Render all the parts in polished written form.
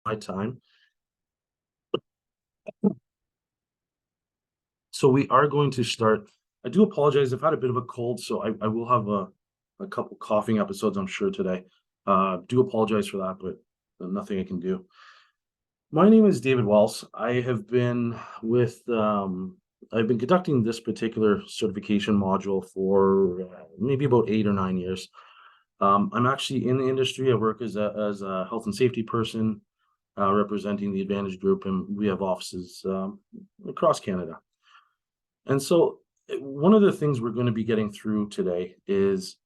my time. So we are going to start. I do apologize. I've had a bit of a cold, so I will have a couple coughing episodes, I'm sure, today. Do apologize for that, but nothing I can do. My name is David Wells. I've been conducting this particular certification module for maybe about 8 or 9 years. I'm actually in the industry. I work as a health and safety person, representing the Advantage Group, and we have offices across Canada. And so one of the things we're going to be getting through today is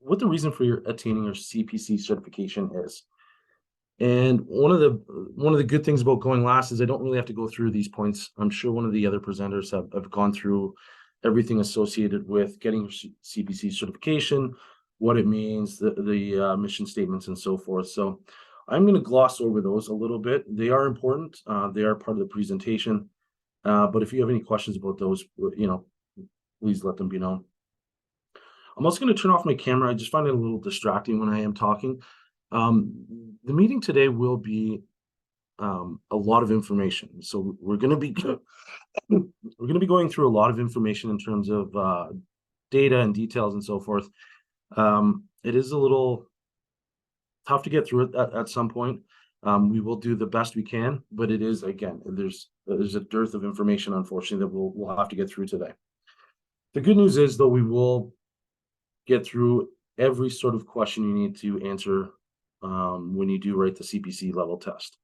what the reason for your attaining your CPC certification is. And one of the good things about going last is I don't really have to go through these points. I'm sure one of the other presenters have gone through everything associated with getting your CPC certification, what it means, the mission statements, and so forth. So I'm going to gloss over those a little bit. They are important. They are part of the presentation. But if you have any questions about those, please let them be known. I'm also going to turn off my camera. I just find it a little distracting when I am talking. The meeting today will be a lot of information. So we're going to be going through a lot of information in terms of data and details and so forth. It is a little tough to get through it at some point. We will do the best we can, but it is, again, there's a dearth of information, unfortunately, that we'll have to get through today. The good news is, though, we will get through every sort of question you need to answer when you do write the CPC level test.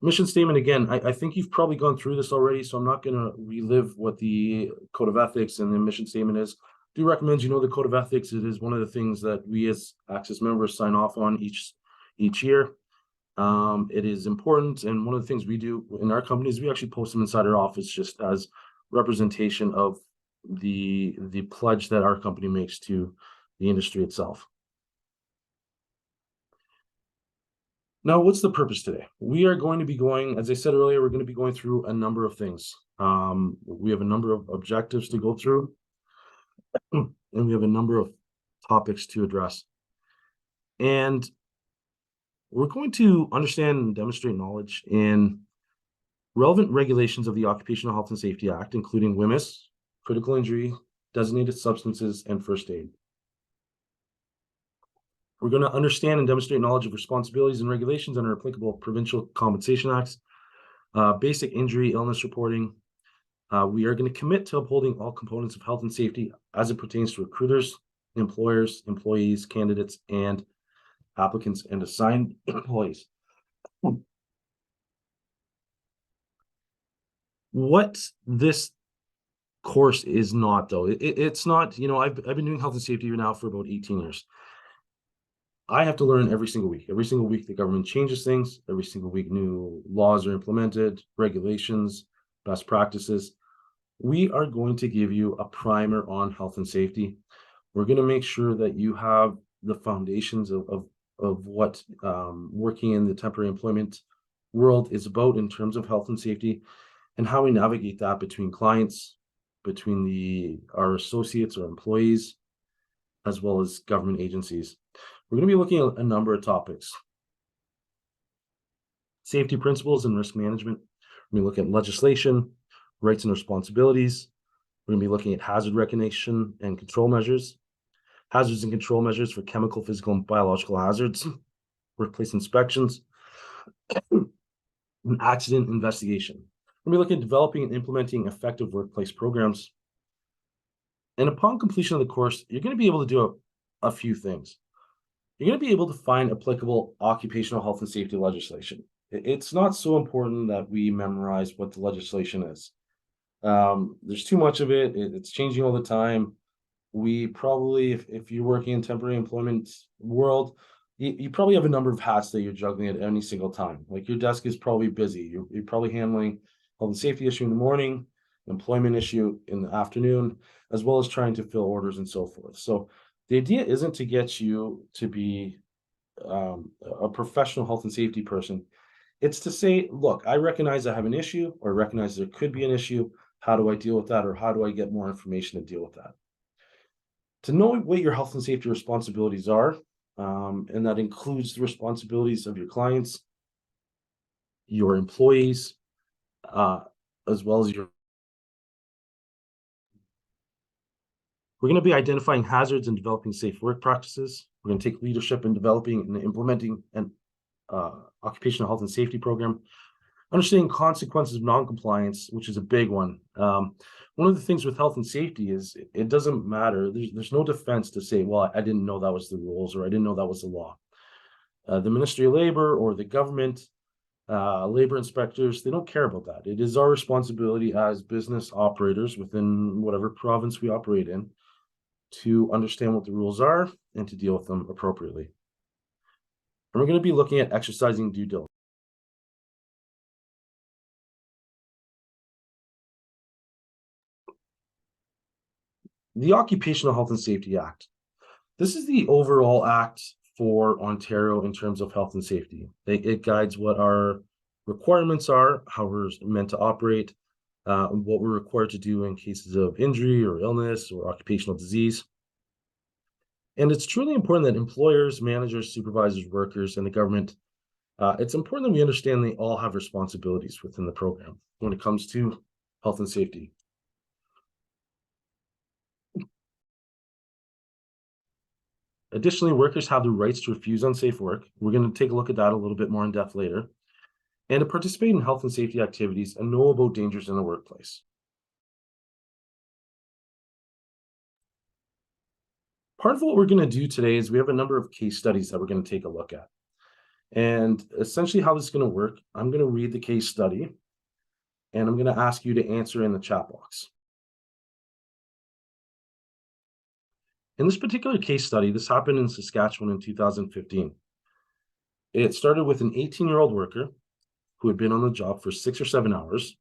Mission statement, again, I think you've probably gone through this already, so I'm not going to relive what the code of ethics and the mission statement is. I do recommend you know the code of ethics. It is one of the things that we as ACSESS members sign off on each year. It is important, and one of the things we do in our company is we actually post them inside our office just as representation of the pledge that our company makes to the industry itself. Now, what's the purpose today? We are going to be going, as I said earlier, we're going to be going through a number of things. We have a number of objectives to go through, and we have a number of topics to address. And we're going to understand and demonstrate knowledge in relevant regulations of the Occupational Health and Safety Act, including WHMIS, critical injury, designated substances, and first aid. We're going to understand and demonstrate knowledge of responsibilities and regulations under applicable provincial compensation acts, basic injury illness reporting. We are going to commit to upholding all components of health and safety as it pertains to recruiters, employers, employees, candidates, and applicants and assigned employees. What this course is not, though, it's not, I've been doing health and safety now for about 18 years. I have to learn every single week. Every single week, the government changes things. Every single week, new laws are implemented, regulations, best practices. We are going to give you a primer on health and safety. We're going to make sure that you have the foundations of what working in the temporary employment world is about in terms of health and safety, and how we navigate that between clients, between our associates or employees, as well as government agencies. We're going to be looking at a number of topics. Safety principles and risk management. We're going to look at legislation, rights and responsibilities. We're going to be looking at hazard recognition and control measures, hazards and control measures for chemical, physical, and biological hazards, workplace inspections, and accident investigation. We're going to be looking at developing and implementing effective workplace programs. And upon completion of the course, you're going to be able to do a few things. You're going to be able to find applicable occupational health and safety legislation. It's not so important that we memorize what the legislation is. There's too much of it. It's changing all the time. We probably, if you're working in temporary employment world, you probably have a number of hats that you're juggling at any single time. Like your desk is probably busy. You're probably handling health and safety issue in the morning, employment issue in the afternoon, as well as trying to fill orders and so forth. So the idea isn't to get you to be a professional health and safety person. It's to say, look, I recognize I have an issue, or recognize there could be an issue. How do I deal with that? Or how do I get more information to deal with that? To know what your health and safety responsibilities are, And that includes the responsibilities of your clients, your employees, uh, as well as your. We're going to be identifying hazards and developing safe work practices. We're going to take leadership in developing and implementing an occupational health and safety program. Understanding consequences of non-compliance, which is a big one. One of the things with health and safety is it doesn't matter. There's no defense to say, well, I didn't know that was the rules, or I didn't know that was the law. The Ministry of Labor or the government, labor inspectors, they don't care about that. It is our responsibility as business operators within whatever province we operate in to understand what the rules are and to deal with them appropriately. And we're going to be looking at exercising due diligence. The Occupational Health and Safety Act. This is the overall act for Ontario in terms of health and safety. It guides what our requirements are, how we're meant to operate, what we're required to do in cases of injury or illness or occupational disease. And it's truly important that employers, managers, supervisors, workers, and the government, it's important that we understand they all have responsibilities within the program when it comes to health and safety. Additionally, workers have the rights to refuse unsafe work. We're going to take a look at that a little bit more in depth later. And to participate in health and safety activities and know about dangers in the workplace. Part of what we're going to do today is we have a number of case studies that we're going to take a look at. And essentially how this is going to work, I'm going to read the case study and I'm going to ask you to answer in the chat box. In this particular case study, this happened in Saskatchewan in 2015. It started with an 18-year-old worker who had been on the job for 6 or 7 hours.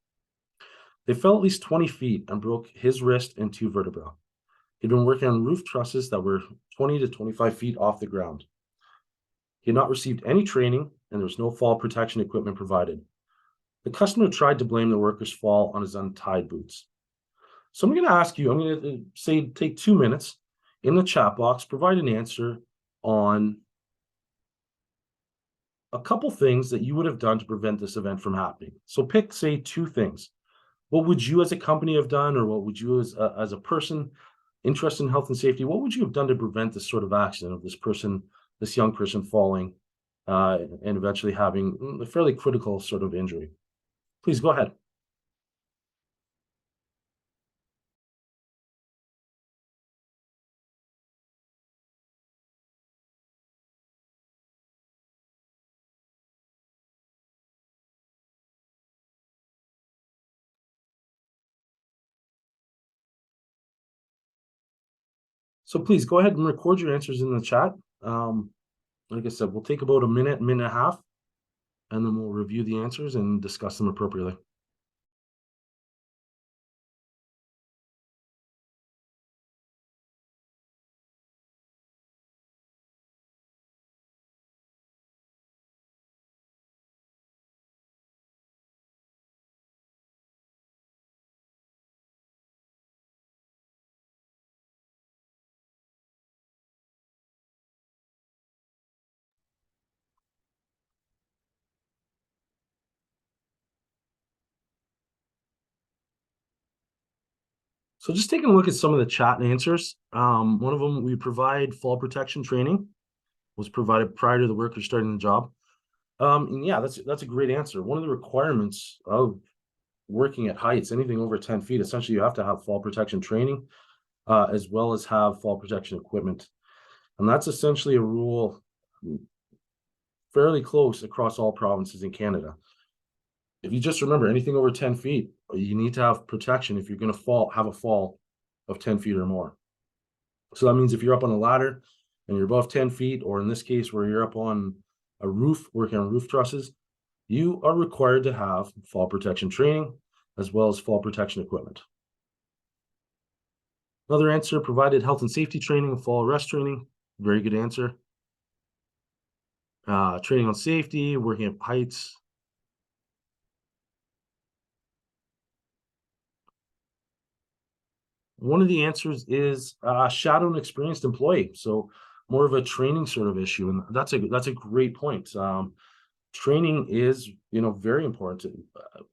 They fell at least 20 feet and broke his wrist and 2 vertebrae. He'd been working on roof trusses that were 20 to 25 feet off the ground. He had not received any training and there was no fall protection equipment provided. The customer tried to blame the worker's fall on his untied boots. So I'm going to ask you, I'm going to say take 2 minutes in the chat box, provide an answer on a couple things that you would have done to prevent this event from happening. So pick, say, 2 things. What would you as a company have done, or what would you as a person interested in health and safety, what would you have done to prevent this sort of accident of this young person falling and eventually having a fairly critical sort of injury? Please go ahead. So please go ahead and record your answers in the chat. Like I said, we'll take about a minute and a half, and then we'll review the answers and discuss them appropriately. So just taking a look at some of the chat answers. One of them, we provide fall protection training, was provided prior to the worker starting the job. And yeah, that's a great answer. One of the requirements of working at heights, anything over 10 feet, essentially you have to have fall protection training, as well as have fall protection equipment. And that's essentially a rule fairly close across all provinces in Canada. If you just remember, anything over 10 feet, you need to have protection if you're going to have a fall of 10 feet or more. So that means if you're up on a ladder and you're above 10 feet, or in this case, where you're up on a roof, working on roof trusses, you are required to have fall protection training as well as fall protection equipment. Another answer, provided health and safety training and fall arrest training. Very good answer. Training on safety, working at heights. One of the answers is shadow an experienced employee. So more of a training sort of issue, and that's a great point. Training is, very important.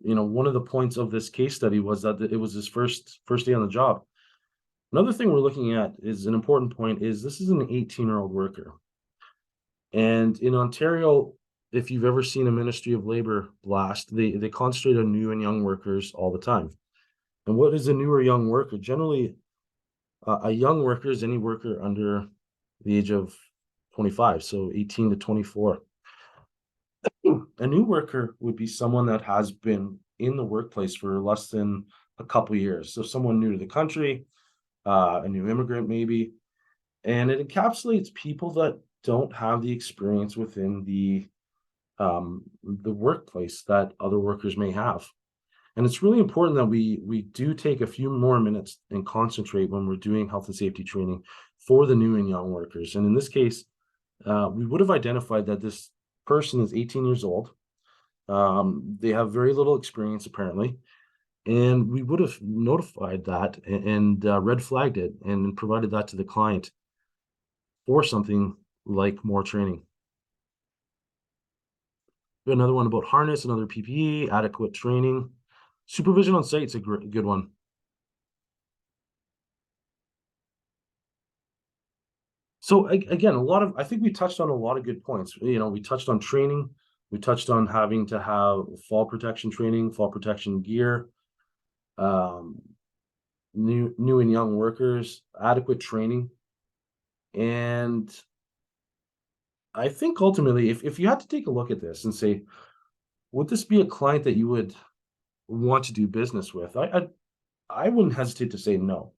One of the points of this case study was that it was his first day on the job. Another thing we're looking at is an important point is this is an 18-year-old worker. And in Ontario, if you've ever seen a Ministry of Labor blast, they concentrate on new and young workers all the time. And what is a new or young worker? Generally, a young worker is any worker under the age of 25, so 18 to 24. A new worker would be someone that has been in the workplace for less than a couple years. So someone new to the country, a new immigrant maybe, and it encapsulates people that don't have the experience within the workplace that other workers may have. And it's really important that we do take a few more minutes and concentrate when we're doing health and safety training for the new and young workers. And in this case, we would have identified that this person is 18 years old. They have very little experience apparently, and we would have notified that and red flagged it and provided that to the client for something like more training. We have another one about harness, another PPE, adequate training. Supervision on site is a good one. So again, I think we touched on a lot of good points. We touched on training. We touched on having to have fall protection training, fall protection gear, new and young workers, adequate training. And I think ultimately, if you had to take a look at this and say, would this be a client that you would want to do business with? I wouldn't hesitate to say no.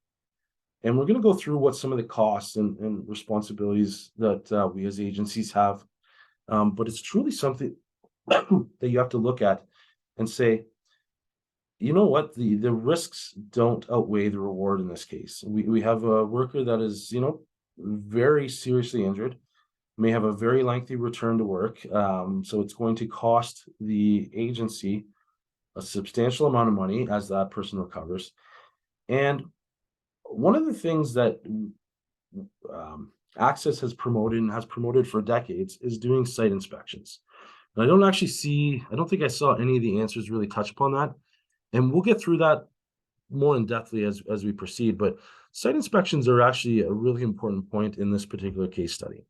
And we're going to go through what some of the costs and responsibilities that we as agencies have. But it's truly something that you have to look at and say, you know what, the risks don't outweigh the reward in this case. We have a worker that is, very seriously injured, may have a very lengthy return to work. So it's going to cost the agency a substantial amount of money as that person recovers. And one of the things that ACSESS has promoted and has promoted for decades is doing site inspections. And I don't think I saw any of the answers really touch upon that. And we'll get through that more in depthly as we proceed. But site inspections are actually a really important point in this particular case study.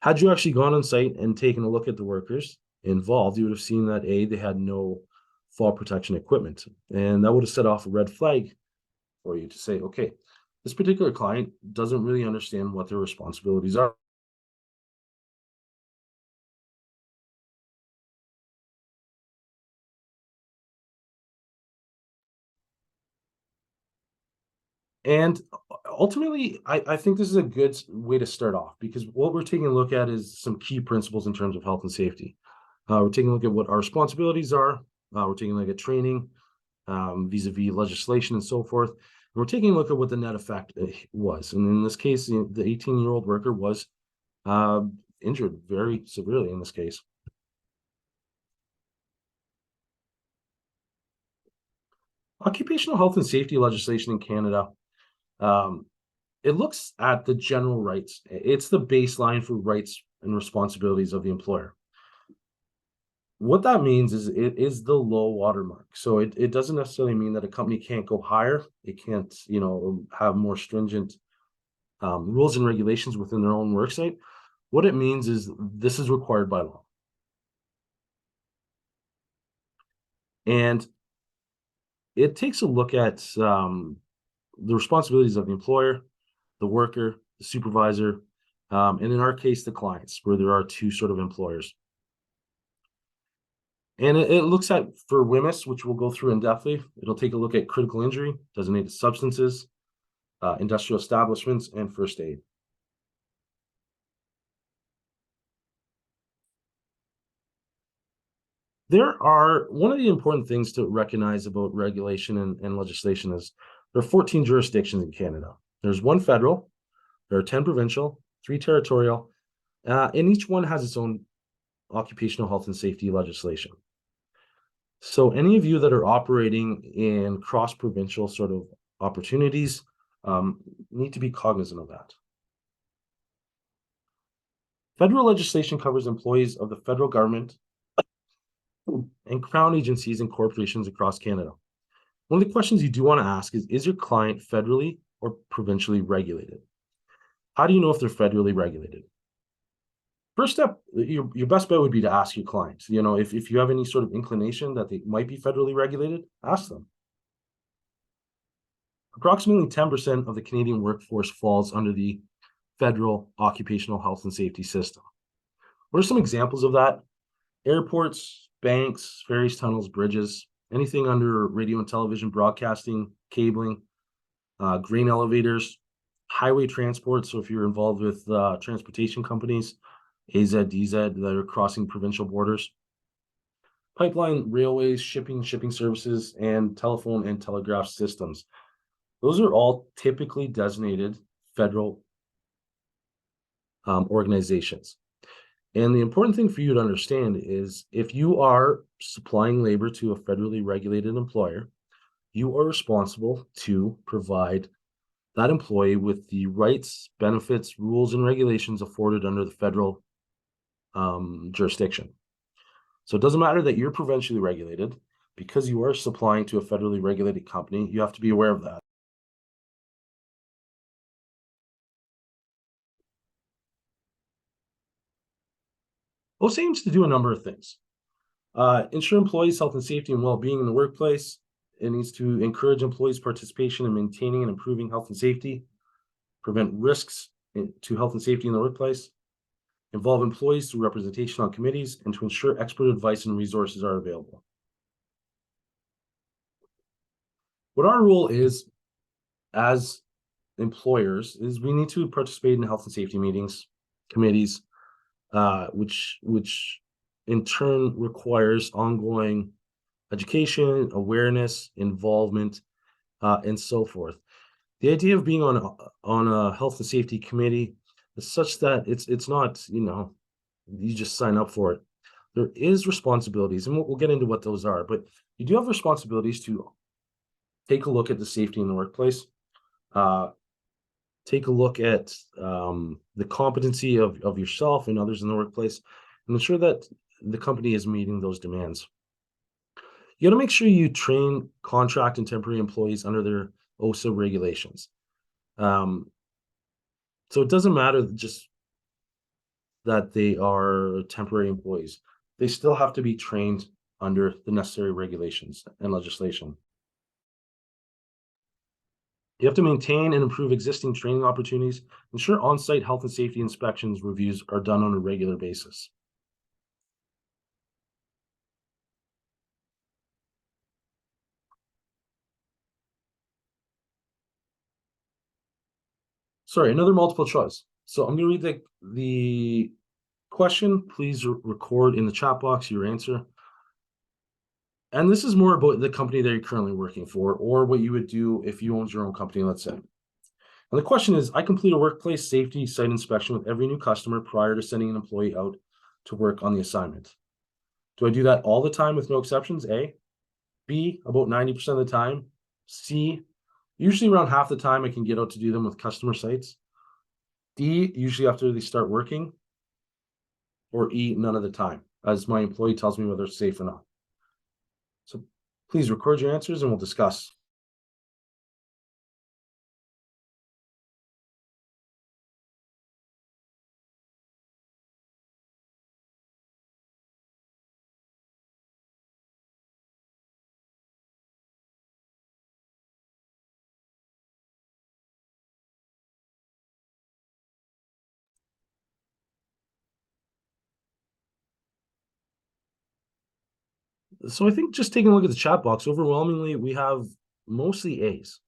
Had you actually gone on site and taken a look at the workers involved, you would have seen that they had no fall protection equipment. And that would have set off a red flag for you to say, okay, this particular client doesn't really understand what their responsibilities are. And ultimately, I think this is a good way to start off because what we're taking a look at is some key principles in terms of health and safety. We're taking a look at what our responsibilities are. We're taking a look at training, vis-a-vis legislation and so forth. And we're taking a look at what the net effect was. And in this case, the 18-year-old worker was injured very severely in this case. Occupational health and safety legislation in Canada, it looks at the general rights. It's the baseline for rights and responsibilities of the employer. What that means is it is the low water mark. So it doesn't necessarily mean that a company can't go higher. It can't, have more stringent rules and regulations within their own work site. What it means is this is required by law. And it takes a look at the responsibilities of the employer, the worker, the supervisor, and in our case, the clients, where there are two sort of employers. And it looks at, for WHMIS, which we'll go through in depthly, it'll take a look at critical injury, designated substances, industrial establishments, and first aid. One of the important things to recognize about regulation and legislation is there are 14 jurisdictions in Canada. There's one federal, there are 10 provincial, 3 territorial, and each one has its own occupational health and safety legislation. So any of you that are operating in cross-provincial sort of opportunities need to be cognizant of that. Federal legislation covers employees of the federal government and crown agencies and corporations across Canada. One of the questions you do want to ask is your client federally or provincially regulated? How do you know if they're federally regulated? First step, your best bet would be to ask your clients. If you have any sort of inclination that they might be federally regulated, ask them. Approximately 10% of the Canadian workforce falls under the federal occupational health and safety system. What are some examples of that? Airports, banks, ferries, tunnels, bridges, anything under radio and television broadcasting, cabling, grain elevators, highway transport. So if you're involved with transportation companies, AZ, DZ that are crossing provincial borders, pipeline, railways, shipping services, and telephone and telegraph systems. Those are all typically designated federal organizations. And the important thing for you to understand is if you are supplying labor to a federally regulated employer, you are responsible to provide that employee with the rights, benefits, rules, and regulations afforded under the federal jurisdiction. So it doesn't matter that you're provincially regulated, because you are supplying to a federally regulated company, you have to be aware of that. OSA aims to do a number of things. Ensure employees' health and safety and well-being in the workplace. It needs to encourage employees' participation in maintaining and improving health and safety, prevent risks to health and safety in the workplace, involve employees through representation on committees, and to ensure expert advice and resources are available. What our role is as employers is we need to participate in health and safety meetings, committees, which in turn requires ongoing education, awareness, involvement, and so forth. The idea of being on a health and safety committee is such that it's not, you just sign up for it. There is responsibilities, and we'll get into what those are, but you do have responsibilities to take a look at the safety in the workplace, take a look at the competency of yourself and others in the workplace, and ensure that the company is meeting those demands. You got to make sure you train contract and temporary employees under their OSA regulations. So it doesn't matter just that they are temporary employees. They still have to be trained under the necessary regulations and legislation. You have to maintain and improve existing training opportunities, ensure on-site health and safety inspections reviews are done on a regular basis. Sorry, another multiple choice. So I'm going to read the question. Please record in the chat box your answer. And this is more about the company that you're currently working for, or what you would do if you owned your own company, let's say. And the question is, I complete a workplace safety site inspection with every new customer prior to sending an employee out to work on the assignment. Do I do that all the time with no exceptions? A. B, about 90% of the time. C, usually around half the time I can get out to do them with customer sites. D, usually after they start working. Or E, none of the time, as my employee tells me whether it's safe or not. So please record your answers and we'll discuss. So I think just taking a look at the chat box, overwhelmingly, we have mostly A's.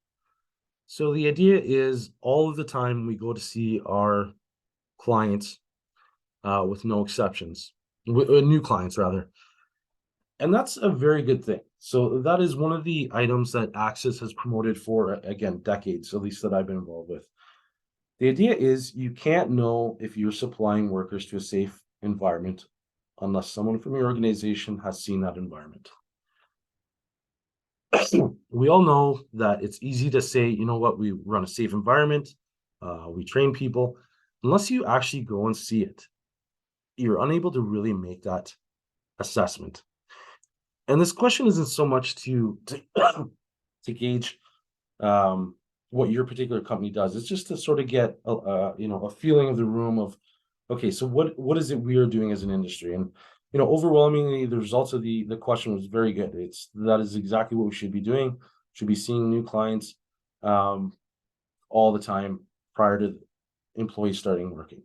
So the idea is all of the time we go to see our clients with no exceptions, new clients rather. And that's a very good thing. So that is one of the items that ACSESS has promoted for, again, decades, at least that I've been involved with. The idea is you can't know if you're supplying workers to a safe environment unless someone from your organization has seen that environment. We all know that it's easy to say, you know what, we run a safe environment, we train people, unless you actually go and see it. you're unable to really make that assessment. And this question isn't so much to gauge what your particular company does. It's just to sort of get a feeling of the room of, okay, so what is it we are doing as an industry? And overwhelmingly, the results of the question was very good. That is exactly what we should be doing. Should be seeing new clients um, all the time prior to employees starting working.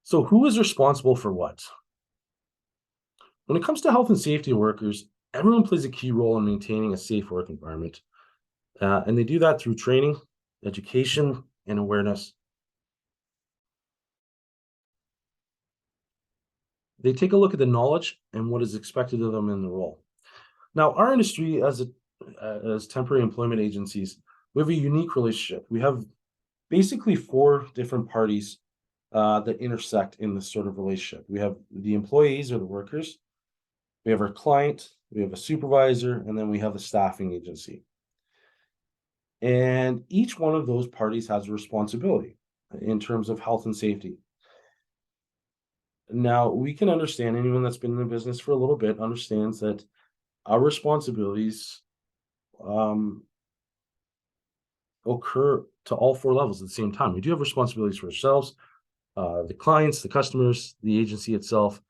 So who is responsible for what? When it comes to health and safety of workers, everyone plays a key role in maintaining a safe work environment. And they do that through training, education, and awareness. They take a look at the knowledge and what is expected of them in the role. Now, our industry, as temporary employment agencies, we have a unique relationship. We have basically four different parties that intersect in this sort of relationship. We have the employees or the workers, we have our client, we have a supervisor, and then we have the staffing agency. And each one of those parties has a responsibility in terms of health and safety. Now, we can understand anyone that's been in the business for a little bit understands that our responsibilities um, occur to all four levels at the same time. We do have responsibilities for ourselves, the clients, the customers, the agency itself,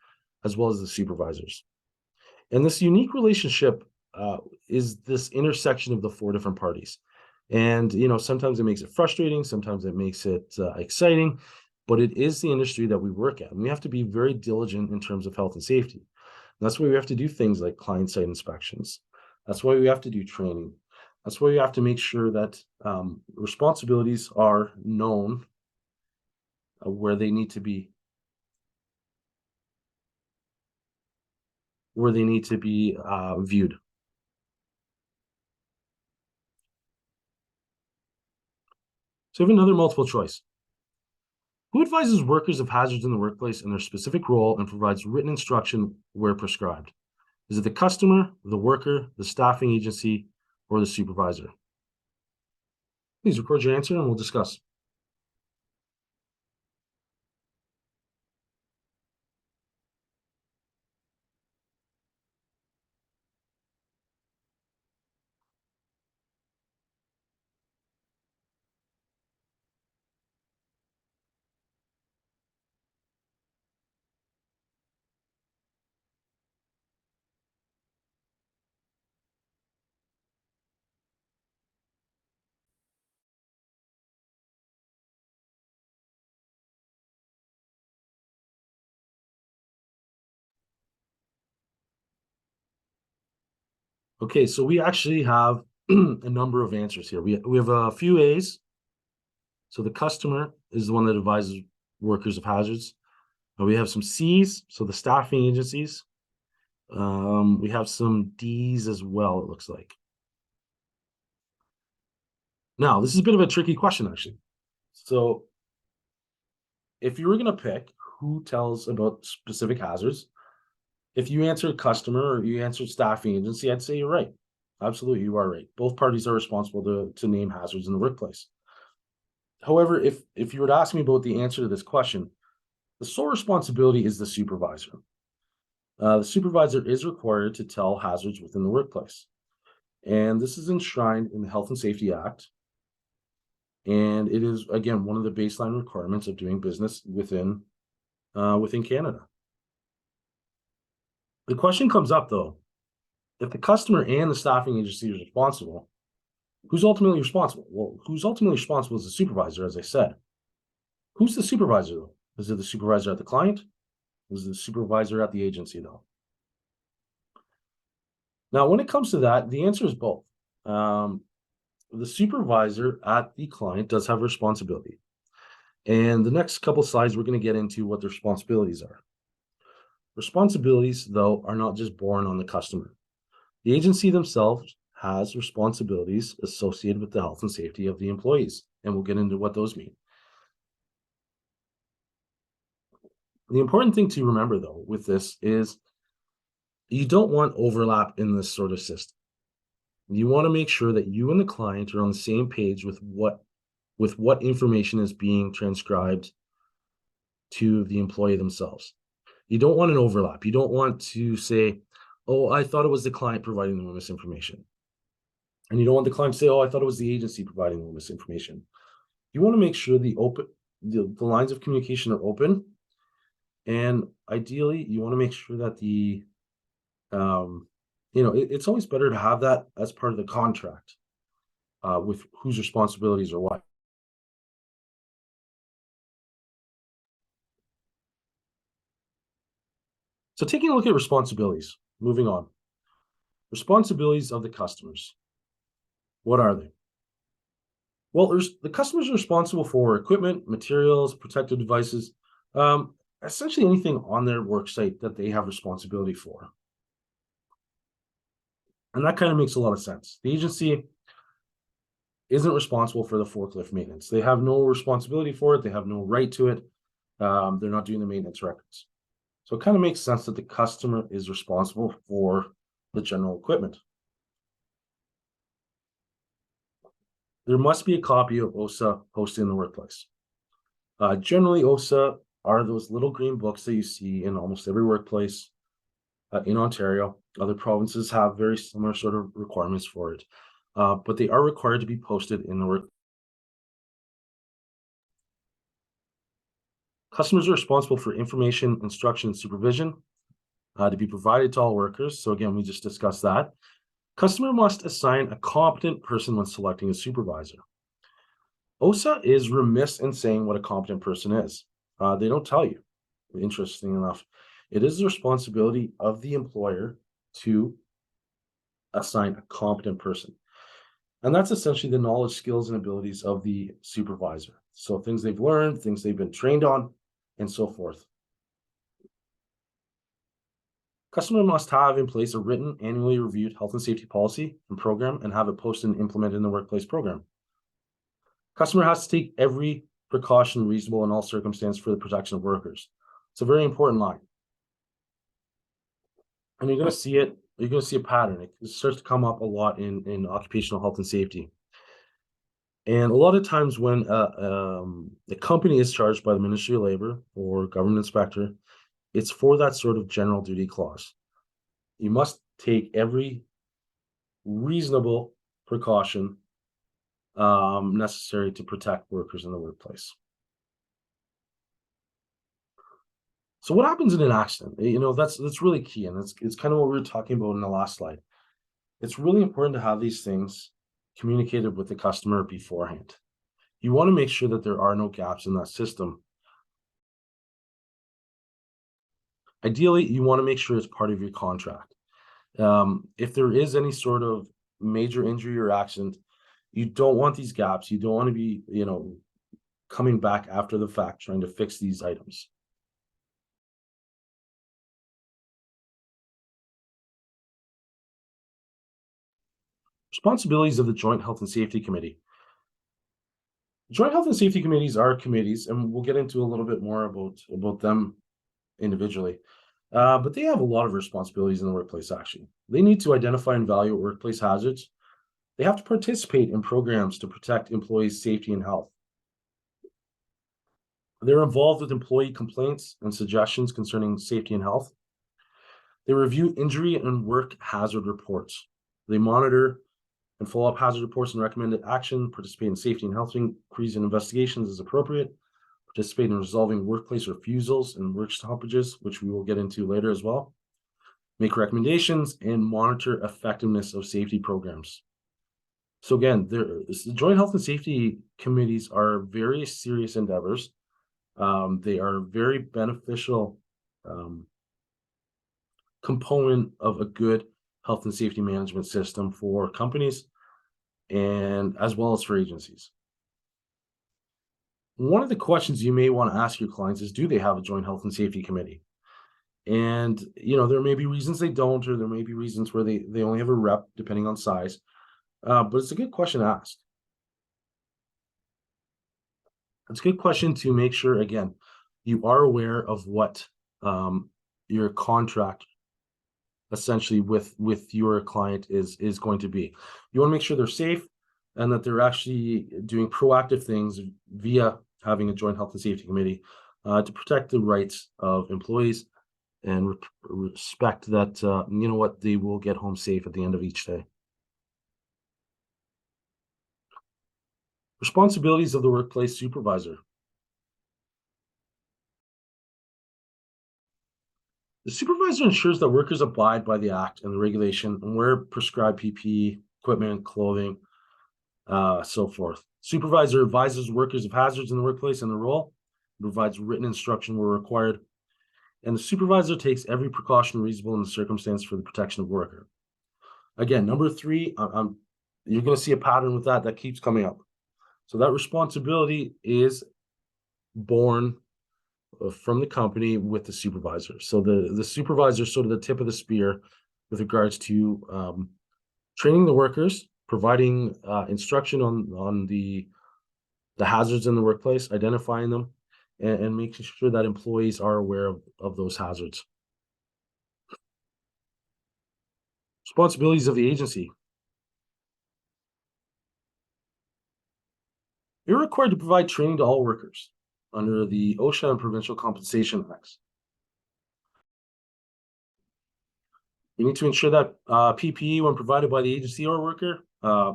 as well as the supervisors. And this unique relationship is this intersection of the four different parties. And sometimes it makes it frustrating, sometimes it makes it exciting, but it is the industry that we work at. And we have to be very diligent in terms of health and safety. And that's why we have to do things like client site inspections. That's why we have to do training. That's why we have to make sure that responsibilities are known where they need to be, viewed. So we have another multiple choice. Who advises workers of hazards in the workplace in their specific role and provides written instruction where prescribed? Is it the customer, the worker, the staffing agency, or the supervisor? Please record your answer and we'll discuss. Okay, so we actually have a number of answers here. We have a few A's. So the customer is the one that advises workers of hazards. We have some C's, so the staffing agencies. We have some D's as well, it looks like. Now, this is a bit of a tricky question, actually. So if you were going to pick who tells about specific hazards, if you answered customer or you answered staffing agency, I'd say you're right. Absolutely, you are right. Both parties are responsible to name hazards in the workplace. However, if you were to ask me about the answer to this question, the sole responsibility is the supervisor. The supervisor is required to tell hazards within the workplace. And this is enshrined in the Health and Safety Act. And it is, again, one of the baseline requirements of doing business within Canada. The question comes up, though, if the customer and the staffing agency is responsible, who's ultimately responsible? Well, who's ultimately responsible is the supervisor, as I said. Who's the supervisor, though? Is it the supervisor at the client? Is it the supervisor at the agency, though? Now, when it comes to that, the answer is both. The supervisor at the client does have responsibility. And the next couple slides, we're going to get into what the responsibilities are. Responsibilities, though, are not just borne on the customer. The agency themselves has responsibilities associated with the health and safety of the employees, and we'll get into what those mean. The important thing to remember, though, with this is you don't want overlap in this sort of system. You want to make sure that you and the client are on the same page with what information is being transcribed to the employee themselves. You don't want an overlap. You don't want to say, oh, I thought it was the client providing them this information. And you don't want the client to say, oh, I thought it was the agency providing them this information. You want to make sure the lines of communication are open. And ideally, you want to make sure that it's always better to have that as part of the contract with whose responsibilities are what. So taking a look at responsibilities, moving on. Responsibilities of the customers. What are they? Well, the customers are responsible for equipment, materials, protective devices, essentially anything on their work site that they have responsibility for. And that kind of makes a lot of sense. The agency isn't responsible for the forklift maintenance. They have no responsibility for it. They have no right to it. They're not doing the maintenance records. So it kind of makes sense that the customer is responsible for the general equipment. There must be a copy of OSA posted in the workplace. Generally, OSA are those little green books that you see in almost every workplace in Ontario. Other provinces have very similar sort of requirements for it, but they are required to be posted in the work. Customers are responsible for information, instruction, and supervision to be provided to all workers. So again, we just discussed that. Customer must assign a competent person when selecting a supervisor. OSA is remiss in saying what a competent person is. They don't tell you. Interesting enough, it is the responsibility of the employer to assign a competent person. And that's essentially the knowledge, skills, and abilities of the supervisor. So things they've learned, things they've been trained on, and so forth. Customer must have in place a written, annually reviewed health and safety policy and program and have it posted and implemented in the workplace program. Customer has to take every precaution reasonable in all circumstances for the protection of workers. It's a very important line. And you're going to see it, you're going to see a pattern. It starts to come up a lot in occupational health and safety. And a lot of times when the company is charged by the Ministry of Labor or government inspector, it's for that sort of general duty clause. You must take every reasonable precaution necessary to protect workers in the workplace. So what happens in an accident? That's really key, and it's kind of what we were talking about in the last slide. It's really important to have these things communicated with the customer beforehand. You want to make sure that there are no gaps in that system. Ideally, you want to make sure it's part of your contract. If there is any sort of major injury or accident, you don't want these gaps. You don't want to be, coming back after the fact trying to fix these items. Responsibilities of the Joint Health and Safety Committee. Joint Health and Safety Committees are committees, and we'll get into a little bit more about them individually. But they have a lot of responsibilities in the workplace, actually. They need to identify and evaluate workplace hazards. They have to participate in programs to protect employees' safety and health. They're involved with employee complaints and suggestions concerning safety and health. They review injury and work hazard reports. They monitor and follow up hazard reports and recommended action, participate in safety and health inquiries and investigations as appropriate, participate in resolving workplace refusals and work stoppages, which we will get into later as well, make recommendations, and monitor effectiveness of safety programs. So again, the Joint Health and Safety Committees are very serious endeavors. They are very beneficial component of a good health and safety management system for companies and as well as for agencies. One of the questions you may want to ask your clients is, do they have a Joint Health and Safety Committee? And, there may be reasons they don't, or there may be reasons where they only have a rep, depending on size. But it's a good question to ask. It's a good question to make sure, again, you are aware of what your contract essentially with your client is going to be. You want to make sure they're safe and that they're actually doing proactive things via having a joint health and safety committee to protect the rights of employees and respect that you know what, they will get home safe at the end of each day. Responsibilities of the workplace supervisor. The supervisor ensures that workers abide by the act and the regulation and wear prescribed PPE, equipment, clothing, so forth. Supervisor advises workers of hazards in the workplace and their role, provides written instruction where required, and the supervisor takes every precaution reasonable in the circumstance for the protection of worker. Again, number three, you're going to see a pattern with that keeps coming up. So that responsibility is born from the company with the supervisor. So the supervisor is sort of the tip of the spear with regards to training the workers, providing instruction on the hazards in the workplace, identifying them, and making sure that employees are aware of those hazards. Responsibilities of the agency. You're required to provide training to all workers under the OSHA and Provincial Compensation Acts. You need to ensure that PPE, when provided by the agency or worker,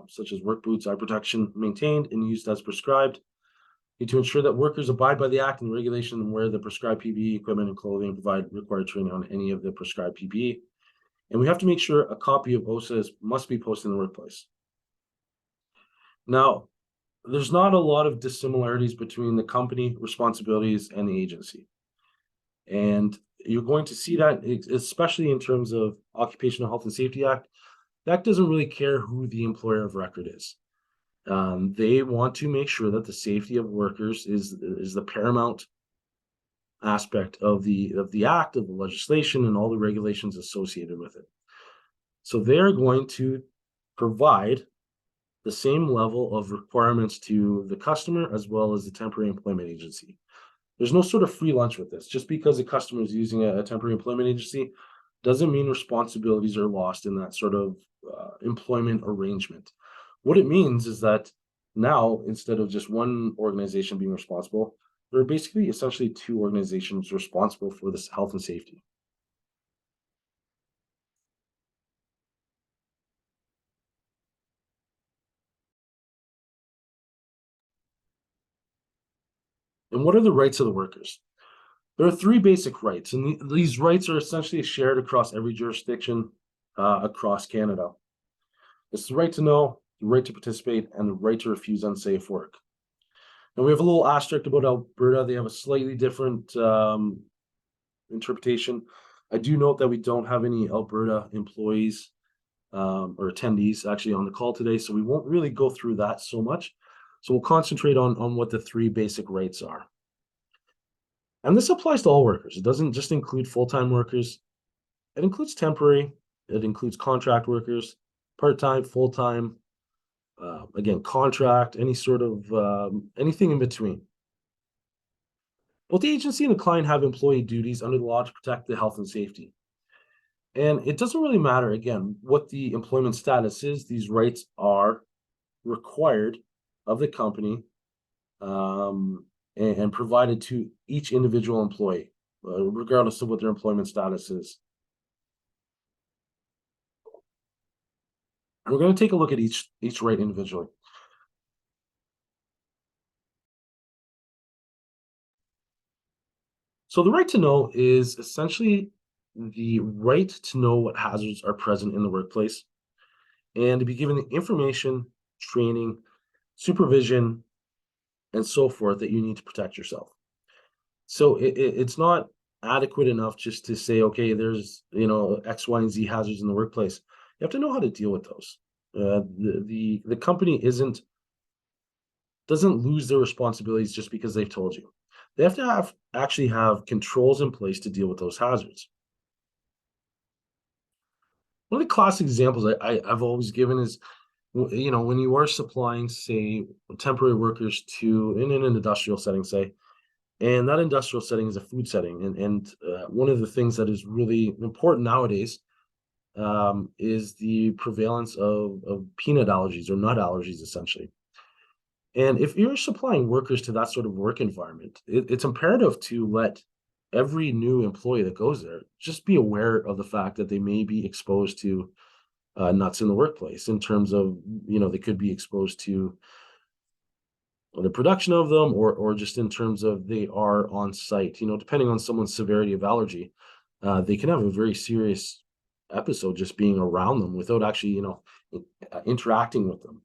such as work boots, eye protection, maintained and used as prescribed. You need to ensure that workers abide by the act and regulation and wear the prescribed PPE, equipment, and clothing, and provide required training on any of the prescribed PPE. And we have to make sure a copy of OSAS must be posted in the workplace. Now, there's not a lot of dissimilarities between the company responsibilities and the agency. And you're going to see that, especially in terms of Occupational Health and Safety Act, that doesn't really care who the employer of record is. They want to make sure that the safety of workers is the paramount aspect of the act, of the legislation, and all the regulations associated with it. So they're going to provide the same level of requirements to the customer as well as the temporary employment agency. There's no sort of free lunch with this. Just because a customer is using a temporary employment agency doesn't mean responsibilities are lost in that sort of employment arrangement. What it means is that now, instead of just one organization being responsible, there are basically essentially two organizations responsible for this health and safety. And what are the rights of the workers? There are three basic rights, and these rights are essentially shared across every jurisdiction across Canada. It's the right to know, the right to participate, and the right to refuse unsafe work. And we have a little asterisk about Alberta. They have a slightly different interpretation. I do note that we don't have any Alberta employees or attendees actually on the call today, so we won't really go through that so much. So we'll concentrate on what the three basic rights are. And this applies to all workers. It doesn't just include full-time workers. It includes temporary. It includes contract workers, part-time, full-time, again, contract, any sort of anything in between. Both the agency and the client have employee duties under the law to protect the health and safety. And it doesn't really matter, again, what the employment status is. These rights are required of the company and provided to each individual employee, regardless of what their employment status is. And we're going to take a look at each right individually. So the right to know is essentially the right to know what hazards are present in the workplace and to be given the information, training, supervision, and so forth that you need to protect yourself. So it's not adequate enough just to say, okay, there's X, Y, and Z hazards in the workplace. You have to know how to deal with those. The company doesn't lose their responsibilities just because they've told you. They have to actually have controls in place to deal with those hazards. One of the classic examples I've always given is, when you are supplying, say, temporary workers in an industrial setting, say, and that industrial setting is a food setting. And one of the things that is really important nowadays is the prevalence of peanut allergies or nut allergies, essentially. And if you're supplying workers to that sort of work environment, it's imperative to let every new employee that goes there just be aware of the fact that they may be exposed to nuts in the workplace in terms of, they could be exposed to the production of them, or just in terms of they are on site, depending on someone's severity of allergy, they can have a very serious episode just being around them without actually, interacting with them.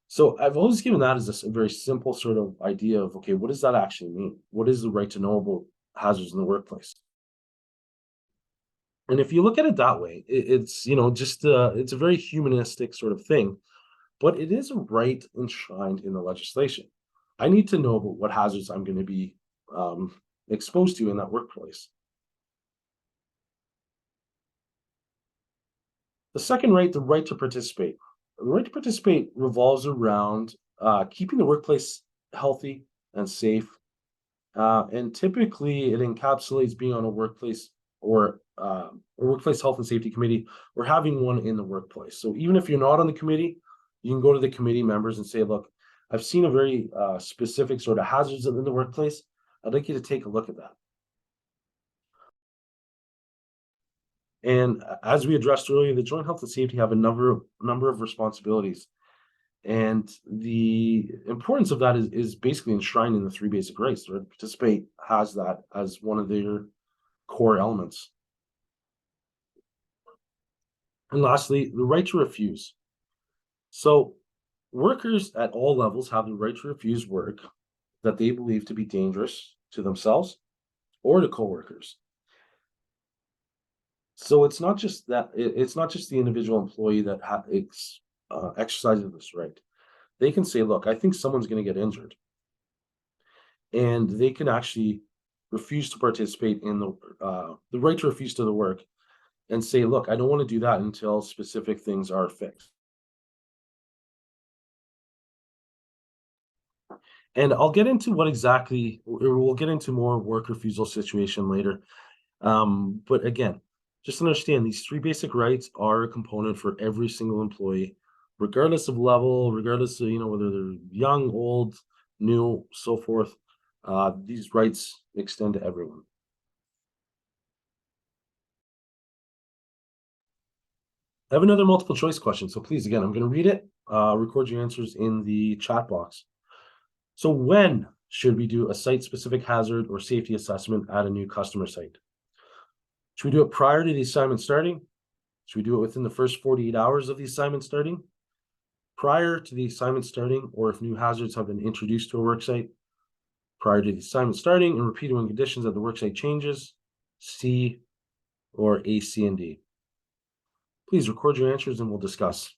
So I've always given that as a very simple sort of idea of, okay, what does that actually mean? What is the right to know about hazards in the workplace? And if you look at it that way, it's, just it's a very humanistic sort of thing, but it is a right enshrined in the legislation. I need to know about what hazards I'm going to be um, exposed to in that workplace. The second right, the right to participate. The right to participate revolves around keeping the workplace healthy and safe. And typically, it encapsulates being on a workplace or a workplace health and safety committee, or having one in the workplace. So even if you're not on the committee, you can go to the committee members and say, "Look, I've seen a very specific sort of hazards in the workplace. I'd like you to take a look at that." And as we addressed earlier, the joint health and safety have a number of responsibilities, and the importance of that is basically enshrined in the three basic rights. Right? Participate has that as one of their core elements. And lastly, the right to refuse. So workers at all levels have the right to refuse work that they believe to be dangerous to themselves or to coworkers. So it's not just that it's not just the individual employee that exercises this right. They can say, "Look, I think someone's going to get injured," and they can actually refuse to participate in the right to refuse to the work, and say, "Look, I don't want to do that until specific things are fixed." And I'll get into what exactly, or we'll get into more work refusal situation later. But again, just understand these three basic rights are a component for every single employee, regardless of level, regardless of, whether they're young, old, new, so forth. These rights extend to everyone. I have another multiple choice question. So please, again, I'm going to read it, record your answers in the chat box. So when should we do a site-specific hazard or safety assessment at a new customer site? Should we do it prior to the assignment starting? Should we do it within the first 48 hours of the assignment starting? Prior to the assignment starting, or if new hazards have been introduced to a worksite? Prior to the assignment starting and repeated when conditions at the worksite changes? C or A, C, and D? Please record your answers and we'll discuss.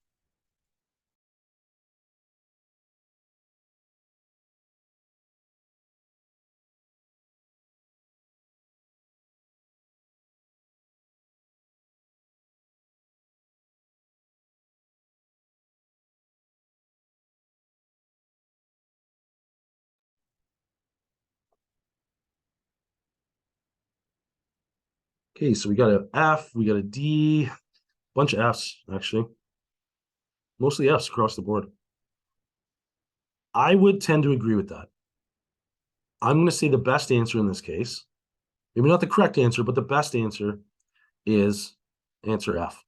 Okay, so we got an F, we got a D, bunch of Fs, actually. Mostly Fs across the board. I would tend to agree with that. I'm going to say the best answer in this case, maybe not the correct answer, but the best answer is answer F.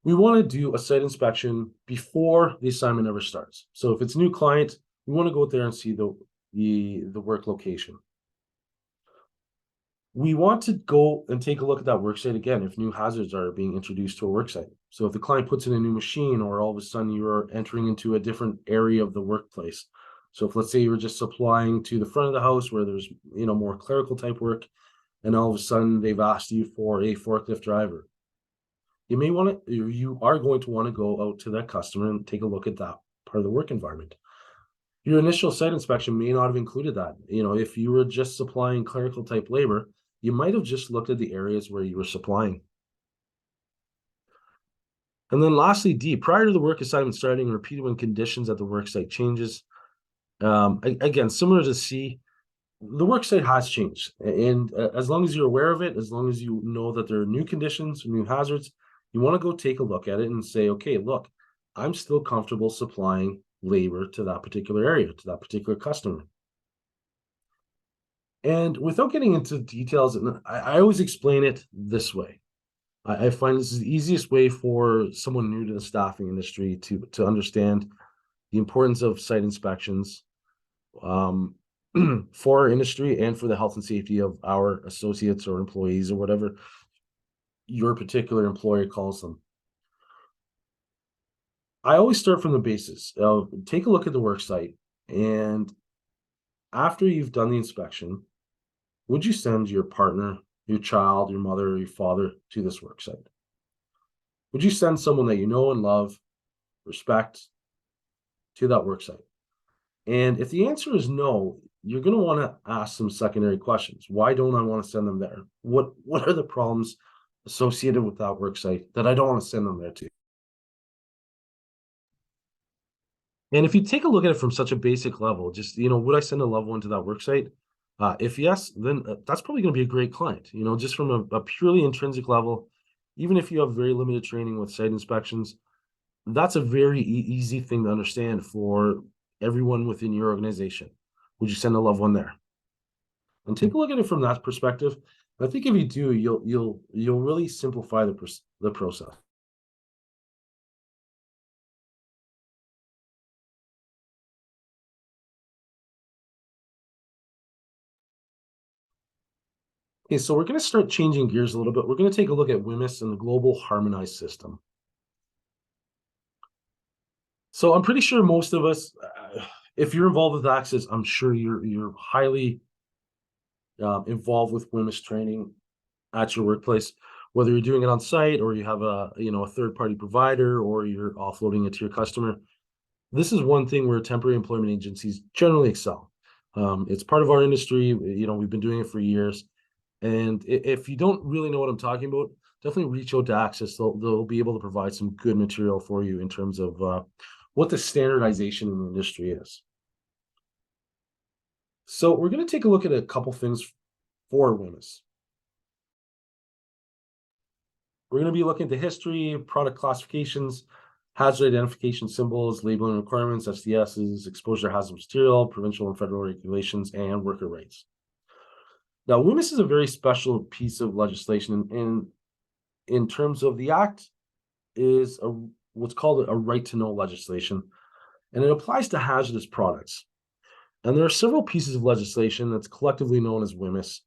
We want to do a site inspection before the assignment ever starts. So if it's a new client, we want to go out there and see the work location. We want to go and take a look at that work site again if new hazards are being introduced to a work site. So if the client puts in a new machine, or all of a sudden you're entering into a different area of the workplace. So if, let's say, you were just supplying to the front of the house where there's, more clerical type work, and all of a sudden they've asked you for a forklift driver. You are going to want to go out to that customer and take a look at that part of the work environment. Your initial site inspection may not have included that. If you were just supplying clerical type labor, you might have just looked at the areas where you were supplying. And then lastly, D, prior to the work assignment starting, repeated when conditions at the work site changes. Again, similar to C, the work site has changed. And as long as you're aware of it, as long as you know that there are new conditions, new hazards, You want to go take a look at it and say, okay, look, I'm still comfortable supplying labor to that particular area, to that particular customer. And without getting into details, and I always explain it this way. I find this is the easiest way for someone new to the staffing industry to understand the importance of site inspections, um, for our industry and for the health and safety of our associates or employees or whatever your particular employer calls them. I always start from the basis of take a look at the work site, and after you've done the inspection, would you send your partner, your child, your mother, or your father to this work site? Would you send someone that you know and love, respect to that work site? And if the answer is no, you're going to want to ask some secondary questions. Why don't I want to send them there? What are the problems associated with that work site that I don't want to send them there to? And if you take a look at it from such a basic level, just, would I send a loved one to that work site? If yes, then that's probably going to be a great client. Just from a purely intrinsic level, even if you have very limited training with site inspections, that's a very easy thing to understand for everyone within your organization. Would you send a loved one there? And take a look at it from that perspective. I think if you do, you'll really simplify the process. Okay, so we're going to start changing gears a little bit. We're going to take a look at WMIS and the global harmonized system. So I'm pretty sure most of us, if you're involved with ACSESS, I'm sure you're highly involved with WMIS training at your workplace, whether you're doing it on site or you have a third party provider or you're offloading it to your customer. This is one thing where temporary employment agencies generally excel. It's part of our industry. We've been doing it for years. And if you don't really know what I'm talking about, definitely reach out to ACSESS. They'll be able to provide some good material for you in terms of what the standardization in the industry is. So we're going to take a look at a couple things for WMIS. We're going to be looking at the history, product classifications, hazard identification symbols, labeling requirements, SDSs, exposure to hazardous material, provincial and federal regulations, and worker rights. Now, WMIS is a very special piece of legislation, and in terms of the act, is what's called a right to know legislation, and it applies to hazardous products. And there are several pieces of legislation that's collectively known as WMIS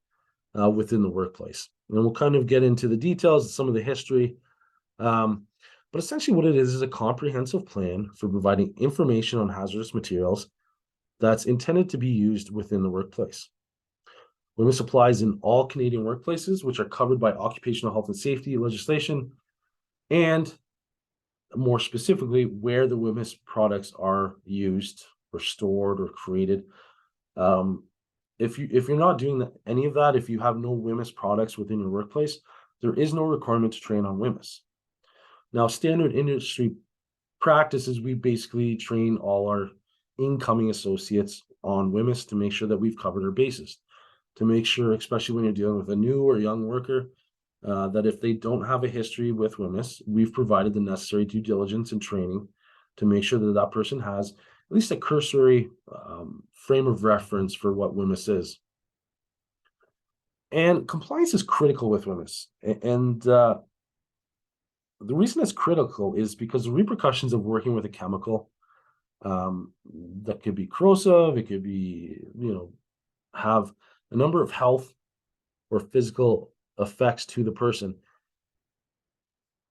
within the workplace. And we'll kind of get into the details, some of the history. But essentially what it is a comprehensive plan for providing information on hazardous materials that's intended to be used within the workplace. WMIS applies in all Canadian workplaces, which are covered by occupational health and safety legislation, and more specifically, where the WMIS products are used or stored or created. If you're not doing any of that, if you have no WMIS products within your workplace, there is no requirement to train on WMIS. Now, standard industry practices, we basically train all our incoming associates on WMIS to make sure that we've covered our bases, to make sure, especially when you're dealing with a new or young worker, that if they don't have a history with WMIS, we've provided the necessary due diligence and training to make sure that that person has at least a cursory frame of reference for what WMIS is. And compliance is critical with WMIS. And the reason it's critical is because the repercussions of working with a chemical that could be corrosive, it could be, have a number of health or physical effects to the person.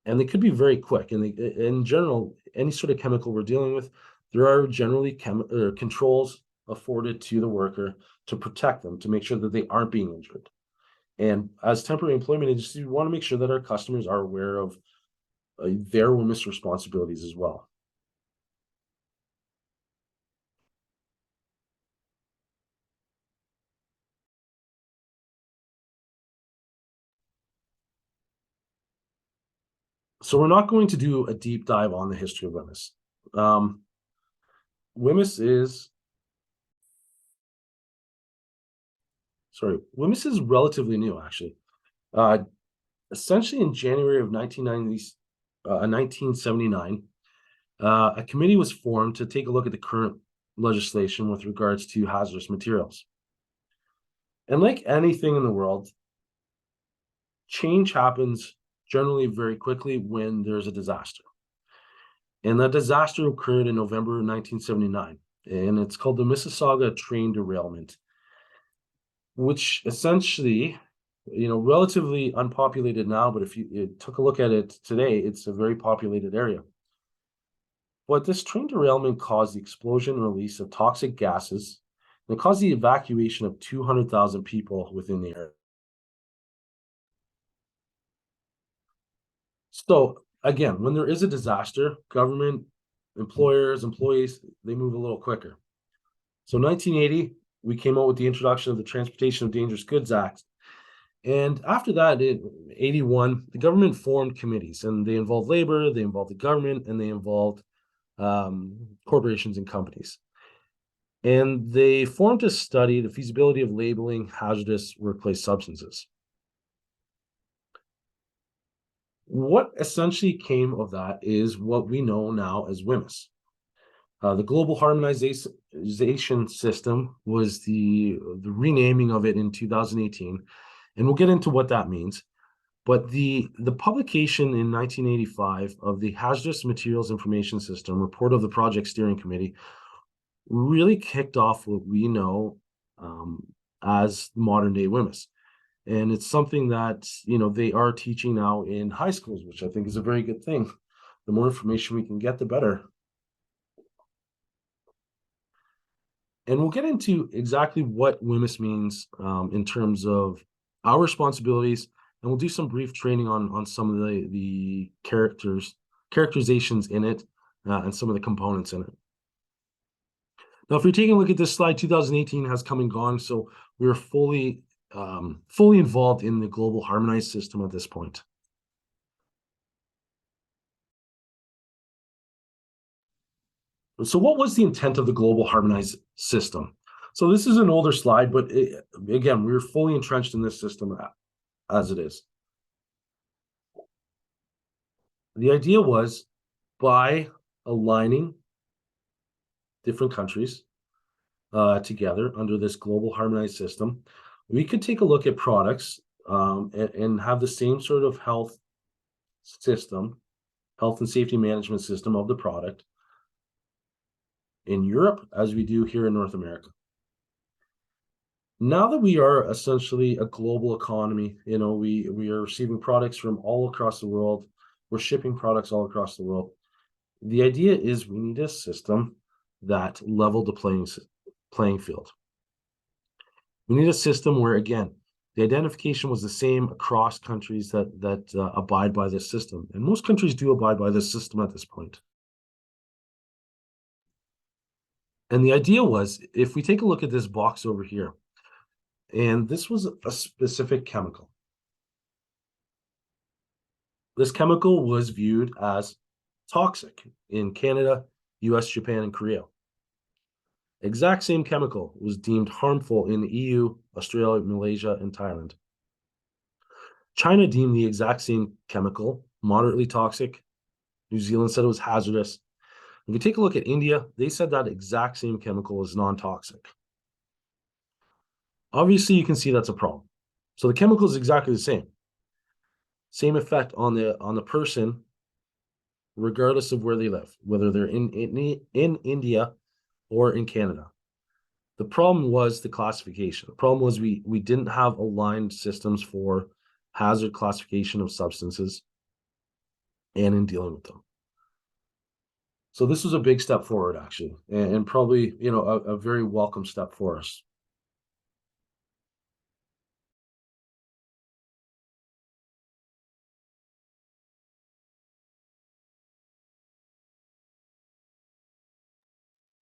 And they could be very quick. And in general, any sort of chemical we're dealing with, there are generally controls afforded to the worker to protect them, to make sure that they aren't being injured. And as temporary employment agencies, we want to make sure that our customers are aware of their WMIS responsibilities as well. So we're not going to do a deep dive on the history of WMIS. WMIS is relatively new, actually. Essentially in January of 1990s, in 1979, a committee was formed to take a look at the current legislation with regards to hazardous materials. And like anything in the world, change happens generally very quickly when there's a disaster. And that disaster occurred in November 1979, and it's called the Mississauga train derailment, which essentially, relatively unpopulated now, but if you took a look at it today, it's a very populated area. But this train derailment caused the explosion and release of toxic gases, and it caused the evacuation of 200,000 people within the area. So again, when there is a disaster, government, employers, employees, they move a little quicker. So 1980, we came out with the introduction of the Transportation of Dangerous Goods Act. And after that, in 81, the government formed committees, and they involved labor, they involved the government, and they involved corporations and companies. And they formed to study the feasibility of labeling hazardous workplace substances. What essentially came of that is what we know now as WHMIS. The Global Harmonization System was the renaming of it in 2018, and we'll get into what that means. But the publication in 1985 of the Hazardous Materials Information System report of the Project Steering Committee really kicked off what we know as modern day WHMIS. And it's something that, they are teaching now in high schools, which I think is a very good thing. The more information we can get, the better. And we'll get into exactly what WHMIS means in terms of our responsibilities, and we'll do some brief training on some of the characterizations in it, and some of the components in it. Now, if you're taking a look at this slide, 2018 has come and gone, so we're fully involved in the global harmonized system at this point. So what was the intent of the global harmonized system? So this is an older slide, but again, we're fully entrenched in this system as it is. The idea was, by aligning different countries together under this global harmonized system, we could take a look at products and have the same sort of health and safety management system of the product in Europe as we do here in North America. Now that we are essentially a global economy, we are receiving products from all across the world. We're shipping products all across the world. The idea is we need a system that leveled the playing field. We need a system where, again, the identification was the same across countries that abide by this system. And most countries do abide by this system at this point. And the idea was, if we take a look at this box over here, and this was a specific chemical. This chemical was viewed as toxic in Canada, US, Japan, and Korea. Exact same chemical was deemed harmful in the EU, Australia, Malaysia, and Thailand. China deemed the exact same chemical moderately toxic. New Zealand said it was hazardous. If you take a look at India, they said that exact same chemical is non-toxic. Obviously, you can see that's a problem. So the chemical is exactly the same. Same effect on the person, regardless of where they live, whether they're in India or in Canada. The problem was the classification. The problem was we didn't have aligned systems for hazard classification of substances and in dealing with them. So this was a big step forward, actually, and probably, a very welcome step for us.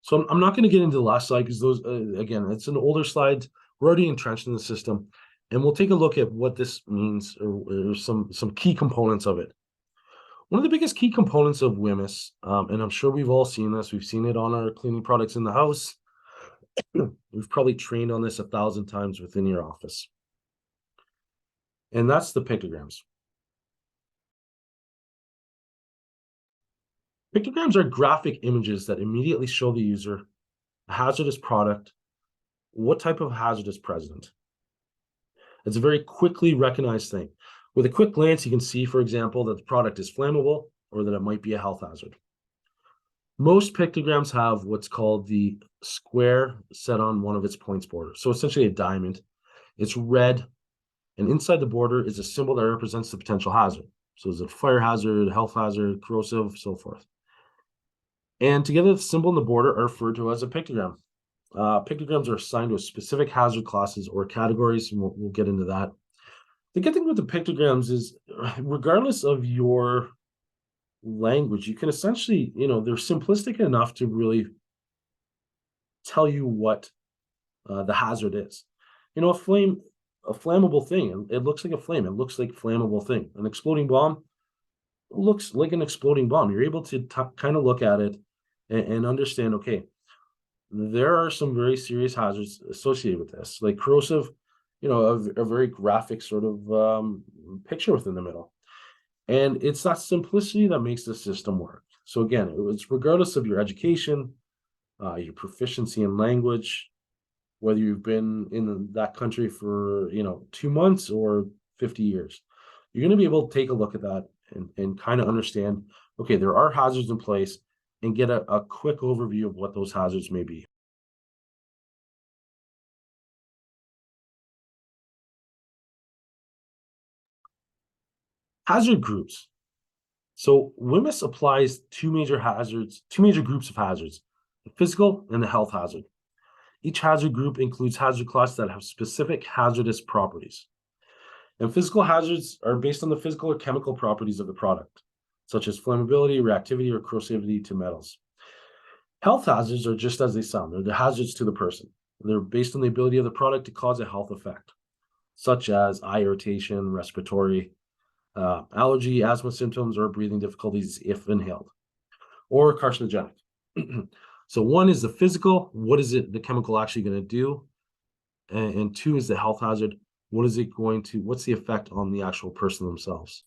So I'm not going to get into the last slide because those, again, it's an older slide. We're already entrenched in the system, and we'll take a look at what this means or some key components of it. One of the biggest key components of WHMIS, and I'm sure we've all seen this, we've seen it on our cleaning products in the house. We've probably trained on this 1,000 times within your office. And that's the pictograms. Pictograms are graphic images that immediately show the user a hazardous product, what type of hazard is present. It's a very quickly recognized thing. With a quick glance, you can see, for example, that the product is flammable or that it might be a health hazard. Most pictograms have what's called the square set on one of its points border. So essentially a diamond. It's red, and inside the border is a symbol that represents the potential hazard. So is it a fire hazard, health hazard, corrosive, so forth. And together, the symbol and the border are referred to as a pictogram. Pictograms are assigned to specific hazard classes or categories, and we'll get into that. The good thing with the pictograms is, regardless of your language, you can essentially, they're simplistic enough to really tell you what the hazard is. A flammable thing, it looks like a flame. It looks like a flammable thing. An exploding bomb looks like an exploding bomb. You're able to kind of look at it and understand, okay, there are some very serious hazards associated with this, like corrosive, a very graphic sort of picture within the middle. And it's that simplicity that makes the system work. So again, it's regardless of your education, your proficiency in language, whether you've been in that country for 2 months or 50 years, you're going to be able to take a look at that and kind of understand, okay, there are hazards in place, and get a quick overview of what those hazards may be. Hazard groups. So WMIS applies two major groups of hazards, the physical and the health hazard. Each hazard group includes hazard classes that have specific hazardous properties. And physical hazards are based on the physical or chemical properties of the product, such as flammability, reactivity, or corrosivity to metals. Health hazards are just as they sound. They're the hazards to the person. They're based on the ability of the product to cause a health effect, such as eye irritation, respiratory, allergy, asthma symptoms, or breathing difficulties if inhaled, or carcinogenic. So one is the physical, what is the chemical actually going to do? And two is the health hazard, what's the effect on the actual person themselves?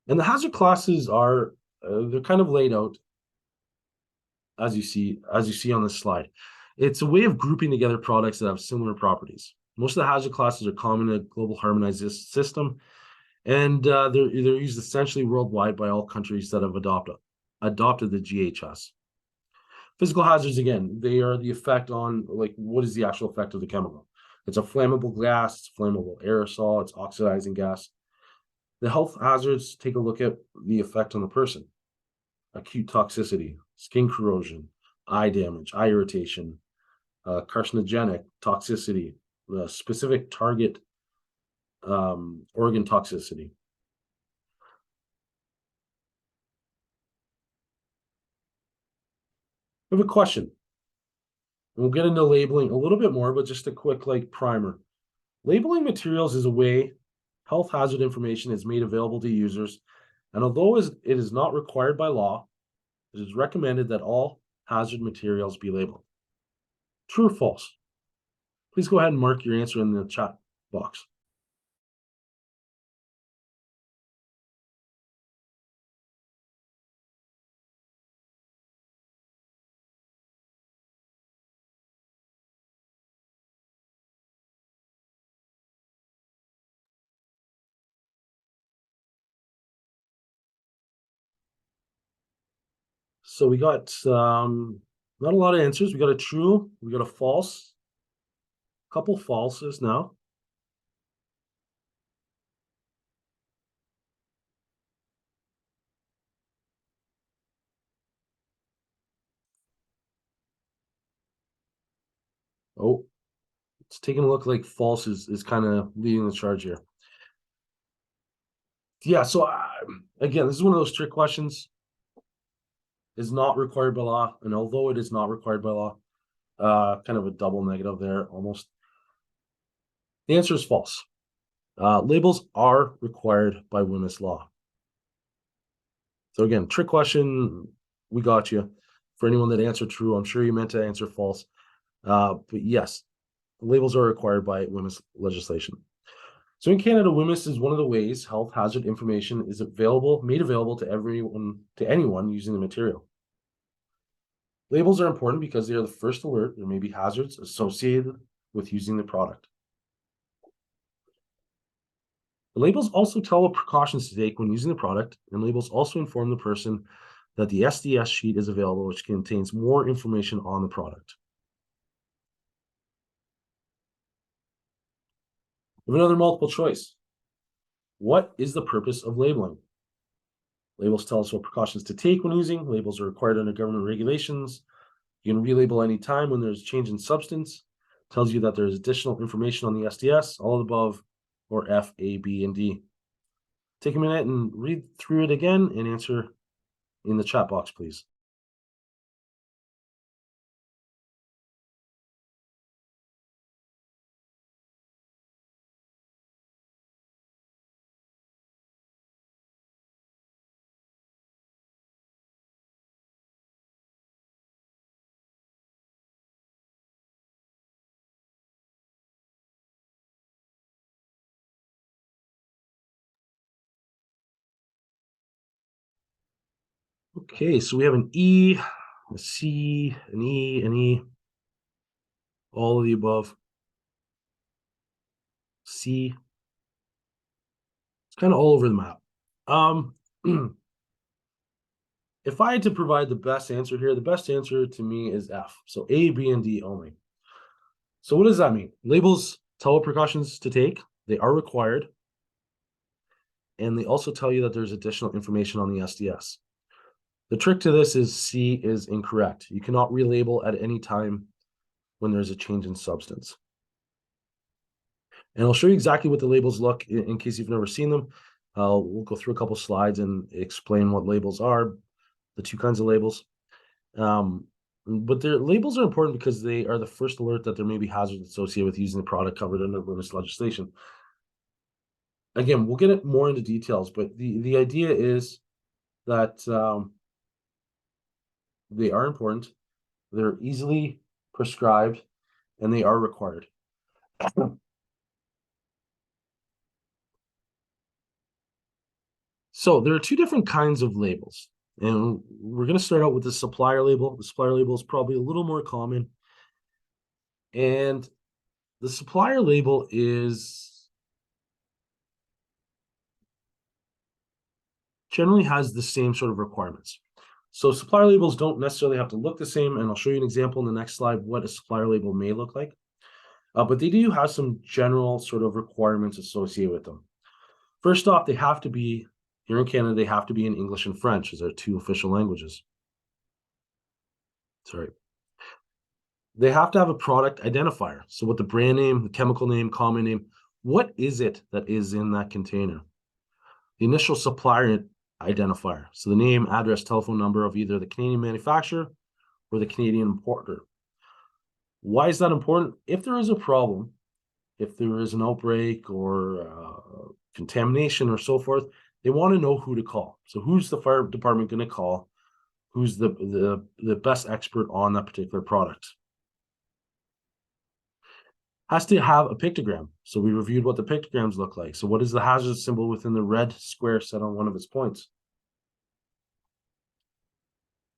And the hazard classes are, they're kind of laid out as you see on this slide. It's a way of grouping together products that have similar properties. Most of the hazard classes are common in a global harmonized system, and they're used essentially worldwide by all countries that have adopted the GHS. Physical hazards, again, they are the effect on, like, what is the actual effect of the chemical? It's a flammable gas, it's flammable aerosol, it's oxidizing gas. The health hazards take a look at the effect on the person. Acute toxicity, skin corrosion, eye damage, eye irritation, carcinogenic toxicity, specific target organ toxicity. I have a question. We'll get into labeling a little bit more, but just a quick primer. Labeling materials is a way health hazard information is made available to users, and although it is not required by law, it is recommended that all hazard materials be labeled. True or false? Please go ahead and mark your answer in the chat box. So we got not a lot of answers. We got a true, we got a false, couple falses now. Oh, it's taking a look like false is kind of leading the charge here. Yeah, so again, this is one of those trick questions. Is not required by law, and although it is not required by law, kind of a double negative there almost. The answer is false. Labels are required by WMIS law. So again, trick question, we got you. For anyone that answered true, I'm sure you meant to answer false. But yes, labels are required by WMIS legislation. So in Canada, WHMIS is one of the ways health hazard information is made available to anyone using the material. Labels are important because they are the first alert there may be hazards associated with using the product. The labels also tell what precautions to take when using the product, and labels also inform the person that the SDS sheet is available, which contains more information on the product. We have another multiple choice. What is the purpose of labeling? Labels tell us what precautions to take when using. Labels are required under government regulations. You can relabel any time when there's a change in substance. Tells you that there's additional information on the SDS, all above, or F, A, B, and D. Take a minute and read through it again and answer in the chat box, please. Okay, so we have an E, a C, an E, an E, all of the above. C. It's kind of all over the map. If I had to provide the best answer here, the best answer to me is F. So A, B, and D only. So what does that mean? Labels tell what precautions to take. They are required. And they also tell you that there's additional information on the SDS. The trick to this is C is incorrect. You cannot relabel at any time when there's a change in substance. And I'll show you exactly what the labels look in case you've never seen them. We'll go through a couple slides and explain what labels are, the two kinds of labels. But their labels are important because they are the first alert that there may be hazards associated with using the product covered under WHMIS legislation. Again, we'll get it more into details, but the idea is that they are important, they're easily prescribed, and they are required. So there are two different kinds of labels, and we're going to start out with the supplier label. The supplier label is probably a little more common, and the supplier label generally has the same sort of requirements. So supplier labels don't necessarily have to look the same, and I'll show you an example in the next slide what a supplier label may look like. But they do have some general sort of requirements associated with them. First off, they have to be, here in Canada, they have to be in English and French as our two official languages. Sorry. They have to have a product identifier. So what the brand name, the chemical name, common name, what is it that is in that container? The initial supplier identifier. So the name, address, telephone number of either the Canadian manufacturer or the Canadian importer. Why is that important? If there is a problem, if there is an outbreak or contamination or so forth, they want to know who to call. So who's the fire department going to call? Who's the best expert on that particular product? Has to have a pictogram. So we reviewed what the pictograms look like. So what is the hazard symbol within the red square set on one of its points?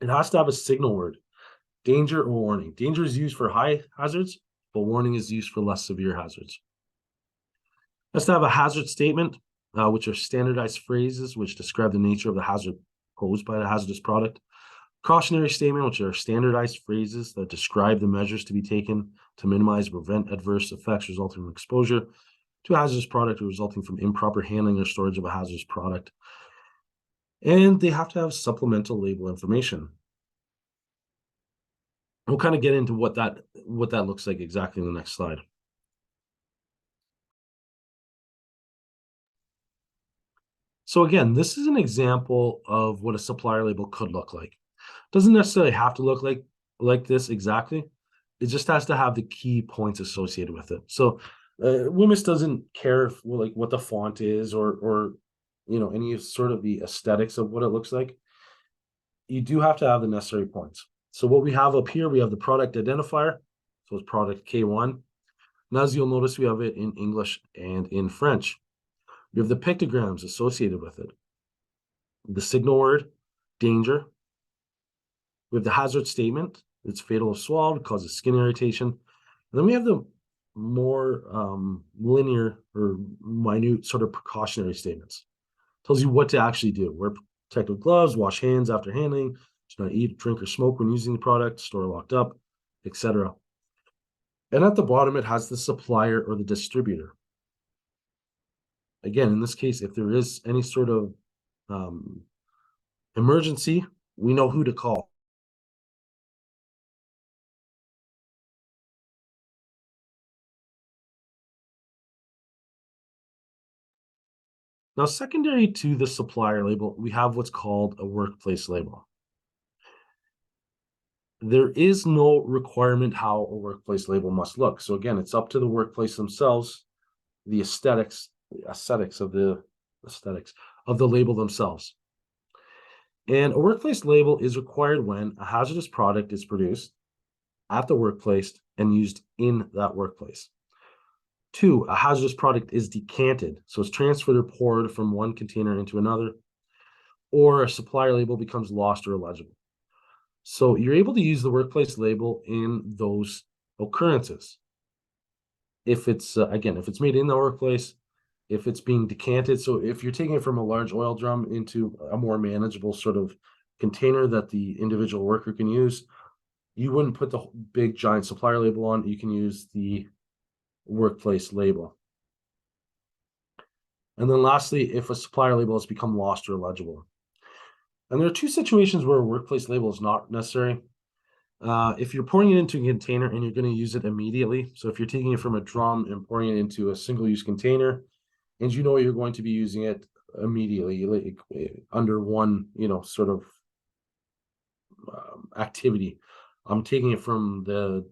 It has to have a signal word, danger or warning. Danger is used for high hazards, but warning is used for less severe hazards. It has to have a hazard statement, which are standardized phrases which describe the nature of the hazard posed by the hazardous product. Cautionary statement, which are standardized phrases that describe the measures to be taken to minimize or prevent adverse effects resulting from exposure to a hazardous product or resulting from improper handling or storage of a hazardous product. And they have to have supplemental label information. We'll kind of get into what that looks like exactly in the next slide. So again, this is an example of what a supplier label could look like. Doesn't necessarily have to look like this exactly. It just has to have the key points associated with it. So WHMIS doesn't care if, like, what the font is or any sort of the aesthetics of what it looks like. You do have to have the necessary points. So what we have up here, we have the product identifier. So it's product K1. And as you'll notice, we have it in English and in French. We have the pictograms associated with it, the signal word, danger. We have the hazard statement. It's fatal if swallowed, causes skin irritation. And then we have the more linear or minute sort of precautionary statements. Tells you what to actually do. Wear protective gloves, wash hands after handling, do not eat, drink, or smoke when using the product, store locked up, etc. And at the bottom, it has the supplier or the distributor. Again, in this case, if there is any sort of um, emergency, we know who to call. Now, secondary to the supplier label, we have what's called a workplace label. There is no requirement how a workplace label must look. So again, it's up to the workplace themselves, the aesthetics of the label themselves. And a workplace label is required when a hazardous product is produced at the workplace and used in that workplace. 2, a hazardous product is decanted, so it's transferred or poured from one container into another, or a supplier label becomes lost or illegible. So you're able to use the workplace label in those occurrences. If it's, again, if it's made in the workplace, if it's being decanted, so if you're taking it from a large oil drum into a more manageable sort of container that the individual worker can use, you wouldn't put the big giant supplier label on. You can use the workplace label. And then lastly, if a supplier label has become lost or illegible. And there are 2 situations where a workplace label is not necessary. If you're pouring it into a container and you're going to use it immediately, so if you're taking it from a drum and pouring it into a single-use container, and you know you're going to be using it immediately, like, under one, sort of activity. I'm taking it from the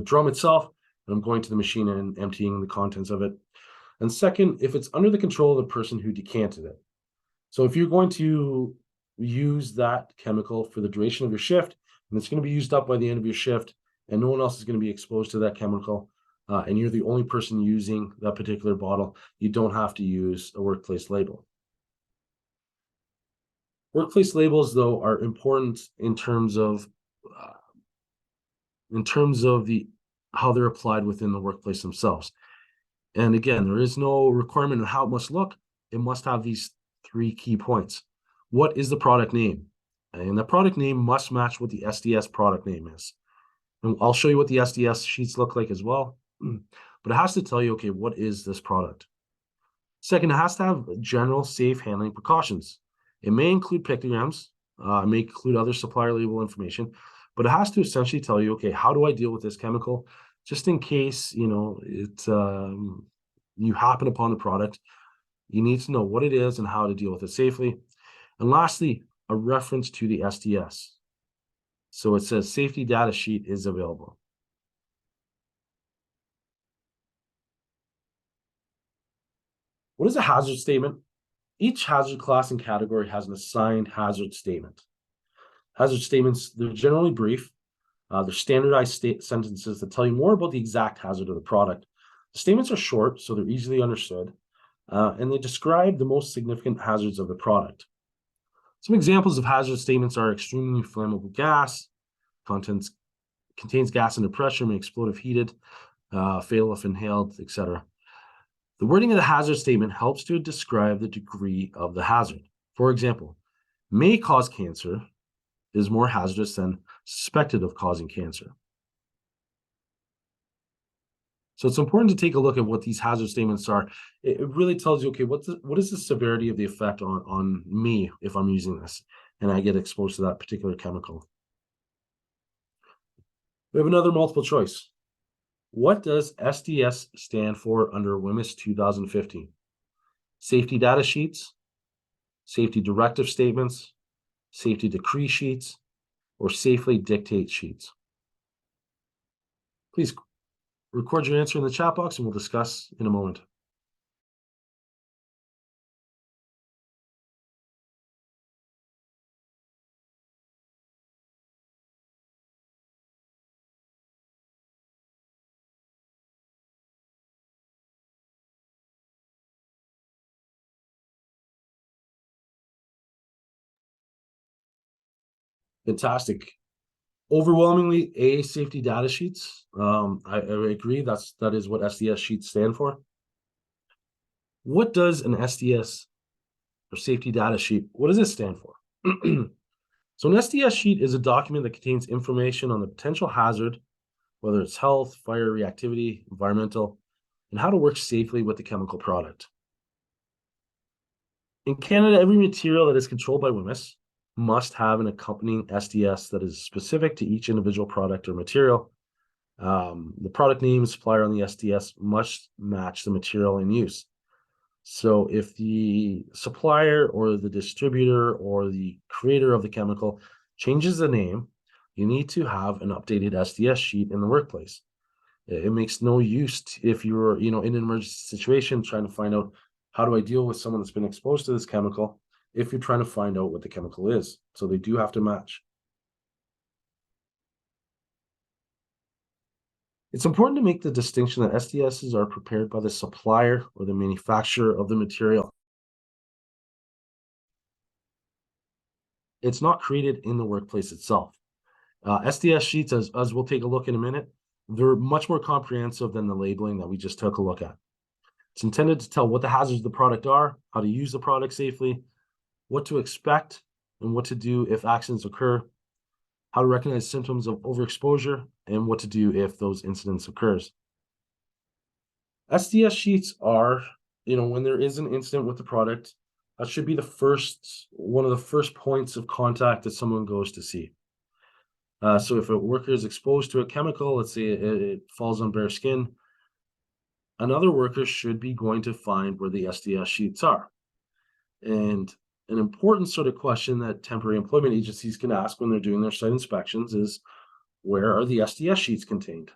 drum itself, and I'm going to the machine and emptying the contents of it. And second, if it's under the control of the person who decanted it. So if you're going to use that chemical for the duration of your shift, and it's going to be used up by the end of your shift, and no one else is going to be exposed to that chemical, and you're the only person using that particular bottle, you don't have to use a workplace label. Workplace labels, though, are important in terms of how they're applied within the workplace themselves. And again, there is no requirement on how it must look. It must have these 3 key points. What is the product name? And the product name must match what the SDS product name is. And I'll show you what the SDS sheets look like as well. But it has to tell you, okay, what is this product? Second, it has to have general safe handling precautions. It may include pictograms, it may include other supplier label information, but it has to essentially tell you, okay, how do I deal with this chemical? Just in case, you happen upon the product, you need to know what it is and how to deal with it safely. And lastly, a reference to the SDS. So it says safety data sheet is available. What is a hazard statement? Each hazard class and category has an assigned hazard statement. Hazard statements, they're generally brief. They're standardized sentences that tell you more about the exact hazard of the product. The statements are short, so they're easily understood, and they describe the most significant hazards of the product. Some examples of hazard statements are extremely flammable gas, contains gas under pressure, may explode if heated, fatal if inhaled, etc. The wording of the hazard statement helps to describe the degree of the hazard. For example, may cause cancer is more hazardous than suspected of causing cancer. So it's important to take a look at what these hazard statements are. It really tells you, okay, what is the severity of the effect on me if I'm using this and I get exposed to that particular chemical. We have another multiple choice. What does SDS stand for under WMIS 2015? Safety data sheets, safety directive statements, safety decree sheets, or safely dictate sheets? Please record your answer in the chat box and we'll discuss in a moment. Fantastic. Overwhelmingly, A, safety data sheets. I agree. That is what SDS sheets stand for. What does an SDS or safety data sheet? What does it stand for? So an SDS sheet is a document that contains information on the potential hazard, whether it's health, fire, reactivity, environmental, and how to work safely with the chemical product. In Canada, every material that is controlled by WHMIS must have an accompanying SDS that is specific to each individual product or material. The product name, supplier on the SDS must match the material in use. So if the supplier or the distributor or the creator of the chemical changes the name, you need to have an updated SDS sheet in the workplace. It makes no use if you're, in an emergency situation trying to find out how do I deal with someone that's been exposed to this chemical if you're trying to find out what the chemical is. So they do have to match. It's important to make the distinction that SDSs are prepared by the supplier or the manufacturer of the material. It's not created in the workplace itself. SDS sheets, as we'll take a look in a minute, they're much more comprehensive than the labeling that we just took a look at. It's intended to tell what the hazards of the product are, how to use the product safely, what to expect, and what to do if accidents occur, how to recognize symptoms of overexposure, and what to do if those incidents occurs. SDS sheets are, when there is an incident with the product, that should be one of the first points of contact that someone goes to see. So if a worker is exposed to a chemical, let's say it falls on bare skin, another worker should be going to find where the SDS sheets are. And an important sort of question that temporary employment agencies can ask when they're doing their site inspections is, where are the SDS sheets contained?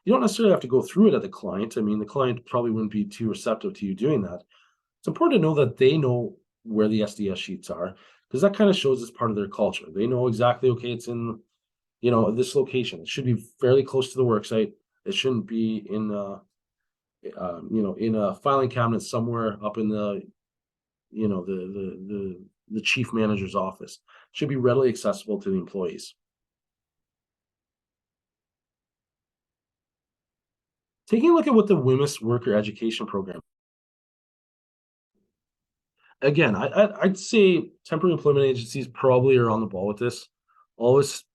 You don't necessarily have to go through it at the client. I mean, the client probably wouldn't be too receptive to you doing that. It's important to know that they know where the SDS sheets are, because that kind of shows it's part of their culture. They know exactly, okay, it's in, this location. It should be fairly close to the work site. It shouldn't be in, in a filing cabinet somewhere up in the, the chief manager's office. It should be readily accessible to the employees. Taking a look at what the WHMIS worker education program. Again, I'd say temporary employment agencies probably are on the ball with this.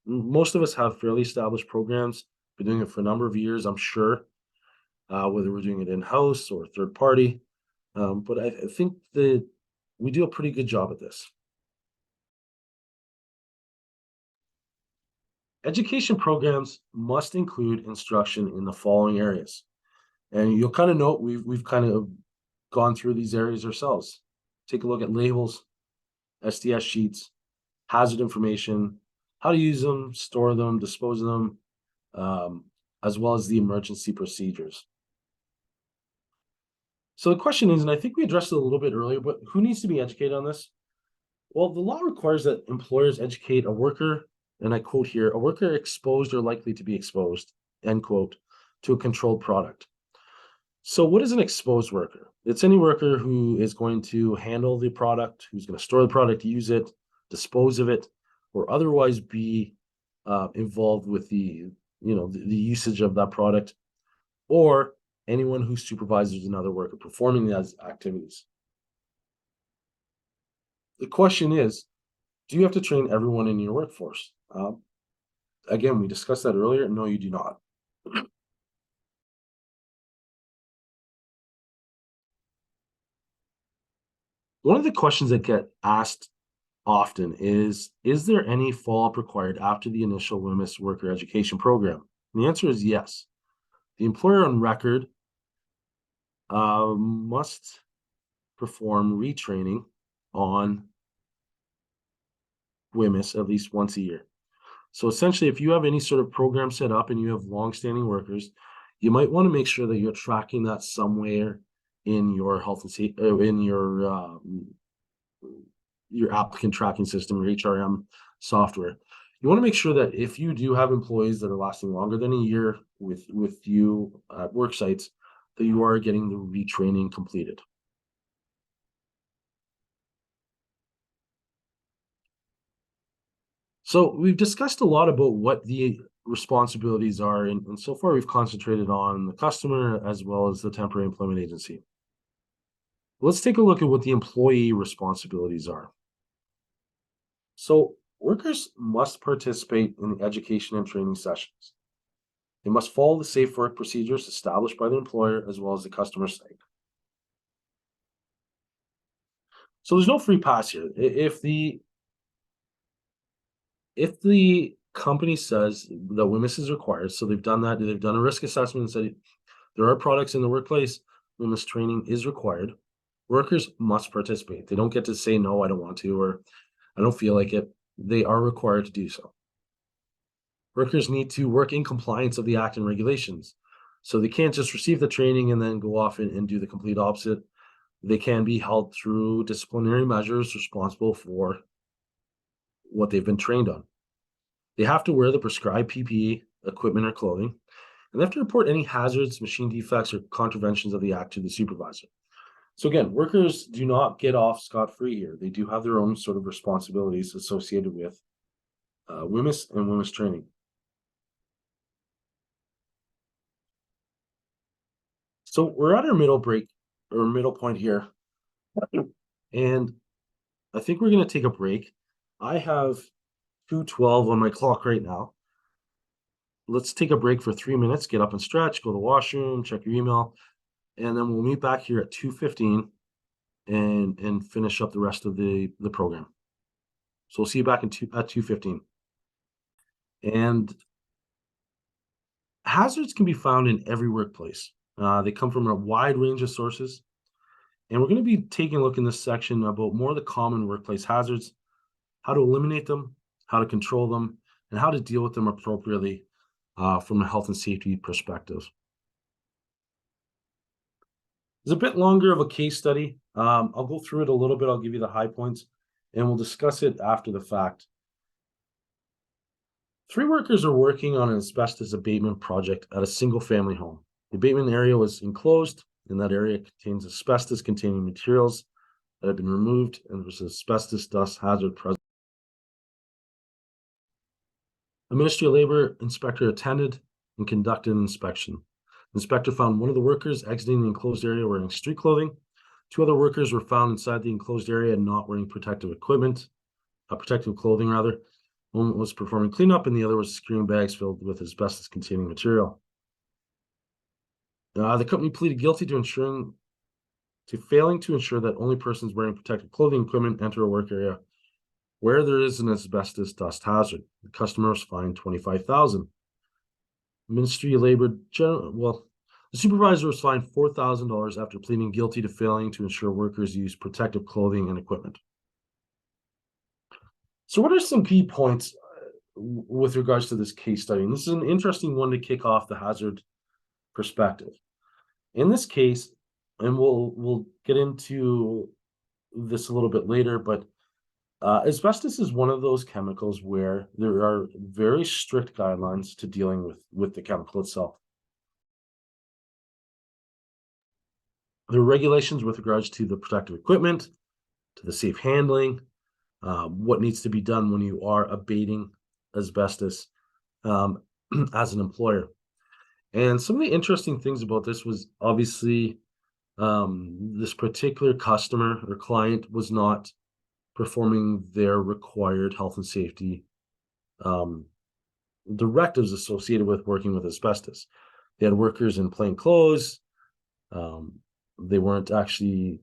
Most of us have fairly established programs, been doing it for a number of years, I'm sure, whether we're doing it in-house or third party. But I think that we do a pretty good job at this. Education programs must include instruction in the following areas. And you'll kind of note we've kind of gone through these areas ourselves. Take a look at labels, SDS sheets, hazard information, how to use them, store them, dispose of them, as well as the emergency procedures. So the question is, and I think we addressed it a little bit earlier, but who needs to be educated on this? Well, the law requires that employers educate a worker, and I quote here, a worker exposed or likely to be exposed, end quote, to a controlled product. So what is an exposed worker? It's any worker who is going to handle the product, who's going to store the product, use it, dispose of it, or otherwise be involved with the usage of that product, or anyone who supervises another worker performing those activities. The question is, do you have to train everyone in your workforce? Again, we discussed that earlier. No, you do not. One of the questions that get asked often is there any follow-up required after the initial WHMIS worker education program? And the answer is yes. The employer on record must perform retraining on WHMIS at least once a year. So essentially, if you have any sort of program set up and you have long-standing workers, you might want to make sure that you're tracking that somewhere in your health and safety, in your applicant tracking system, your HRM software. You want to make sure that if you do have employees that are lasting longer than a year with you at work sites, that you are getting the retraining completed. So we've discussed a lot about what the responsibilities are, and so far we've concentrated on the customer as well as the temporary employment agency. Let's take a look at what the employee responsibilities are. So workers must participate in the education and training sessions. They must follow the safe work procedures established by the employer as well as the customer site. So there's no free pass here. If the company says that WMIS is required, so they've done that, they've done a risk assessment and said there are products in the workplace, WMIS training is required. Workers must participate. They don't get to say, no, I don't want to, or I don't feel like it. They are required to do so. Workers need to work in compliance of the act and regulations. So they can't just receive the training and then go off and do the complete opposite. They can be held through disciplinary measures responsible for what they've been trained on. They have to wear the prescribed PPE, equipment, or clothing, and they have to report any hazards, machine defects, or contraventions of the act to the supervisor. So again, workers do not get off scot-free here. They do have their own sort of responsibilities associated with WMIS and WMIS training. So we're at our middle break or middle point here, and I think we're going to take a break. I have 2:12 on my clock right now. Let's take a break for 3 minutes, get up and stretch, go to the washroom, check your email, and then we'll meet back here at 2:15 and finish up the rest of the program. So we'll see you back at 2:15. And hazards can be found in every workplace. They come from a wide range of sources. And we're going to be taking a look in this section about more of the common workplace hazards, how to eliminate them, how to control them, and how to deal with them appropriately from a health and safety perspective. It's a bit longer of a case study. I'll go through it a little bit. I'll give you the high points, and we'll discuss it after the fact. 3 workers are working on an asbestos abatement project at a single-family home. The abatement area was enclosed, and that area contains asbestos-containing materials that have been removed, and there's asbestos dust hazard present. A Ministry of Labor inspector attended and conducted an inspection. The inspector found one of the workers exiting the enclosed area wearing street clothing. 2 other workers were found inside the enclosed area not wearing protective clothing rather. One was performing cleanup and the other was securing bags filled with asbestos-containing material. The company pleaded guilty to failing to ensure that only persons wearing protective clothing equipment enter a work area where there is an asbestos dust hazard. The customer was fined $25,000. Ministry of Labor, the supervisor was fined $4,000 after pleading guilty to failing to ensure workers use protective clothing and equipment. So what are some key points with regards to this case study? And this is an interesting one to kick off the hazard perspective. In this case, and we'll get into this a little bit later, but asbestos is one of those chemicals where there are very strict guidelines to dealing with the chemical itself. There are regulations with regards to the protective equipment, to the safe handling, what needs to be done when you are abating asbestos as an employer. And some of the interesting things about this was obviously this particular customer or client was not performing their required health and safety directives associated with working with asbestos. They had workers in plain clothes. They weren't actually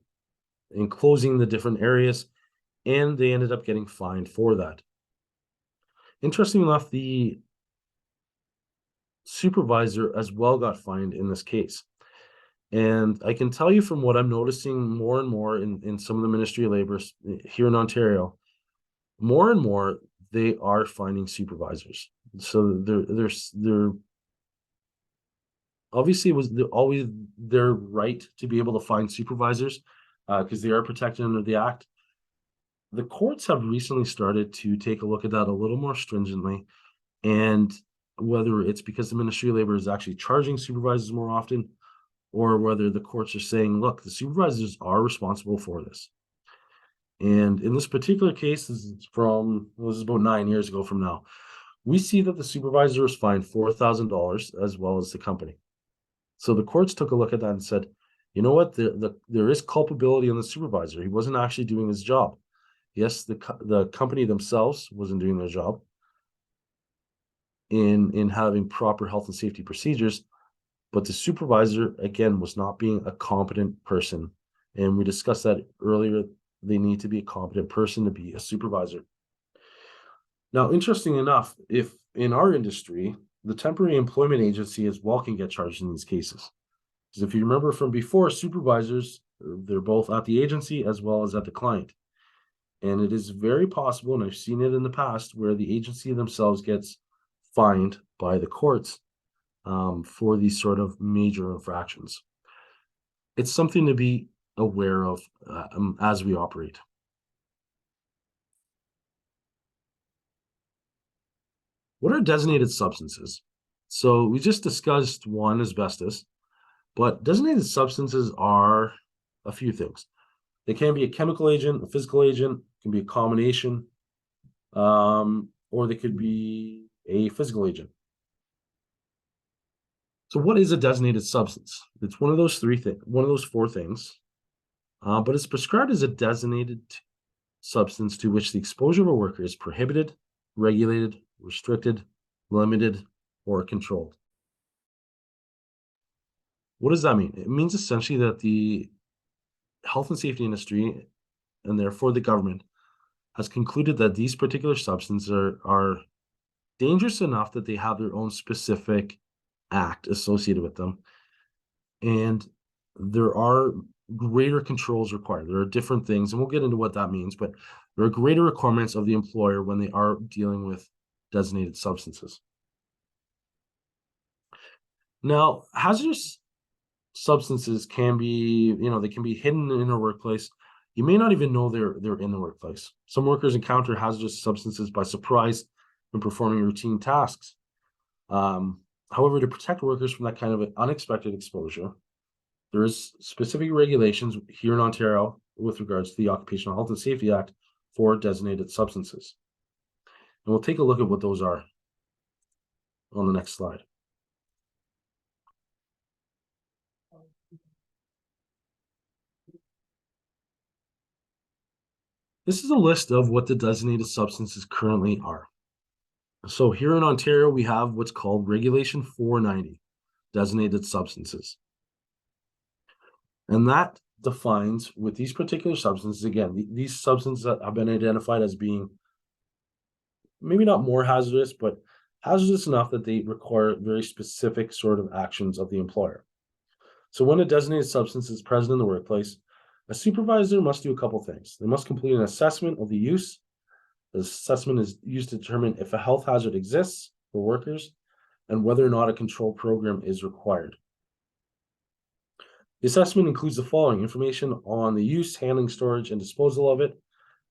enclosing the different areas, and they ended up getting fined for that. Interesting enough, the supervisor as well got fined in this case. And I can tell you from what I'm noticing more and more in some of the Ministry of Labor here in Ontario, more and more they are finding supervisors. So they're obviously it was always their right to be able to find supervisors because they are protected under the Act. The courts have recently started to take a look at that a little more stringently, and whether it's because the Ministry of Labor is actually charging supervisors more often, or whether the courts are saying, look, the supervisors are responsible for this. And in this particular case, this is about 9 years ago from now. We see that the supervisor was fined $4,000 as well as the company. So the courts took a look at that and said, you know what, there is culpability on the supervisor. He wasn't actually doing his job. Yes, the company themselves wasn't doing their job in having proper health and safety procedures, but the supervisor, again, was not being a competent person. And we discussed that earlier. They need to be a competent person to be a supervisor. Now, interesting enough, if in our industry, the temporary employment agency as well can get charged in these cases. Because if you remember from before, supervisors, they're both at the agency as well as at the client. And it is very possible, and I've seen it in the past, where the agency themselves gets fined by the courts for these sort of major infractions. It's something to be aware of as we operate. What are designated substances? So we just discussed one, asbestos, but designated substances are a few things. They can be a chemical agent, a physical agent, can be a combination, or they could be a physical agent. So what is a designated substance? It's one of those four things, but it's prescribed as a designated substance to which the exposure of a worker is prohibited, regulated, restricted, limited, or controlled. What does that mean? It means essentially that the health and safety industry, and therefore the government, has concluded that these particular substances are dangerous enough that they have their own specific act associated with them. And there are greater controls required. There are different things, and we'll get into what that means, but there are greater requirements of the employer when they are dealing with designated substances. Now, hazardous substances can be, they can be hidden in a workplace. You may not even know they're in the workplace. Some workers encounter hazardous substances by surprise when performing routine tasks. However, to protect workers from that kind of unexpected exposure, there is specific regulations here in Ontario with regards to the Occupational Health and Safety Act for designated substances. And we'll take a look at what those are on the next slide. This is a list of what the designated substances currently are. So here in Ontario, we have what's called Regulation 490, designated substances. And that defines with these particular substances, again, these substances that have been identified as being maybe not more hazardous, but hazardous enough that they require very specific sort of actions of the employer. So when a designated substance is present in the workplace, a supervisor must do a couple things. They must complete an assessment of the use. The assessment is used to determine if a health hazard exists for workers and whether or not a control program is required. The assessment includes the following: information on the use, handling, storage, and disposal of it,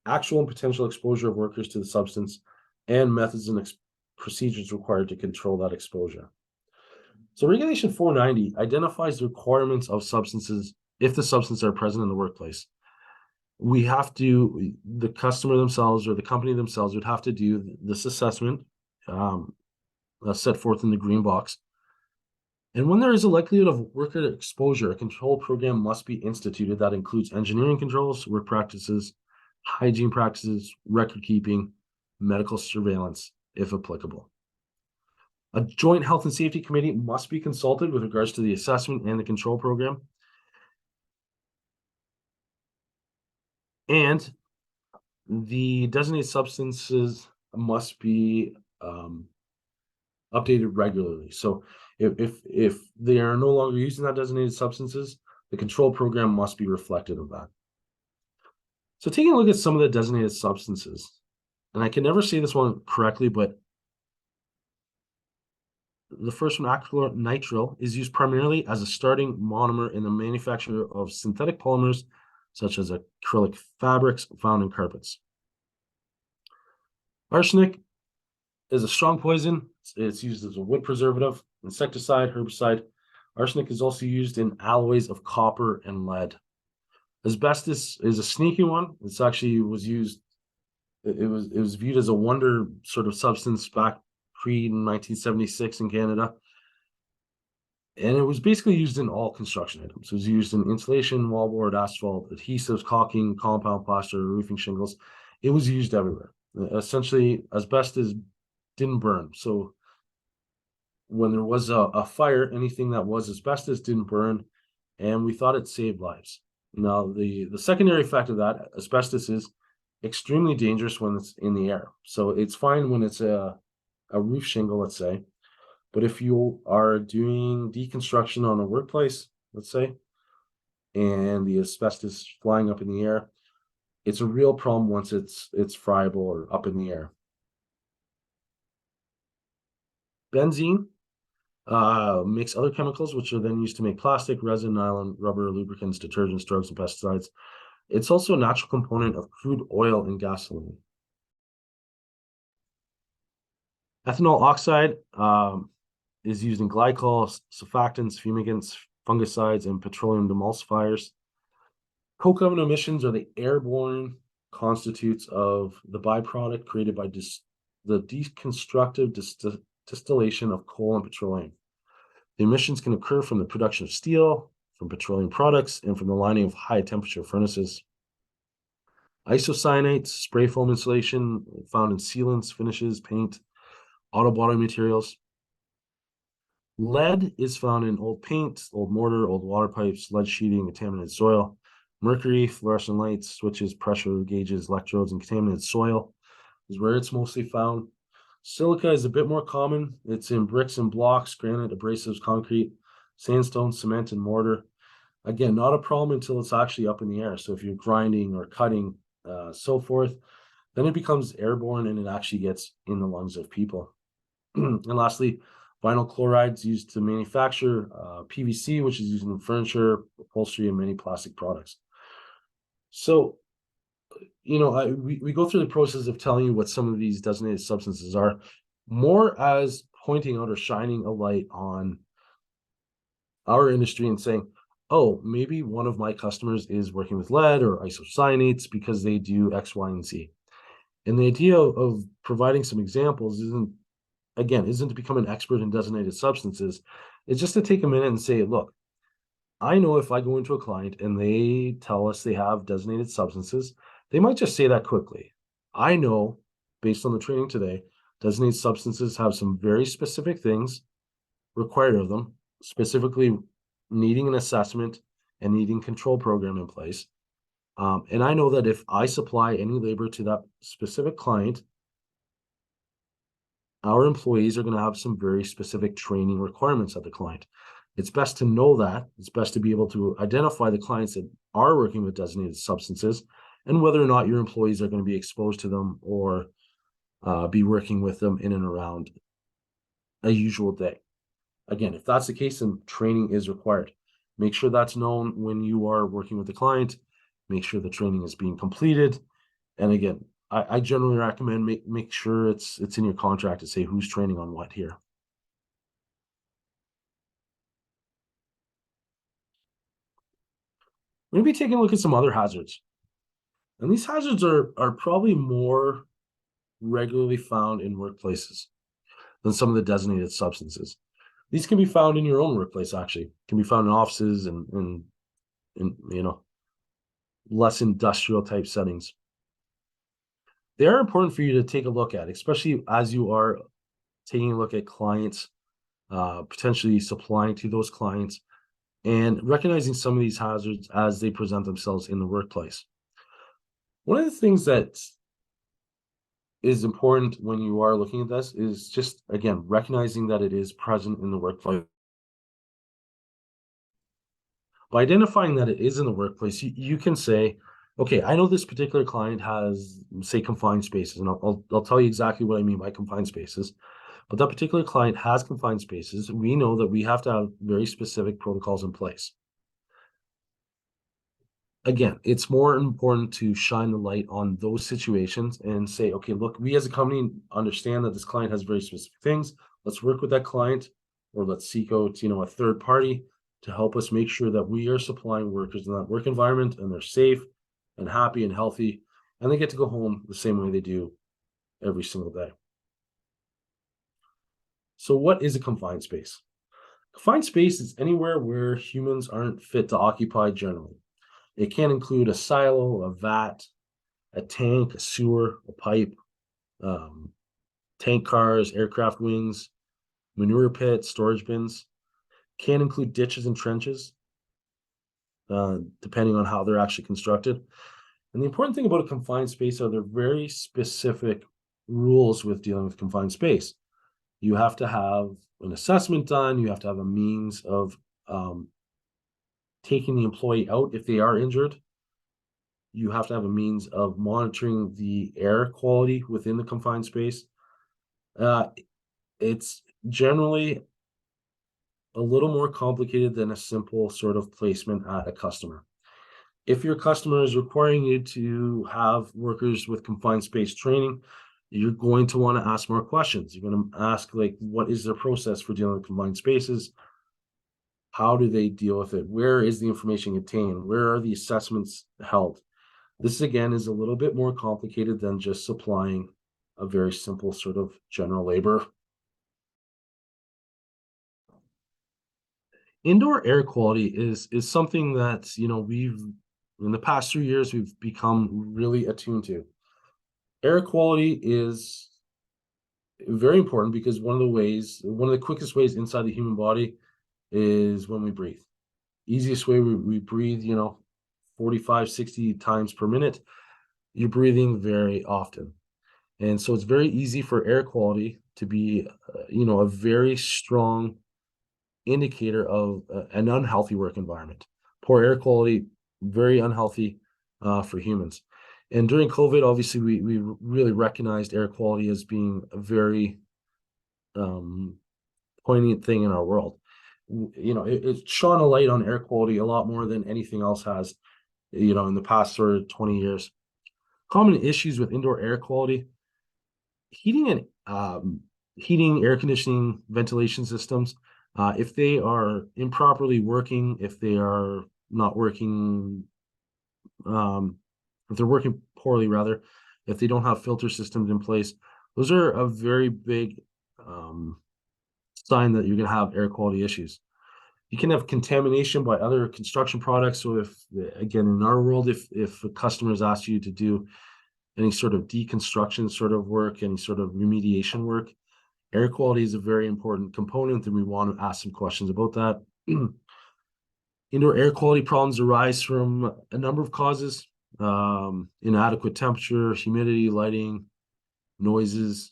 actual and potential exposure of workers to the substance, and methods and procedures required to control that exposure. So Regulation 490 identifies the requirements of substances if the substances are present in the workplace. The customer themselves or the company themselves would have to do this assessment set forth in the green box. And when there is a likelihood of worker exposure, a control program must be instituted that includes engineering controls, work practices, hygiene practices, record keeping, medical surveillance, if applicable. A joint health and safety committee must be consulted with regards to the assessment and the control program. And the designated substances must be updated regularly. So if they are no longer using that designated substances, the control program must be reflective of that. So taking a look at some of the designated substances, and I can never say this one correctly, but the first one, acrylonitrile, is used primarily as a starting monomer in the manufacture of synthetic polymers, such as acrylic fabrics found in carpets. Arsenic is a strong poison. It's used as a wood preservative, insecticide, herbicide. Arsenic is also used in alloys of copper and lead. Asbestos is a sneaky one. It's actually was used. It was viewed as a wonder sort of substance back pre 1976 in Canada, and it was basically used in all construction items. It was used in insulation, wallboard, asphalt, adhesives, caulking, compound plaster, roofing shingles. It was used everywhere. Essentially, asbestos didn't burn. So when there was a fire, anything that was asbestos didn't burn, and we thought it saved lives. Now, the secondary effect of that, asbestos is extremely dangerous when it's in the air. So it's fine when it's a roof shingle, let's say, but if you are doing deconstruction on a workplace, let's say, and the asbestos flying up in the air, it's a real problem once it's friable or up in the air. Benzene mix other chemicals, which are then used to make plastic, resin, nylon, rubber, lubricants, detergents, drugs, and pesticides. It's also a natural component of crude oil and gasoline. Ethanol oxide is used in glycol, surfactants, fumigants, fungicides, and petroleum demulsifiers. Coke oven emissions are the airborne constitutes of the byproduct created by the deconstructive distillation of coal and petroleum. The emissions can occur from the production of steel, from petroleum products, and from the lining of high temperature furnaces. Isocyanates, spray foam insulation found in sealants, finishes, paint, auto body materials. Lead is found in old paint, old mortar, old water pipes, lead sheeting, contaminated soil. Mercury, fluorescent lights, switches, pressure gauges, electrodes, and contaminated soil is where it's mostly found. Silica is a bit more common. It's in bricks and blocks, granite, abrasives, concrete, sandstone, cement, and mortar. Again, not a problem until it's actually up in the air. So if you're grinding or cutting, so forth, then it becomes airborne and it actually gets in the lungs of people. And lastly, vinyl chlorides used to manufacture PVC, which is used in furniture, upholstery, and many plastic products. So, we go through the process of telling you what some of these designated substances are, more as pointing out or shining a light on our industry and saying, oh, maybe one of my customers is working with lead or isocyanates because they do X, Y, and Z. And the idea of providing some examples isn't to become an expert in designated substances. It's just to take a minute and say, look, I know if I go into a client and they tell us they have designated substances, they might just say that quickly. I know, based on the training today, designated substances have some very specific things required of them, specifically needing an assessment and needing control program in place. And I know that if I supply any labor to that specific client, our employees are going to have some very specific training requirements of the client. It's best to know that. It's best to be able to identify the clients that are working with designated substances and whether or not your employees are going to be exposed to them or be working with them in and around a usual day. Again, if that's the case, then training is required. Make sure that's known when you are working with the client. Make sure the training is being completed. And again, I generally recommend make sure it's in your contract to say who's training on what here. Maybe taking a look at some other hazards. And these hazards are probably more regularly found in workplaces than some of the designated substances. These can be found in your own workplace, actually. Can be found in offices and less industrial type settings. They are important for you to take a look at, especially as you are taking a look at clients, potentially supplying to those clients, and recognizing some of these hazards as they present themselves in the workplace. One of the things that is important when you are looking at this is just, again, recognizing that it is present in the workplace. By identifying that it is in the workplace, you can say, okay, I know this particular client has, say, confined spaces, and I'll tell you exactly what I mean by confined spaces. But that particular client has confined spaces. We know that we have to have very specific protocols in place. Again, it's more important to shine the light on those situations and say, okay, look, we as a company understand that this client has very specific things. Let's work with that client, or let's seek out, a third party to help us make sure that we are supplying workers in that work environment and they're safe and happy and healthy, and they get to go home the same way they do every single day. So what is a confined space? Confined space is anywhere where humans aren't fit to occupy generally. It can include a silo, a vat, a tank, a sewer, a pipe, um, tank cars, aircraft wings, manure pits, storage bins. Can include ditches and trenches, depending on how they're actually constructed. And the important thing about a confined space are there very specific rules with dealing with confined space. You have to have an assessment done. You have to have a means of taking the employee out if they are injured. You have to have a means of monitoring the air quality within the confined space. It's generally a little more complicated than a simple sort of placement at a customer. If your customer is requiring you to have workers with confined space training, you're going to want to ask more questions. You're going to ask, like, what is their process for dealing with confined spaces? How do they deal with it? Where is the information obtained? Where are the assessments held? This, again, is a little bit more complicated than just supplying a very simple sort of general labor. Indoor air quality is something that, we've, in the past 3 years, we've become really attuned to. Air quality is very important because one of the quickest ways inside the human body is when we breathe. Easiest way, we breathe, 45, 60 times per minute. You're breathing very often. And so it's very easy for air quality to be, a very strong indicator of an unhealthy work environment. Poor air quality, very unhealthy for humans. And during COVID, obviously, we really recognized air quality as being a very poignant thing in our world. It shone a light on air quality a lot more than anything else has, in the past sort of 20 years. Common issues with indoor air quality: heating and air conditioning, ventilation systems. If they are improperly working, if they are not working, if they're working poorly, rather, if they don't have filter systems in place, those are a very big sign that you're going to have air quality issues. You can have contamination by other construction products. So if, again, in our world, if a customer has asked you to do any sort of deconstruction sort of work, any sort of remediation work, air quality is a very important component, and we want to ask some questions about that. Indoor air quality problems arise from a number of causes: inadequate temperature, humidity, lighting, noises.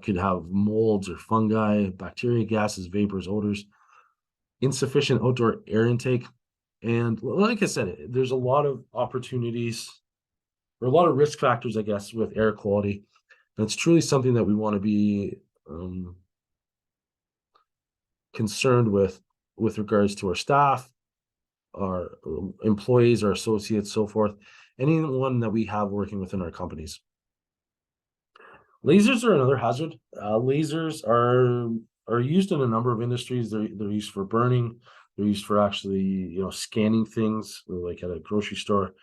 Could have molds or fungi, bacteria, gases, vapors, odors, insufficient outdoor air intake. And like I said, there's a lot of opportunities, or a lot of risk factors, I guess, with air quality. And it's truly something that we want to be concerned with regards to our staff, our employees, our associates, so forth, anyone that we have working within our companies. Lasers are another hazard. Lasers are used in a number of industries. They're used for burning. They're used for actually, scanning things, like at a grocery store.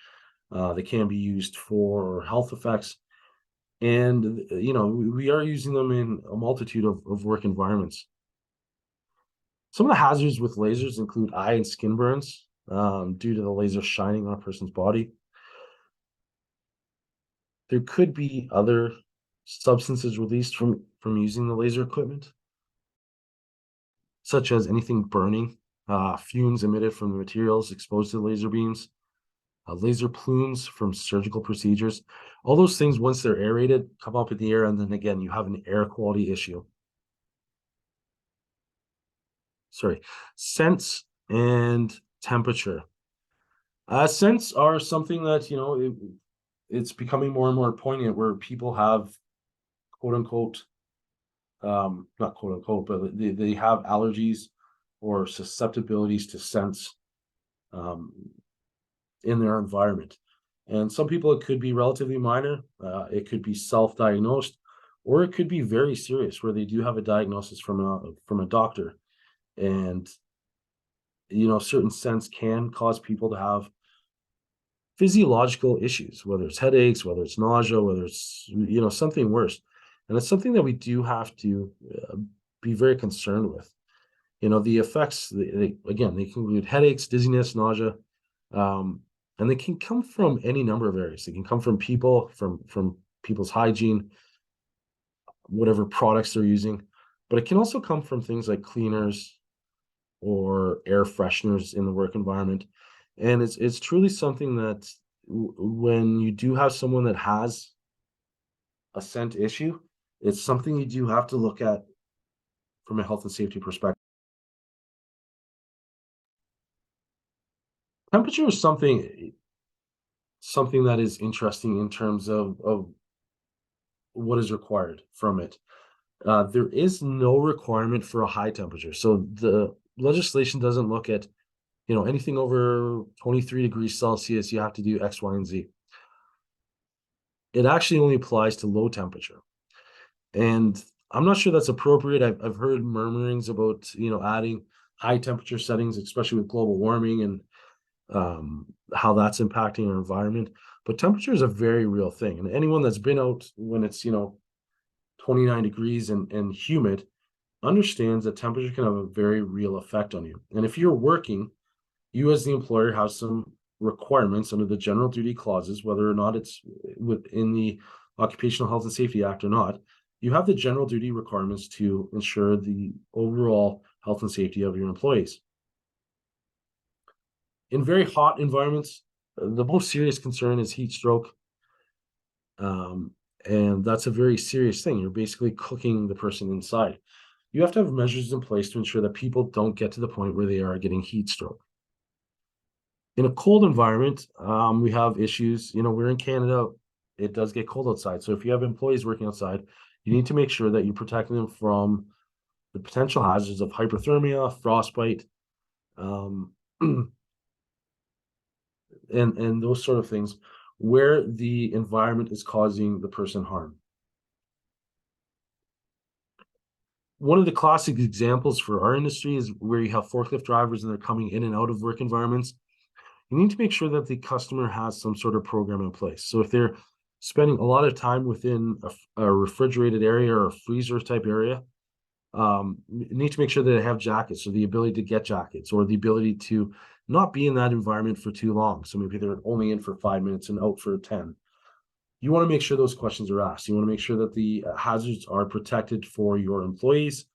They can be used for health effects. And, we are using them in a multitude of work environments. Some of the hazards with lasers include eye and skin burns due to the laser shining on a person's body. There could be other substances released from using the laser equipment, such as anything burning, fumes emitted from the materials exposed to the laser beams, laser plumes from surgical procedures. All those things, once they're aerated, come up in the air, and then again, you have an air quality issue. Scents and temperature. Scents are something that, it's becoming more and more poignant, where people have, quote unquote, not quote unquote, but they have allergies or susceptibilities to scents in their environment. And some people, it could be relatively minor, it could be self-diagnosed, or it could be very serious, where they do have a diagnosis from a doctor. And certain scents can cause people to have physiological issues, whether it's headaches, whether it's nausea, whether it's, something worse. And it's something that we do have to be very concerned with. The effects, again, they can include headaches, dizziness, nausea, um, and they can come from any number of areas. They can come from people, from people's hygiene, whatever products they're using, but it can also come from things like cleaners or air fresheners in the work environment. And it's truly something that when you do have someone that has a scent issue, it's something you do have to look at from a health and safety perspective. Temperature is something that is interesting in terms of what is required from it. There is no requirement for a high temperature. So the legislation doesn't look at, anything over 23 degrees Celsius, you have to do X, Y, and Z. It actually only applies to low temperature. And I'm not sure that's appropriate. I've heard murmurings about, adding high temperature settings, especially with global warming and how that's impacting our environment. But temperature is a very real thing. And anyone that's been out when it's, 29 degrees and humid understands that temperature can have a very real effect on you. And if you're working, you as the employer have some requirements under the general duty clauses, whether or not it's within the Occupational Health and Safety Act or not. You have the general duty requirements to ensure the overall health and safety of your employees. In very hot environments, the most serious concern is heat stroke. And that's a very serious thing. You're basically cooking the person inside. You have to have measures in place to ensure that people don't get to the point where they are getting heat stroke. In a cold environment, we have issues. We're in Canada. It does get cold outside. So if you have employees working outside, you need to make sure that you're protecting them from the potential hazards of hyperthermia, frostbite, um, and those sort of things where the environment is causing the person harm. One of the classic examples for our industry is where you have forklift drivers and they're coming in and out of work environments. You need to make sure that the customer has some sort of program in place. So if they're spending a lot of time within a refrigerated area or a freezer type area, you need to make sure that they have jackets or the ability to get jackets or the ability to not be in that environment for too long. So maybe they're only in for 5 minutes and out for 10. You want to make sure those questions are asked. You want to make sure that the hazards are protected for your employees,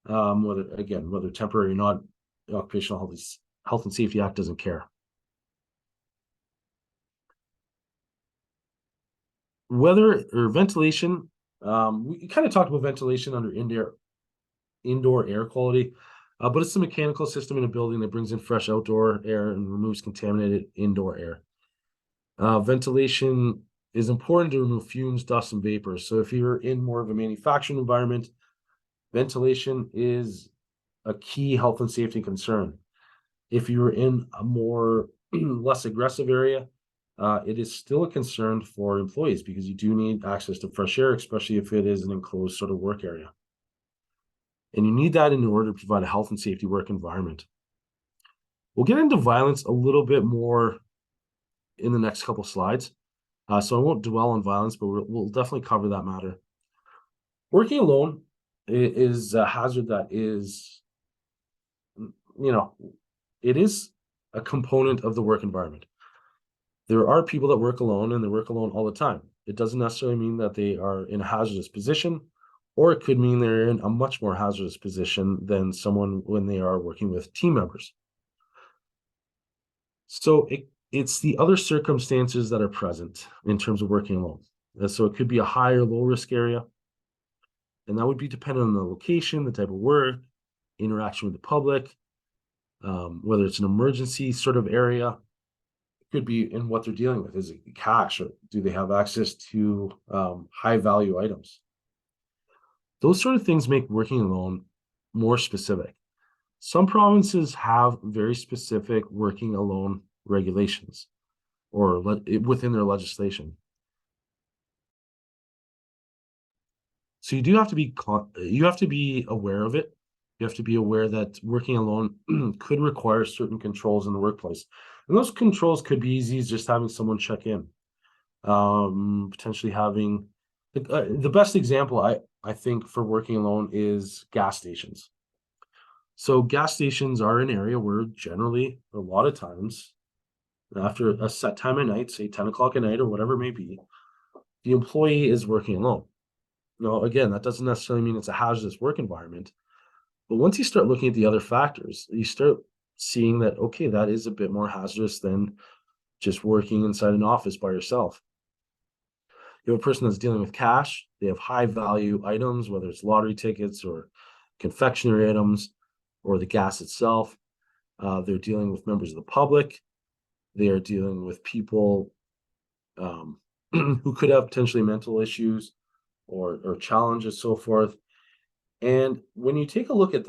whether temporary or not. The Occupational Health and Safety Act doesn't care. Weather or ventilation. We kind of talked about ventilation under indoor air quality, but it's a mechanical system in a building that brings in fresh outdoor air and removes contaminated indoor air. Ventilation is important to remove fumes, dust, and vapors. So if you're in more of a manufacturing environment, ventilation is a key health and safety concern. If you're in a more less aggressive area, it is still a concern for employees because you do need access to fresh air, especially if it is an enclosed sort of work area. And you need that in order to provide a health and safety work environment. We'll get into violence a little bit more in the next couple slides. So I won't dwell on violence, but we'll definitely cover that matter. Working alone is a hazard that is, it is a component of the work environment. There are people that work alone and they work alone all the time. It doesn't necessarily mean that they are in a hazardous position, or it could mean they're in a much more hazardous position than someone when they are working with team members. So it's the other circumstances that are present in terms of working alone. So it could be a high or low risk area, and that would be dependent on the location, the type of work, interaction with the public, whether it's an emergency sort of area. It could be in what they're dealing with. Is it cash, or do they have access to high value items? Those sort of things make working alone more specific. Some provinces have very specific working alone regulations or within their legislation. So you have to be aware of it. You have to be aware that working alone could require certain controls in the workplace. And those controls could be easy as just having someone check in. Potentially having the best example I think for working alone is gas stations. So gas stations are an area where generally a lot of times after a set time at night, say 10 o'clock at night or whatever it may be, the employee is working alone. Now, again, that doesn't necessarily mean it's a hazardous work environment, but once you start looking at the other factors, you start seeing that, okay, that is a bit more hazardous than just working inside an office by yourself. You have a person that's dealing with cash, they have high value items, whether it's lottery tickets or confectionery items or the gas itself. They're dealing with members of the public. They are dealing with people who could have potentially mental issues or challenges, so forth. And when you take a look at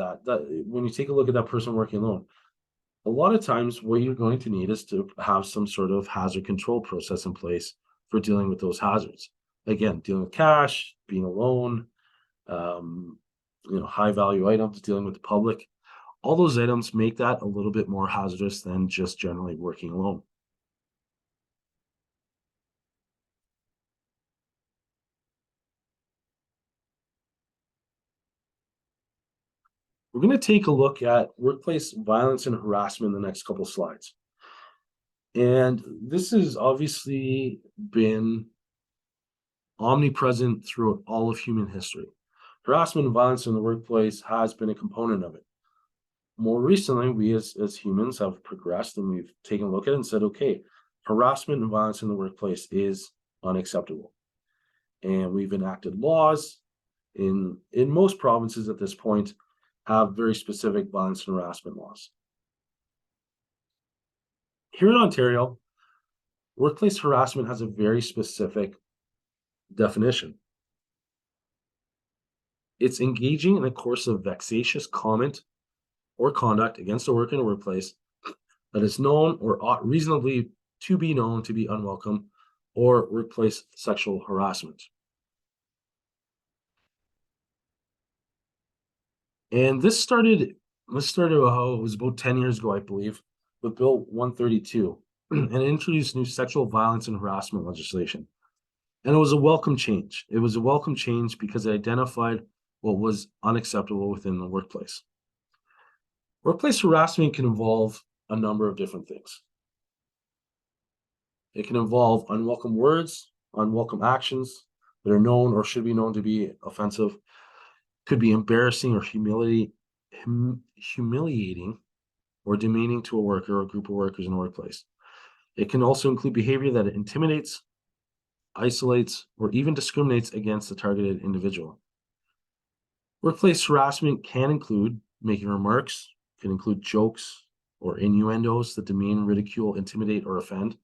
when you take a look at that person working alone, a lot of times what you're going to need is to have some sort of hazard control process in place for dealing with those hazards. Again, dealing with cash, being alone, um, high value items, dealing with the public. All those items make that a little bit more hazardous than just generally working alone. We're going to take a look at workplace violence and harassment in the next couple slides. And this has obviously been omnipresent throughout all of human history. Harassment and violence in the workplace has been a component of it. More recently, we as humans have progressed and we've taken a look at it and said, okay, harassment and violence in the workplace is unacceptable. And we've enacted laws in most provinces at this point have very specific violence and harassment laws. Here in Ontario, workplace harassment has a very specific definition. It's engaging in a course of vexatious comment or conduct against a worker in a workplace that is known or ought reasonably to be known to be unwelcome or workplace sexual harassment. And it was about 10 years ago, I believe, with Bill 132, and it introduced new sexual violence and harassment legislation. And it was a welcome change. It was a welcome change because it identified what was unacceptable within the workplace. Workplace harassment can involve a number of different things. It can involve unwelcome words, unwelcome actions that are known or should be known to be offensive, could be embarrassing or humiliating or demeaning to a worker or a group of workers in a workplace. It can also include behavior that intimidates, isolates, or even discriminates against the targeted individual. Workplace harassment can include making remarks, can include jokes or innuendos that demean, ridicule, intimidate, or offend,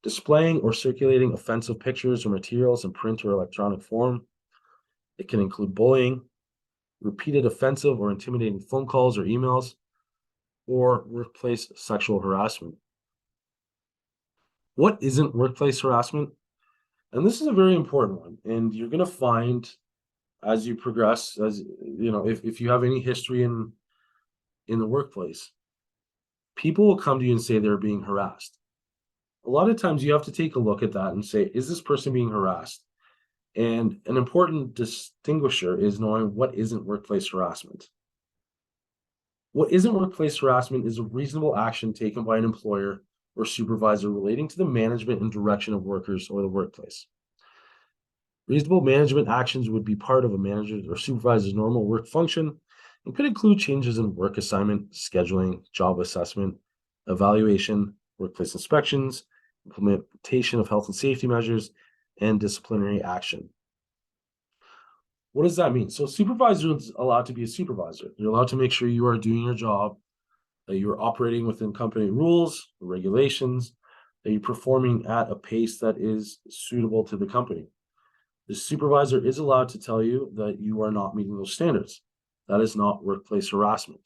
displaying or circulating offensive pictures or materials in print or electronic form. It can include bullying, repeated offensive or intimidating phone calls or emails, or workplace sexual harassment. What isn't workplace harassment? And this is a very important one. And you're going to find as you progress, as you know, if you have any history in the workplace, people will come to you and say they're being harassed. A lot of times you have to take a look at that and say, is this person being harassed? And an important distinguisher is knowing what isn't workplace harassment. What isn't workplace harassment is a reasonable action taken by an employer or supervisor relating to the management and direction of workers or the workplace. Reasonable management actions would be part of a manager's or supervisor's normal work function and could include changes in work assignment, scheduling, job assessment, evaluation, workplace inspections, implementation of health and safety measures, and disciplinary action. What does that mean? So supervisor is allowed to be a supervisor. You're allowed to make sure you are doing your job, that you're operating within company rules, regulations, that you're performing at a pace that is suitable to the company. The supervisor is allowed to tell you that you are not meeting those standards. That is not workplace harassment.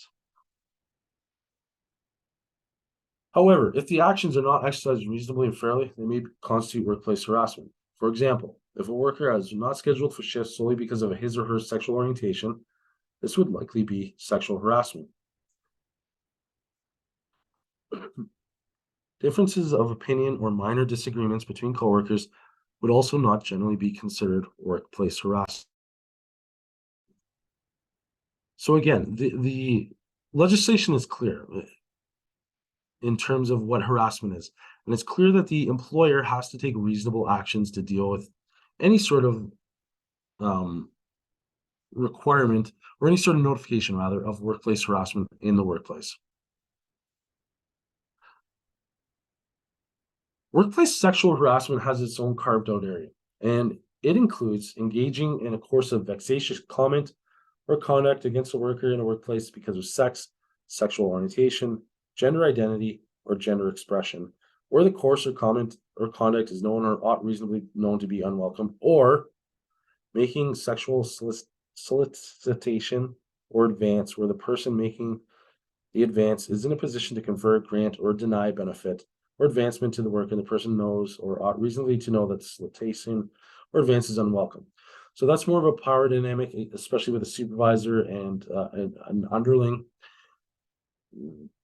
However, if the actions are not exercised reasonably and fairly, they may constitute workplace harassment. For example, if a worker is not scheduled for shifts solely because of his or her sexual orientation, This would likely be sexual harassment. Differences of opinion or minor disagreements between coworkers would also not generally be considered workplace harassment. So again, the legislation is clear in terms of what harassment is. And it's clear that the employer has to take reasonable actions to deal with any sort of um, requirement or any sort of notification, rather, of workplace harassment in the workplace. Workplace sexual harassment has its own carved out area, and it includes engaging in a course of vexatious comment or conduct against a worker in a workplace because of sex, sexual orientation, gender identity, or gender expression, where the course or comment or conduct is known or ought reasonably known to be unwelcome, or making sexual solicitation or advance where the person making the advance is in a position to confer, grant, or deny benefit or advancement to the work, and the person knows or ought reasonably to know that the solicitation or advance is unwelcome. So that's more of a power dynamic, especially with a supervisor and an underling.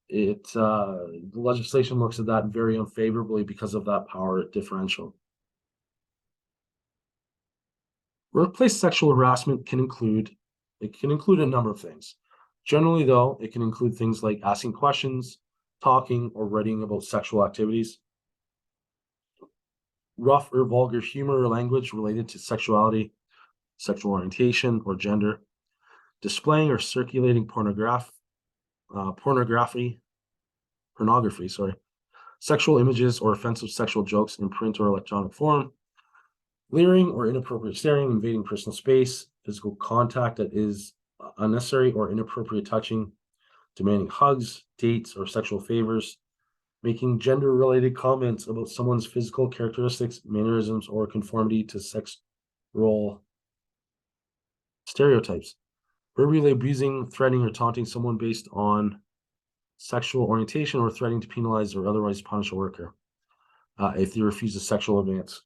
The legislation looks at that very unfavorably because of that power differential. Workplace sexual harassment can include a number of things. Generally, though, it can include things like asking questions, talking, or writing about sexual activities, rough or vulgar humor or language related to sexuality, sexual orientation, or gender, displaying or circulating pornography, sexual images or offensive sexual jokes in print or electronic form, leering or inappropriate staring, invading personal space, physical contact that is unnecessary or inappropriate touching, demanding hugs, dates, or sexual favors, making gender-related comments about someone's physical characteristics, mannerisms, or conformity to sex role stereotypes, verbally abusing, threatening, or taunting someone based on sexual orientation, or threatening to penalize or otherwise punish a worker if they refuse a sexual advance.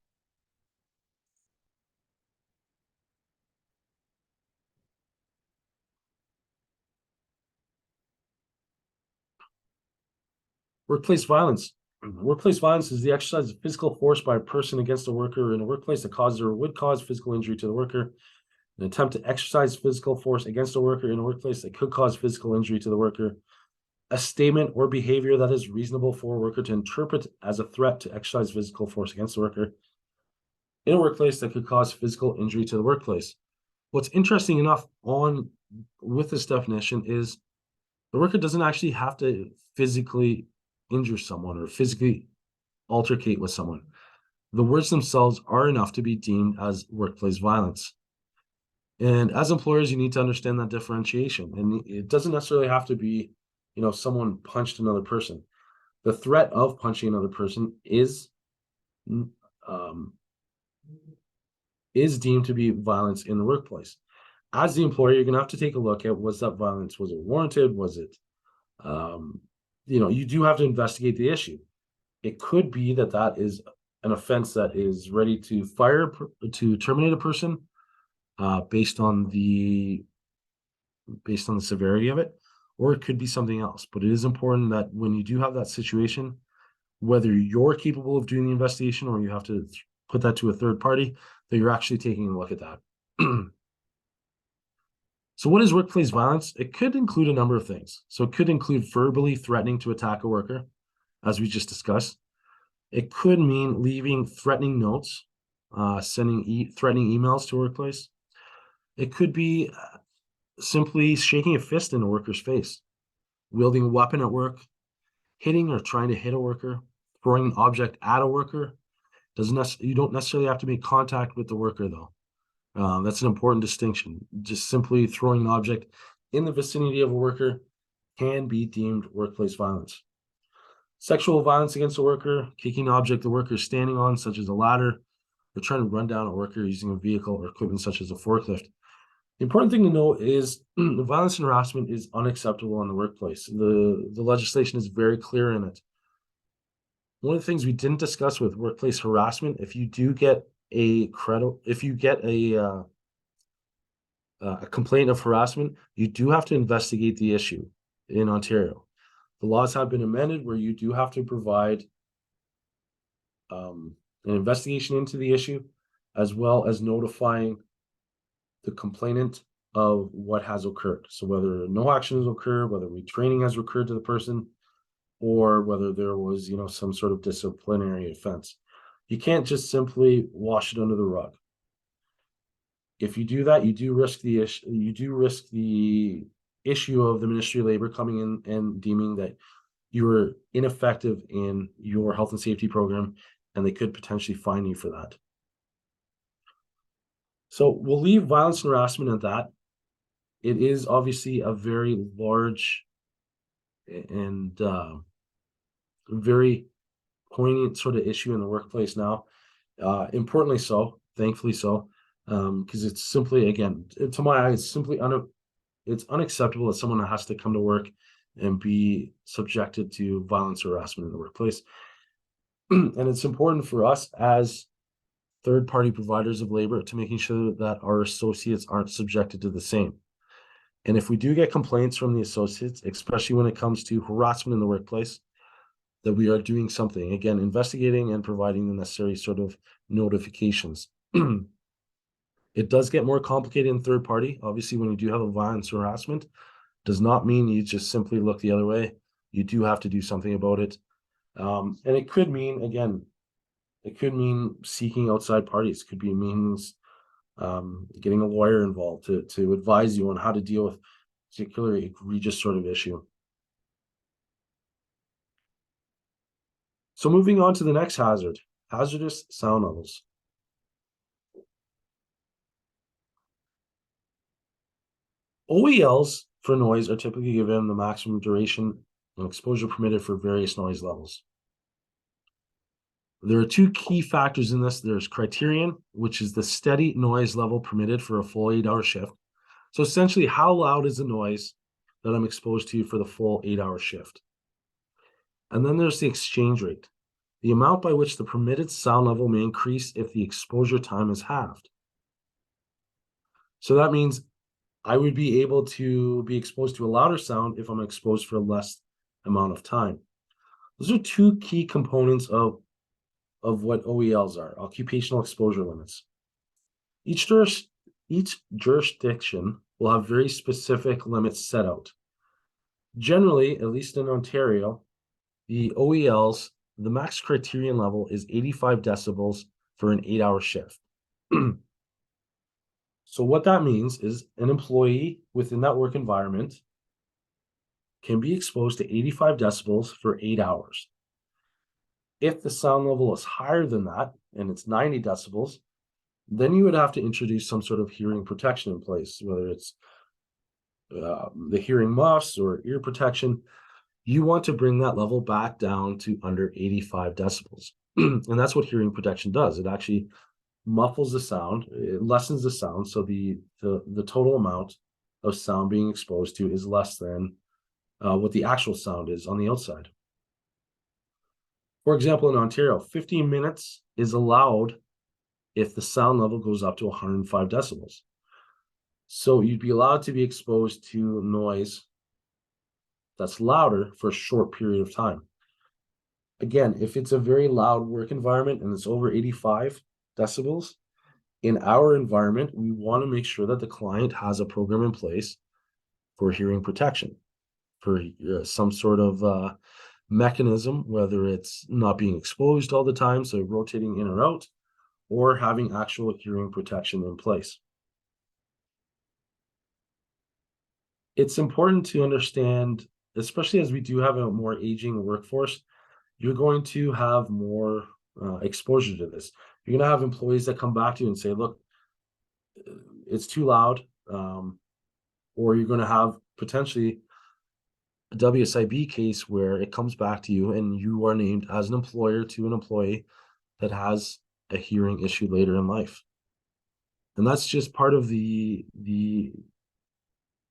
Workplace violence. Workplace violence is the exercise of physical force by a person against a worker in a workplace that causes or would cause physical injury to the worker. An attempt to exercise physical force against a worker in a workplace that could cause physical injury to the worker. A statement or behavior that is reasonable for a worker to interpret as a threat to exercise physical force against the worker in a workplace that could cause physical injury to the workplace. What's interesting enough with this definition is the worker doesn't actually have to physically injure someone or physically altercate with someone. The words themselves are enough to be deemed as workplace violence. And as employers, you need to understand that differentiation. And it doesn't necessarily have to be, someone punched another person. The threat of punching another person is deemed to be violence in the workplace. As the employer, you're going to have to take a look at, was that violence? Was it warranted? Was it, you do have to investigate the issue. It could be that is an offense that is ready to terminate a person based on the severity of it, or it could be something else. But it is important that when you do have that situation, whether you're capable of doing the investigation or you have to put that to a third party, that you're actually taking a look at that. So what is workplace violence? It could include a number of things. So it could include verbally threatening to attack a worker, as we just discussed. It could mean leaving threatening notes, sending threatening emails to a workplace. It could be simply shaking a fist in a worker's face, wielding a weapon at work, hitting or trying to hit a worker, throwing an object at a worker. You don't necessarily have to make contact with the worker, though. That's an important distinction. Just simply throwing an object in the vicinity of a worker can be deemed workplace violence. Sexual violence against a worker, kicking an object the worker is standing on, such as a ladder, or trying to run down a worker using a vehicle or equipment such as a forklift. The important thing to know is violence and harassment is unacceptable in the workplace. The legislation is very clear in it. One of the things we didn't discuss with workplace harassment, if you do get a a complaint of harassment, you do have to investigate the issue in Ontario. The laws have been amended where you do have to provide an investigation into the issue, as well as notifying the complainant of what has occurred. So whether no action has occurred, whether retraining has occurred to the person, or whether there was, some sort of disciplinary offense. You can't just simply wash it under the rug. If you do that, you do risk the issue. You do risk the issue of the Ministry of Labor coming in and deeming that you were ineffective in your health and safety program, and they could potentially fine you for that. So we'll leave violence and harassment at that. It is obviously a very large and very poignant sort of issue in the workplace now. Importantly so, thankfully so, because it's simply, again, to my eyes, simply it's unacceptable that someone has to come to work and be subjected to violence or harassment in the workplace. And it's important for us as third-party providers of labor to making sure that our associates aren't subjected to the same. And if we do get complaints from the associates, especially when it comes to harassment in the workplace, that we are doing something, again, investigating and providing the necessary sort of notifications. It does get more complicated in third party. Obviously, when you do have a violence or harassment, does not mean you just simply look the other way. You do have to do something about it. And it could mean, again, it could mean seeking outside parties. It could be means getting a lawyer involved to advise you on how to deal with particularly egregious sort of issue. So moving on to the next hazard, hazardous sound levels. OELs for noise are typically given the maximum duration and exposure permitted for various noise levels. There are two key factors in this. There's criterion, which is the steady noise level permitted for a full 8-hour shift. So essentially, how loud is the noise that I'm exposed to for the full 8-hour shift? And then there's the exchange rate, the amount by which the permitted sound level may increase if the exposure time is halved. So that means I would be able to be exposed to a louder sound if I'm exposed for a less amount of time. Those are two key components of what OELs are, occupational exposure limits. Each jurisdiction will have very specific limits set out. Generally, at least in Ontario, the OELs, the max criterion level is 85 decibels for an 8-hour shift. So what that means is an employee within that work environment can be exposed to 85 decibels for 8 hours. If the sound level is higher than that, and it's 90 decibels, then you would have to introduce some sort of hearing protection in place, whether it's the hearing muffs or ear protection. You want to bring that level back down to under 85 decibels. And that's what hearing protection does. It actually muffles the sound, it lessens the sound, so the total amount of sound being exposed to is less than what the actual sound is on the outside. For example, in Ontario, 15 minutes is allowed if the sound level goes up to 105 decibels. So you'd be allowed to be exposed to noise that's louder for a short period of time. Again, if it's a very loud work environment and it's over 85 decibels, in our environment, we want to make sure that the client has a program in place for hearing protection, for some sort of mechanism, whether it's not being exposed all the time, so rotating in or out, or having actual hearing protection in place. It's important to understand, especially as we do have a more aging workforce, you're going to have more exposure to this. You're going to have employees that come back to you and say, look, it's too loud, or you're going to have potentially a WSIB case where it comes back to you and you are named as an employer to an employee that has a hearing issue later in life. And that's just part of the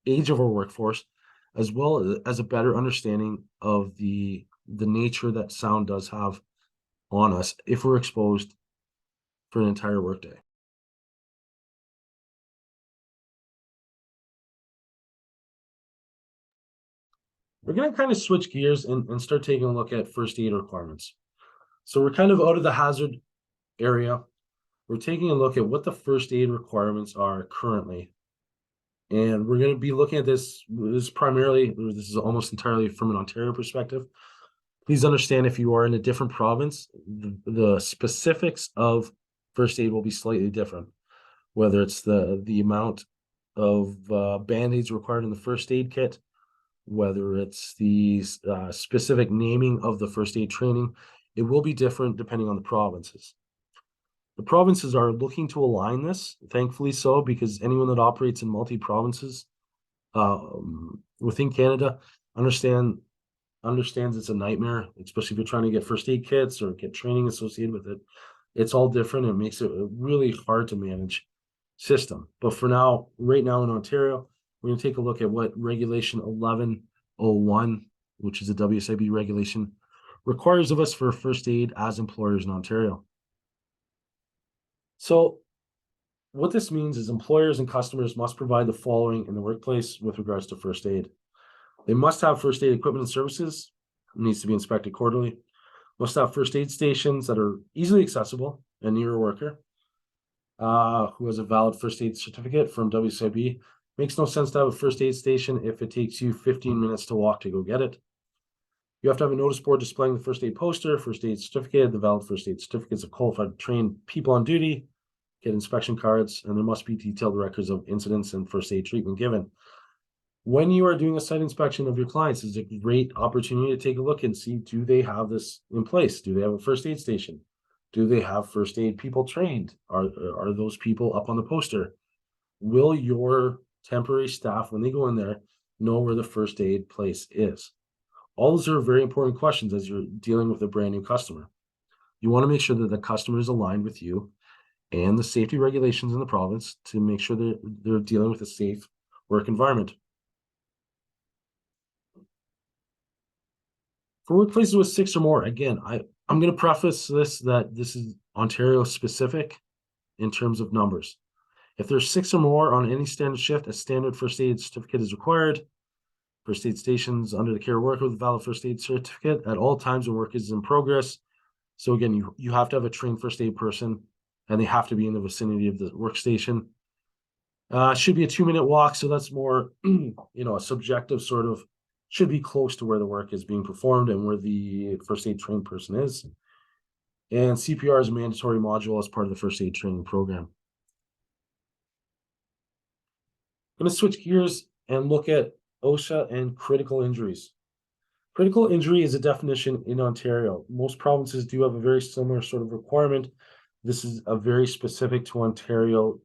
age of our workforce, as well as a better understanding of the nature that sound does have on us if we're exposed for an entire workday. We're going to kind of switch gears and start taking a look at first aid requirements. So we're kind of out of the hazard area. We're taking a look at what the first aid requirements are currently. And we're going to be looking at this this is almost entirely from an Ontario perspective. Please understand, if you are in a different province, the specifics of first aid will be slightly different, whether it's the amount of Band-Aids required in the first aid kit, whether it's the specific naming of the first aid training. It will be different depending on the provinces. The provinces are looking to align this, thankfully so, because anyone that operates in multi-provinces within Canada understands it's a nightmare, especially if you're trying to get first aid kits or get training associated with it. It's all different. It makes it a really hard to manage system. But for now, right now in Ontario, we're going to take a look at what Regulation 1101, which is a WSIB regulation, requires of us for first aid as employers in Ontario. So what this means is employers and customers must provide the following in the workplace with regards to first aid. They must have first aid equipment and services. It needs to be inspected quarterly. Must have first aid stations that are easily accessible and near a worker who has a valid first aid certificate from WCIB. Makes no sense to have a first aid station if it takes you 15 minutes to walk to go get it. You have to have a notice board displaying the first aid poster, first aid certificate, the valid first aid certificates of qualified trained people on duty, get inspection cards, and there must be detailed records of incidents and first aid treatment given. When you are doing a site inspection of your clients, it's a great opportunity to take a look and see, do they have this in place? Do they have a first aid station? Do they have first aid people trained? Are those people up on the poster? Will your temporary staff, when they go in there, know where the first aid place is? All those are very important questions as you're dealing with a brand new customer. You want to make sure that the customer is aligned with you and the safety regulations in the province to make sure that they're dealing with a safe work environment. For workplaces with 6 or more, again, I'm going to preface this that this is Ontario specific in terms of numbers. If there's 6 or more on any standard shift, a standard first aid certificate is required. First aid stations under the care of worker with a valid first aid certificate at all times when work is in progress. So again, you have to have a trained first aid person, and they have to be in the vicinity of the workstation. Should be a 2-minute walk, so that's more, a subjective sort of, should be close to where the work is being performed and where the first aid trained person is. And CPR is a mandatory module as part of the first aid training program. I'm going to switch gears and look at OSHA and critical injuries. Critical injury is a definition in Ontario. Most provinces do have a very similar sort of requirement. This is a very specific to Ontario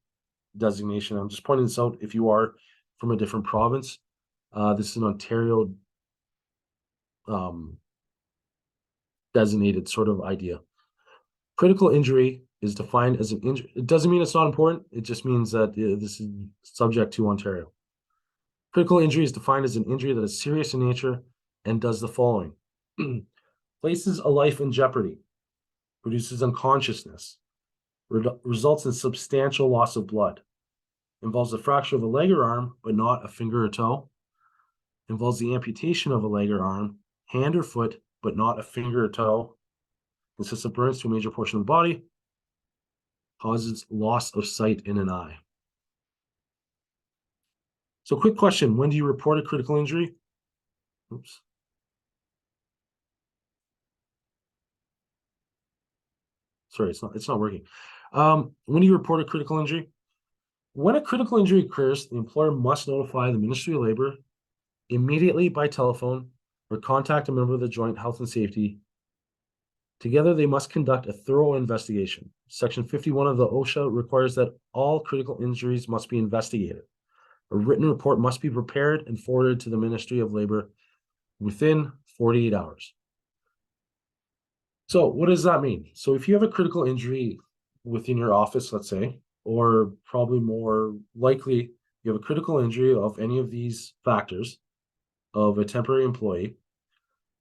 designation. I'm just pointing this out if you are from a different province. This is an Ontario designated sort of idea. Critical injury is defined as an injury. It doesn't mean it's not important. It just means that this is subject to Ontario. Critical injury is defined as an injury that is serious in nature and does the following. Places a life in jeopardy, produces unconsciousness, results in substantial loss of blood, involves the fracture of a leg or arm, but not a finger or toe, involves the amputation of a leg or arm, hand or foot, but not a finger or toe, consists of burns to a major portion of the body, causes loss of sight in an eye. So quick question, when do you report a critical injury? Oops. Sorry, it's not working. When do you report a critical injury? When a critical injury occurs, the employer must notify the Ministry of Labor immediately by telephone or contact a member of the Joint Health and Safety. Together, they must conduct a thorough investigation. Section 51 of the OSHA requires that all critical injuries must be investigated. A written report must be prepared and forwarded to the Ministry of Labor within 48 hours. So what does that mean? So if you have a critical injury within your office, let's say, or probably more likely, you have a critical injury of any of these factors of a temporary employee,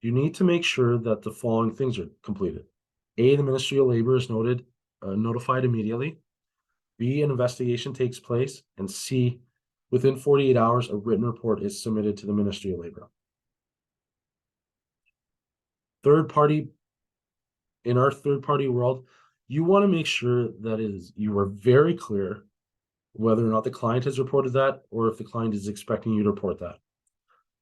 you need to make sure that the following things are completed. A, the Ministry of Labor is notified immediately. B, an investigation takes place. And C, within 48 hours, a written report is submitted to the Ministry of Labor. Third party, in our third party world, you want to make sure that you are very clear whether or not the client has reported that or if the client is expecting you to report that.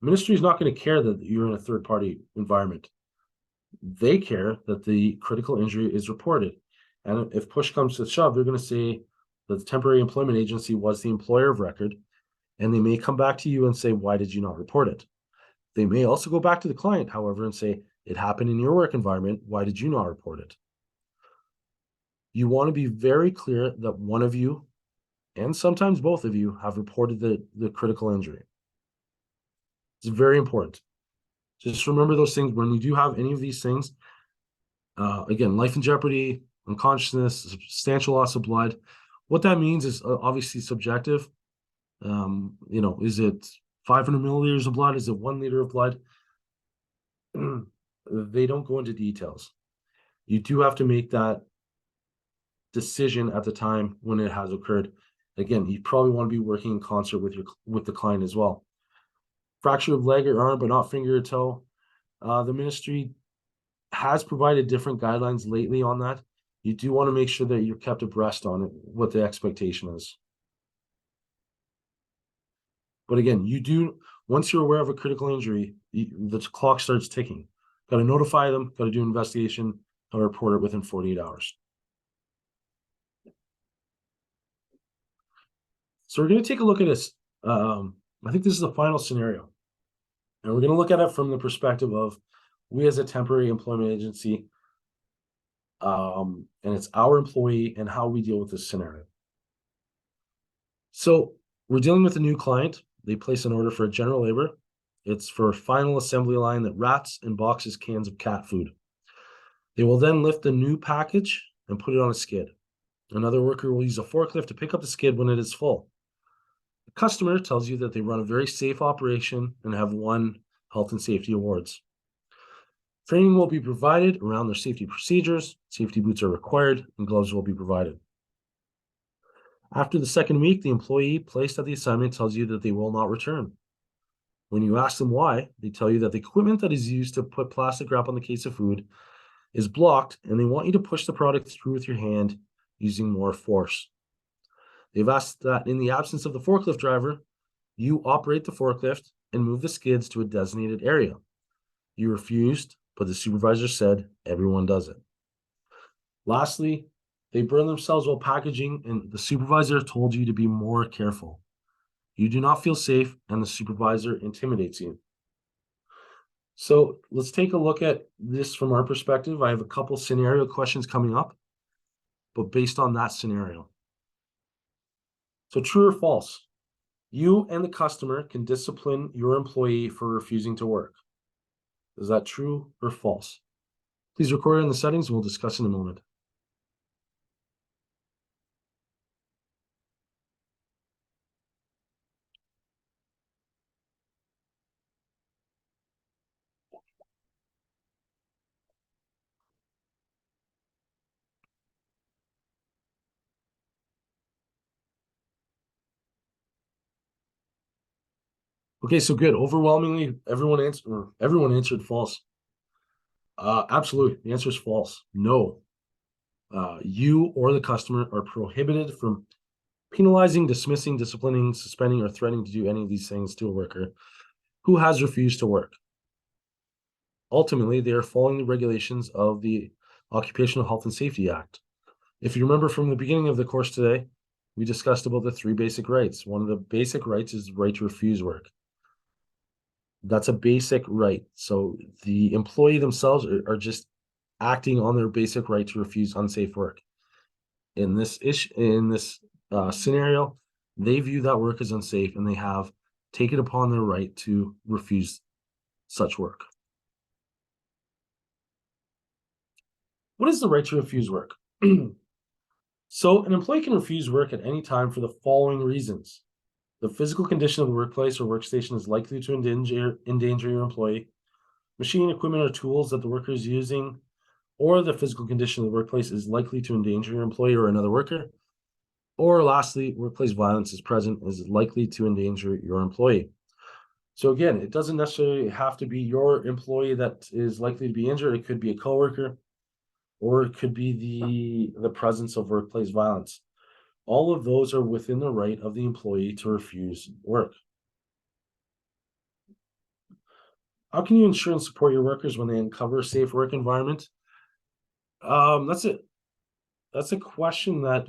Ministry is not going to care that you're in a third party environment. They care that the critical injury is reported. And if push comes to shove, they're going to say that the temporary employment agency was the employer of record, and they may come back to you and say, why did you not report it? They may also go back to the client, however, and say, it happened in your work environment. Why did you not report it? You want to be very clear that one of you, and sometimes both of you, have reported the critical injury. It's very important. Just remember those things when you do have any of these things. Again, life in jeopardy, unconsciousness, substantial loss of blood. What that means is obviously subjective. Is it 500 milliliters of blood? Is it 1 liter of blood? They don't go into details. You do have to make that decision at the time when it has occurred. Again, you probably want to be working in concert with the client as well. Fracture of leg or arm, but not finger or toe. The ministry has provided different guidelines lately on that. You do want to make sure that you're kept abreast on it, what the expectation is. But again, once you're aware of a critical injury, the clock starts ticking. Got to notify them, got to do an investigation, got to report it within 48 hours. So we're going to take a look at this. I think this is the final scenario. And we're going to look at it from the perspective of we as a temporary employment agency, and it's our employee and how we deal with this scenario. So we're dealing with a new client. They place an order for a general labor. It's for a final assembly line that wraps and boxes cans of cat food. They will then lift the new package and put it on a skid. Another worker will use a forklift to pick up the skid when it is full. The customer tells you that they run a very safe operation and have won health and safety awards. Training will be provided around their safety procedures, safety boots are required, and gloves will be provided. After the second week, the employee placed at the assignment tells you that they will not return. When you ask them why, they tell you that the equipment that is used to put plastic wrap on the case of food is blocked, and they want you to push the product through with your hand using more force. They've asked that in the absence of the forklift driver, you operate the forklift and move the skids to a designated area. You refused, but the supervisor said everyone does it. Lastly, they burn themselves while packaging, and the supervisor told you to be more careful. You do not feel safe, and the supervisor intimidates you. So let's take a look at this from our perspective. I have a couple scenario questions coming up, but based on that scenario. So true or false? You and the customer can discipline your employee for refusing to work. Is that true or false? Please record it in the settings and we'll discuss in a moment. Okay, so good. Overwhelmingly, everyone answered false. Absolutely. The answer is false. No. You or the customer are prohibited from penalizing, dismissing, disciplining, suspending, or threatening to do any of these things to a worker who has refused to work. Ultimately, they are following the regulations of the Occupational Health and Safety Act. If you remember from the beginning of the course today, we discussed about the 3 basic rights. One of the basic rights is the right to refuse work. That's a basic right. So the employee themselves are just acting on their basic right to refuse unsafe work. In this scenario, they view that work as unsafe and they have taken upon their right to refuse such work. What is the right to refuse work? So an employee can refuse work at any time for the following reasons. The physical condition of the workplace or workstation is likely to endanger your employee. Machine, equipment, or tools that the worker is using, or the physical condition of the workplace is likely to endanger your employee or another worker. Or lastly, workplace violence is present, is likely to endanger your employee. So again, it doesn't necessarily have to be your employee that is likely to be injured. It could be a coworker, or it could be the presence of workplace violence. All of those are within the right of the employee to refuse work. How can you ensure and support your workers when they uncover a safe work environment? That's it. That's a question that,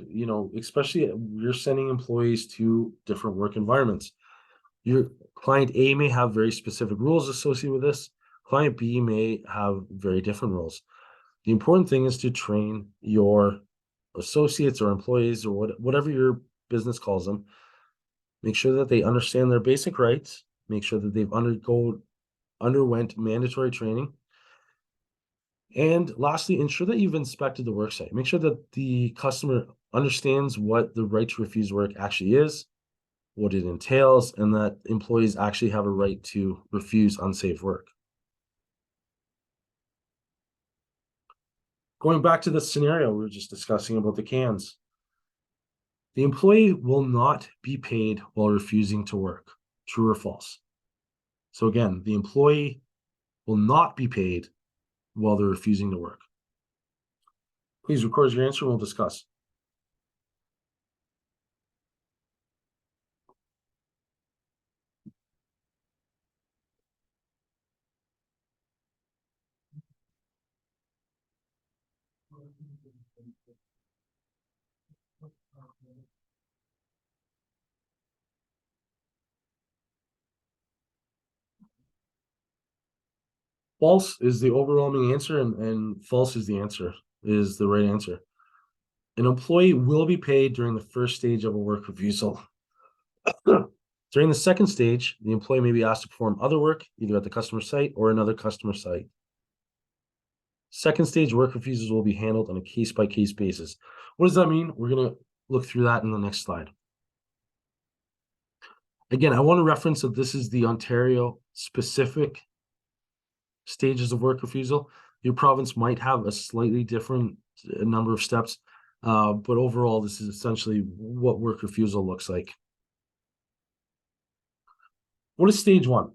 especially you're sending employees to different work environments. Your client A may have very specific rules associated with this. Client B may have very different rules. The important thing is to train your associates or employees or whatever your business calls them. Make sure that they understand their basic rights. Make sure that they've underwent mandatory training. And lastly, ensure that you've inspected the worksite. Make sure that the customer understands what the right to refuse work actually is, what it entails, and that employees actually have a right to refuse unsafe work. Going back to the scenario we were just discussing about the cans, the employee will not be paid while refusing to work. True or false? So again, the employee will not be paid while they're refusing to work. Please record your answer and we'll discuss. False is the overwhelming answer, and false is the right answer. An employee will be paid during the first stage of a work refusal. During the second stage, the employee may be asked to perform other work, either at the customer site or another customer site. Second stage work refusals will be handled on a case-by-case basis. What does that mean? We're going to look through that in the next slide. Again, I want to reference that this is the Ontario specific stages of work refusal. Your province might have a slightly different number of steps, but overall, this is essentially what work refusal looks like. What is stage one?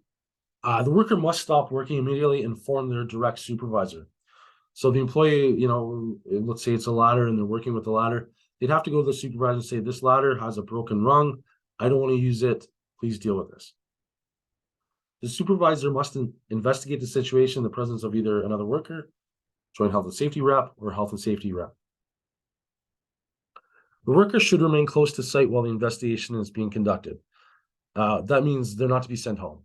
The worker must stop working immediately and inform their direct supervisor. So the employee, let's say it's a ladder and they're working with the ladder, they'd have to go to the supervisor and say, this ladder has a broken rung. I don't want to use it. Please deal with this. The supervisor must investigate the situation in the presence of either another worker, joint health and safety rep, or health and safety rep. The worker should remain close to site while the investigation is being conducted. That means they're not to be sent home.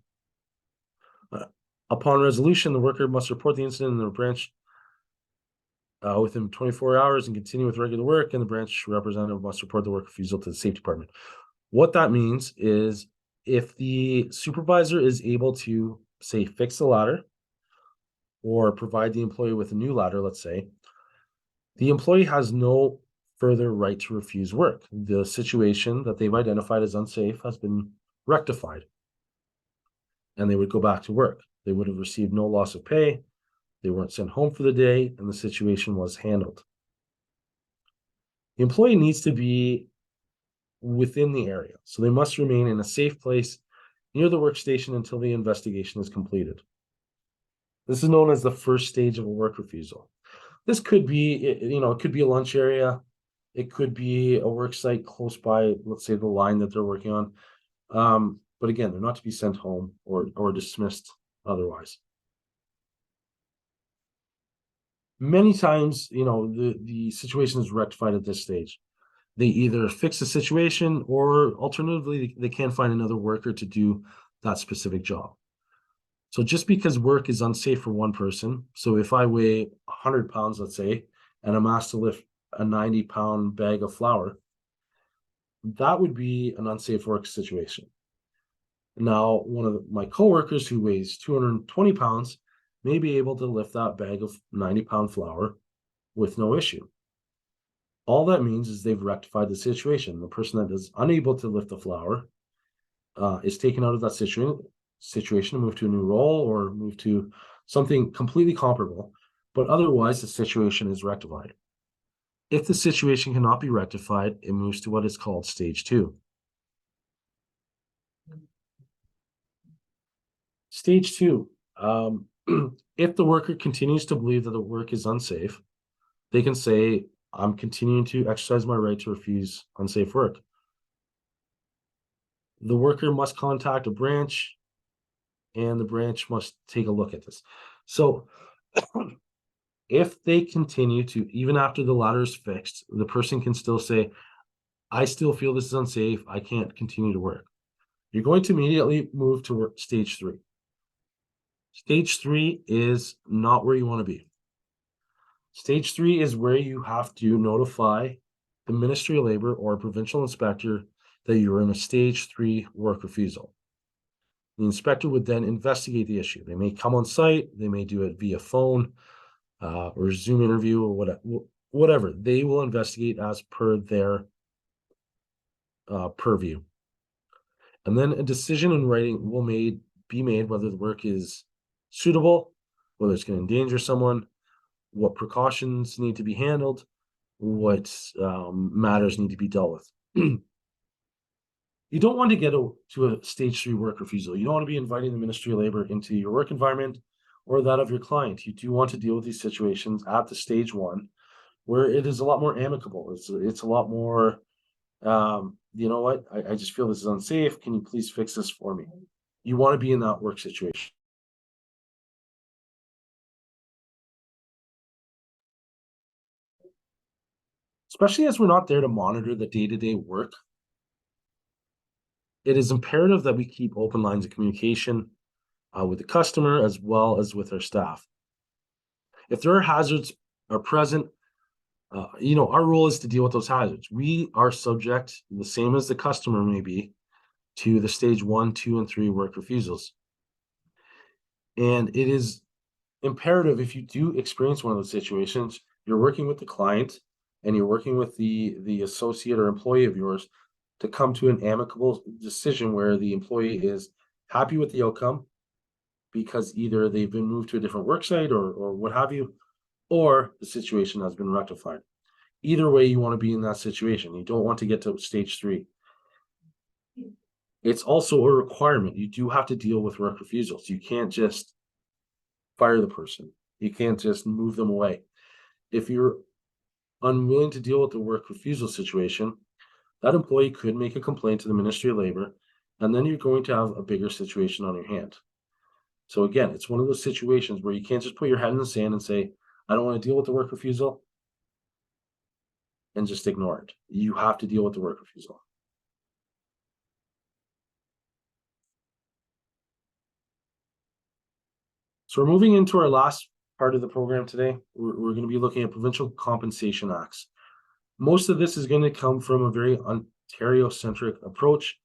Upon resolution, the worker must report the incident in the branch within 24 hours and continue with regular work, and the branch representative must report the work refusal to the safety department. What that means is if the supervisor is able to, say, fix the ladder or provide the employee with a new ladder, let's say, the employee has no further right to refuse work. The situation that they've identified as unsafe has been rectified, and they would go back to work. They would have received no loss of pay. They weren't sent home for the day, and the situation was handled. The employee needs to be within the area, so they must remain in a safe place near the workstation until the investigation is completed. This is known as the first stage of a work refusal. This could be, it could be a lunch area. It could be a work site close by, let's say, the line that they're working on. But again, they're not to be sent home or dismissed otherwise. Many times, the situation is rectified at this stage. They either fix the situation or alternatively, they can't find another worker to do that specific job. So just because work is unsafe for one person, so if I weigh 100 pounds, let's say, and I'm asked to lift a 90-pound bag of flour, that would be an unsafe work situation. Now, one of my coworkers who weighs 220 pounds may be able to lift that bag of 90-pound flour with no issue. All that means is they've rectified the situation. The person that is unable to lift the flour is taken out of that situation and moved to a new role or moved to something completely comparable, but otherwise the situation is rectified. If the situation cannot be rectified, it moves to what is called stage two. Stage two, if the worker continues to believe that the work is unsafe, they can say, I'm continuing to exercise my right to refuse unsafe work. The worker must contact a branch, and the branch must take a look at this. So if they continue to, even after the ladder is fixed, the person can still say, I still feel this is unsafe, I can't continue to work. You're going to immediately move to work stage three. Stage three is not where you want to be. Stage three is where you have to notify the Ministry of Labor or provincial inspector that you're in a stage three work refusal. The inspector would then investigate the issue. They may come on site, they may do it via phone or Zoom interview or whatever. They will investigate as per their purview. And then a decision in writing will be made whether the work is suitable, whether it's going to endanger someone, what precautions need to be handled, what matters need to be dealt with. You don't want to get to a stage three work refusal. You don't want to be inviting the Ministry of Labor into your work environment or that of your client. You do want to deal with these situations at the stage one, where it is a lot more amicable. It's a lot more, you know what, I just feel this is unsafe. Can you please fix this for me? You want to be in that work situation. Especially as we're not there to monitor the day-to-day work, it is imperative that we keep open lines of communication with the customer as well as with our staff. If there are hazards are present, our role is to deal with those hazards. We are subject, the same as the customer may be, to the stage 1, 2, and 3 work refusals. And it is imperative, if you do experience one of those situations, you're working with the client and you're working with the associate or employee of yours to come to an amicable decision where the employee is happy with the outcome because either they've been moved to a different work site or what have you, or the situation has been rectified. Either way, you want to be in that situation. You don't want to get to stage 3. It's also a requirement. You do have to deal with work refusals. You can't just fire the person. You can't just move them away. If you're unwilling to deal with the work refusal situation, that employee could make a complaint to the Ministry of Labor, and then you're going to have a bigger situation on your hand. So again, it's one of those situations where you can't just put your head in the sand and say, I don't want to deal with the work refusal, and just ignore it. You have to deal with the work refusal. So we're moving into our last part of the program today. We're going to be looking at provincial compensation acts. Most of this is going to come from a very Ontario-centric approach.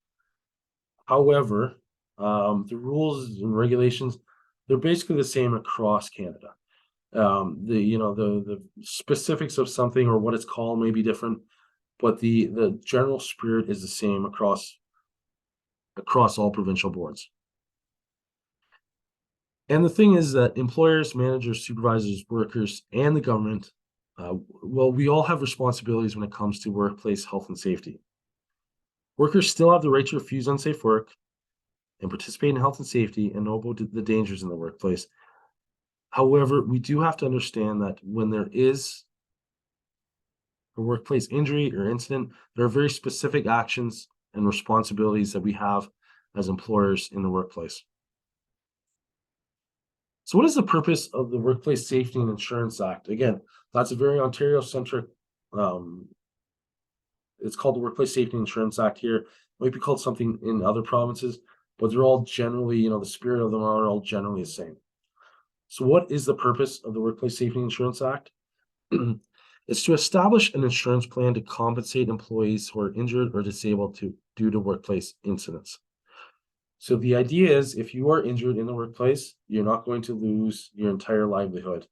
However, the rules and regulations, they're basically the same across Canada. The specifics of something or what it's called may be different, but the general spirit is the same across all provincial boards. And the thing is that employers, managers, supervisors, workers, and the government, we all have responsibilities when it comes to workplace health and safety. Workers still have the right to refuse unsafe work and participate in health and safety and know about the dangers in the workplace. However, we do have to understand that when there is a workplace injury or incident, there are very specific actions and responsibilities that we have as employers in the workplace. So what is the purpose of the Workplace Safety and Insurance Act? Again, that's a very Ontario-centric, it's called the Workplace Safety and Insurance Act here. It might be called something in other provinces, but they're all generally, the spirit of them are all generally the same. So what is the purpose of the Workplace Safety and Insurance Act? It's to establish an insurance plan to compensate employees who are injured or disabled due to workplace incidents. So the idea is if you are injured in the workplace, you're not going to lose your entire livelihood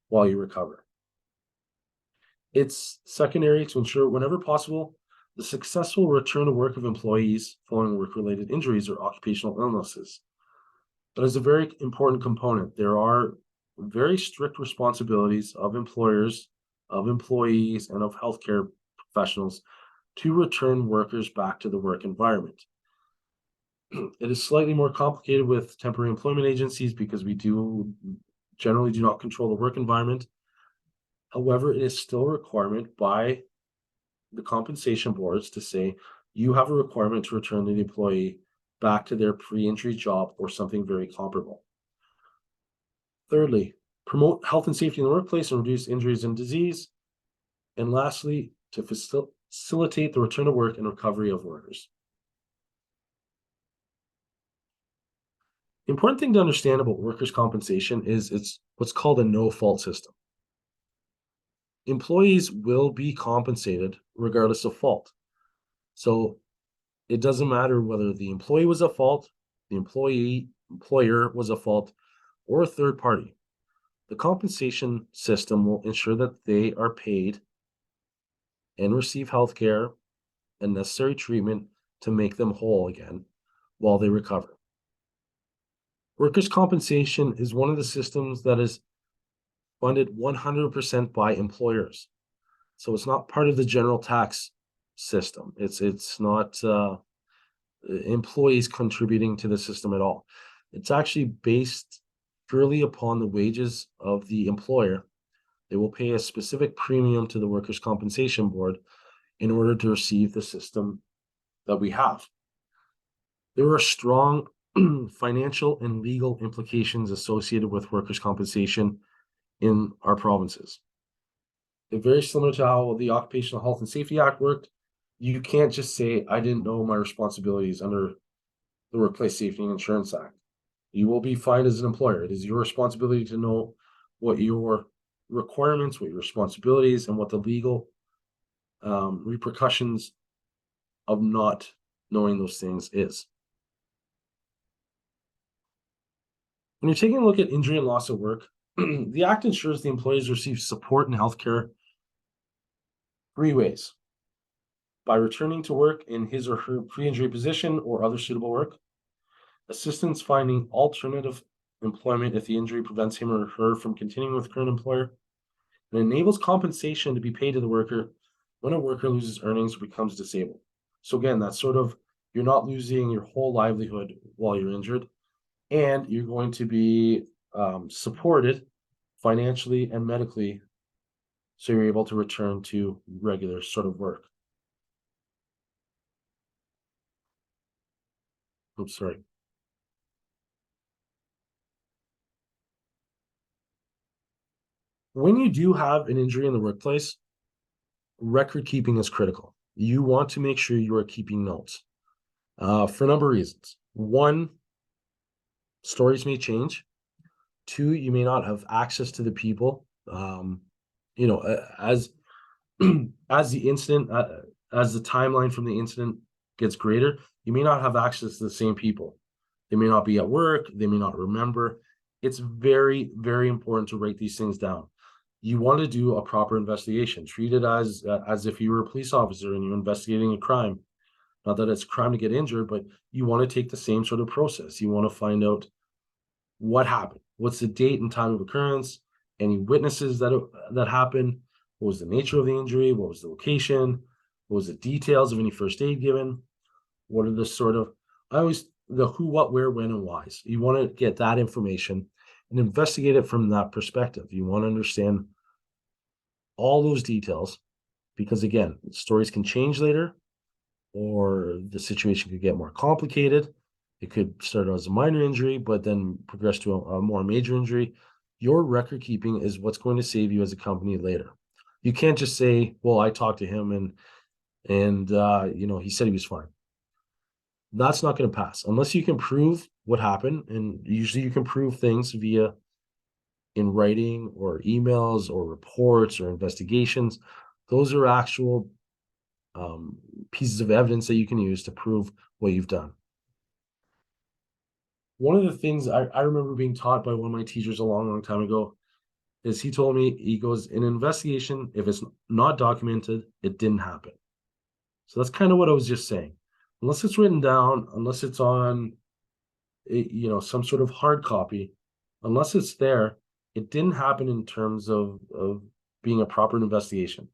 while you recover. It's secondary to ensure, whenever possible, the successful return to work of employees following work-related injuries or occupational illnesses. But as a very important component, there are very strict responsibilities of employers, of employees, and of healthcare professionals to return workers back to the work environment. It is slightly more complicated with temporary employment agencies because we generally do not control the work environment. However, it is still a requirement by the compensation boards to say you have a requirement to return the employee back to their pre-injury job or something very comparable. Thirdly, promote health and safety in the workplace and reduce injuries and disease. And lastly, to facilitate the return to work and recovery of workers. The important thing to understand about workers' compensation is it's what's called a no-fault system. Employees will be compensated regardless of fault. So it doesn't matter whether the employee was at fault, the employer was at fault, or a third party. The compensation system will ensure that they are paid and receive health care and necessary treatment to make them whole again while they recover. Workers' compensation is one of the systems that is funded 100% by employers. So it's not part of the general tax system. It's not employees contributing to the system at all. It's actually based purely upon the wages of the employer. They will pay a specific premium to the Workers' Compensation Board in order to receive the system that we have. There are strong financial and legal implications associated with workers' compensation in our provinces. They're very similar to how the Occupational Health and Safety Act worked. You can't just say, I didn't know my responsibilities under the Workplace Safety and Insurance Act. You will be fined as an employer. It is your responsibility to know what your requirements, what your responsibilities, and what the legal repercussions of not knowing those things is. When you're taking a look at injury and loss of work, the Act ensures the employees receive support and healthcare 3 ways: by returning to work in his or her pre-injury position or other suitable work, assistance finding alternative employment if the injury prevents him or her from continuing with the current employer, and enables compensation to be paid to the worker when a worker loses earnings or becomes disabled. So again, that's sort of, you're not losing your whole livelihood while you're injured, and you're going to be supported financially and medically, so you're able to return to regular sort of work. Oops, sorry. When you do have an injury in the workplace, record keeping is critical. You want to make sure you are keeping notes for a number of reasons. One, stories may change. Two, you may not have access to the people. As as the incident, as the timeline from the incident gets greater, you may not have access to the same people. They may not be at work. They may not remember. It's very, very important to write these things down. You want to do a proper investigation. Treat it as if you were a police officer and you're investigating a crime. Not that it's a crime to get injured, but you want to take the same sort of process. You want to find out what happened. What's the date and time of occurrence? Any witnesses that happened? What was the nature of the injury? What was the location? What was the details of any first aid given? What are the sort of, the who, what, where, when, and whys. You want to get that information and investigate it from that perspective. You want to understand all those details because, again, stories can change later or the situation could get more complicated. It could start as a minor injury, but then progress to a more major injury. Your record keeping is what's going to save you as a company later. You can't just say, well, I talked to him and he said he was fine. That's not going to pass unless you can prove what happened. And usually you can prove things via in writing or emails or reports or investigations. Those are actual pieces of evidence that you can use to prove what you've done. One of the things I remember being taught by one of my teachers a long, long time ago is he told me, he goes, in an investigation, if it's not documented, it didn't happen. So that's kind of what I was just saying. Unless it's written down, unless it's on, some sort of hard copy, unless it's there, it didn't happen in terms of being a proper investigation.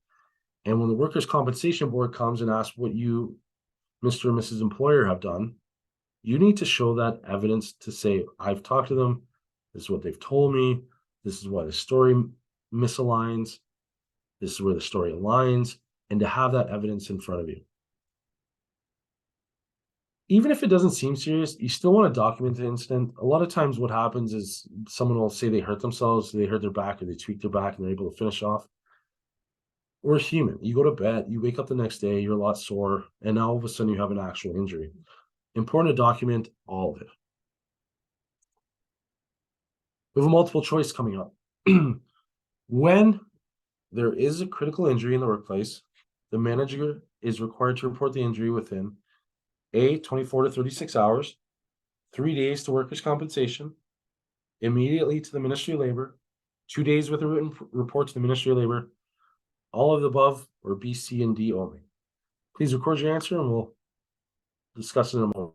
And when the Workers' Compensation Board comes and asks what you, Mr. and Mrs. Employer, have done, You need to show that evidence to say, I've talked to them, this is what they've told me, this is why the story misaligns, this is where the story aligns, and to have that evidence in front of you. Even if it doesn't seem serious, you still want to document the incident. A lot of times what happens is someone will say they hurt themselves, they hurt their back, or they tweaked their back and they're able to finish off. We're human. You go to bed, you wake up the next day, you're a lot sore, and now all of a sudden you have an actual injury. Important to document all of it. We have a multiple choice coming up. When there is a critical injury in the workplace, the manager is required to report the injury within 24 to 36 hours, 3 days to workers' compensation, immediately to the Ministry of Labor, 2 days with a written report to the Ministry of Labor, all of the above, or B, C, and D only. Please record your answer and we'll discuss it in a moment.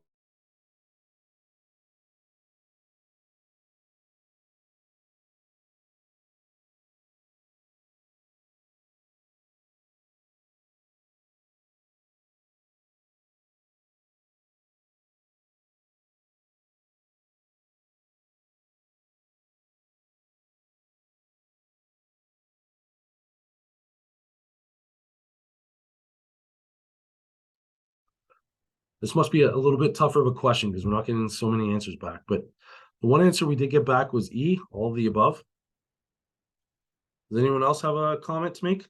This must be a little bit tougher of a question because we're not getting so many answers back. But the one answer we did get back was E, all of the above. Does anyone else have a comment to make?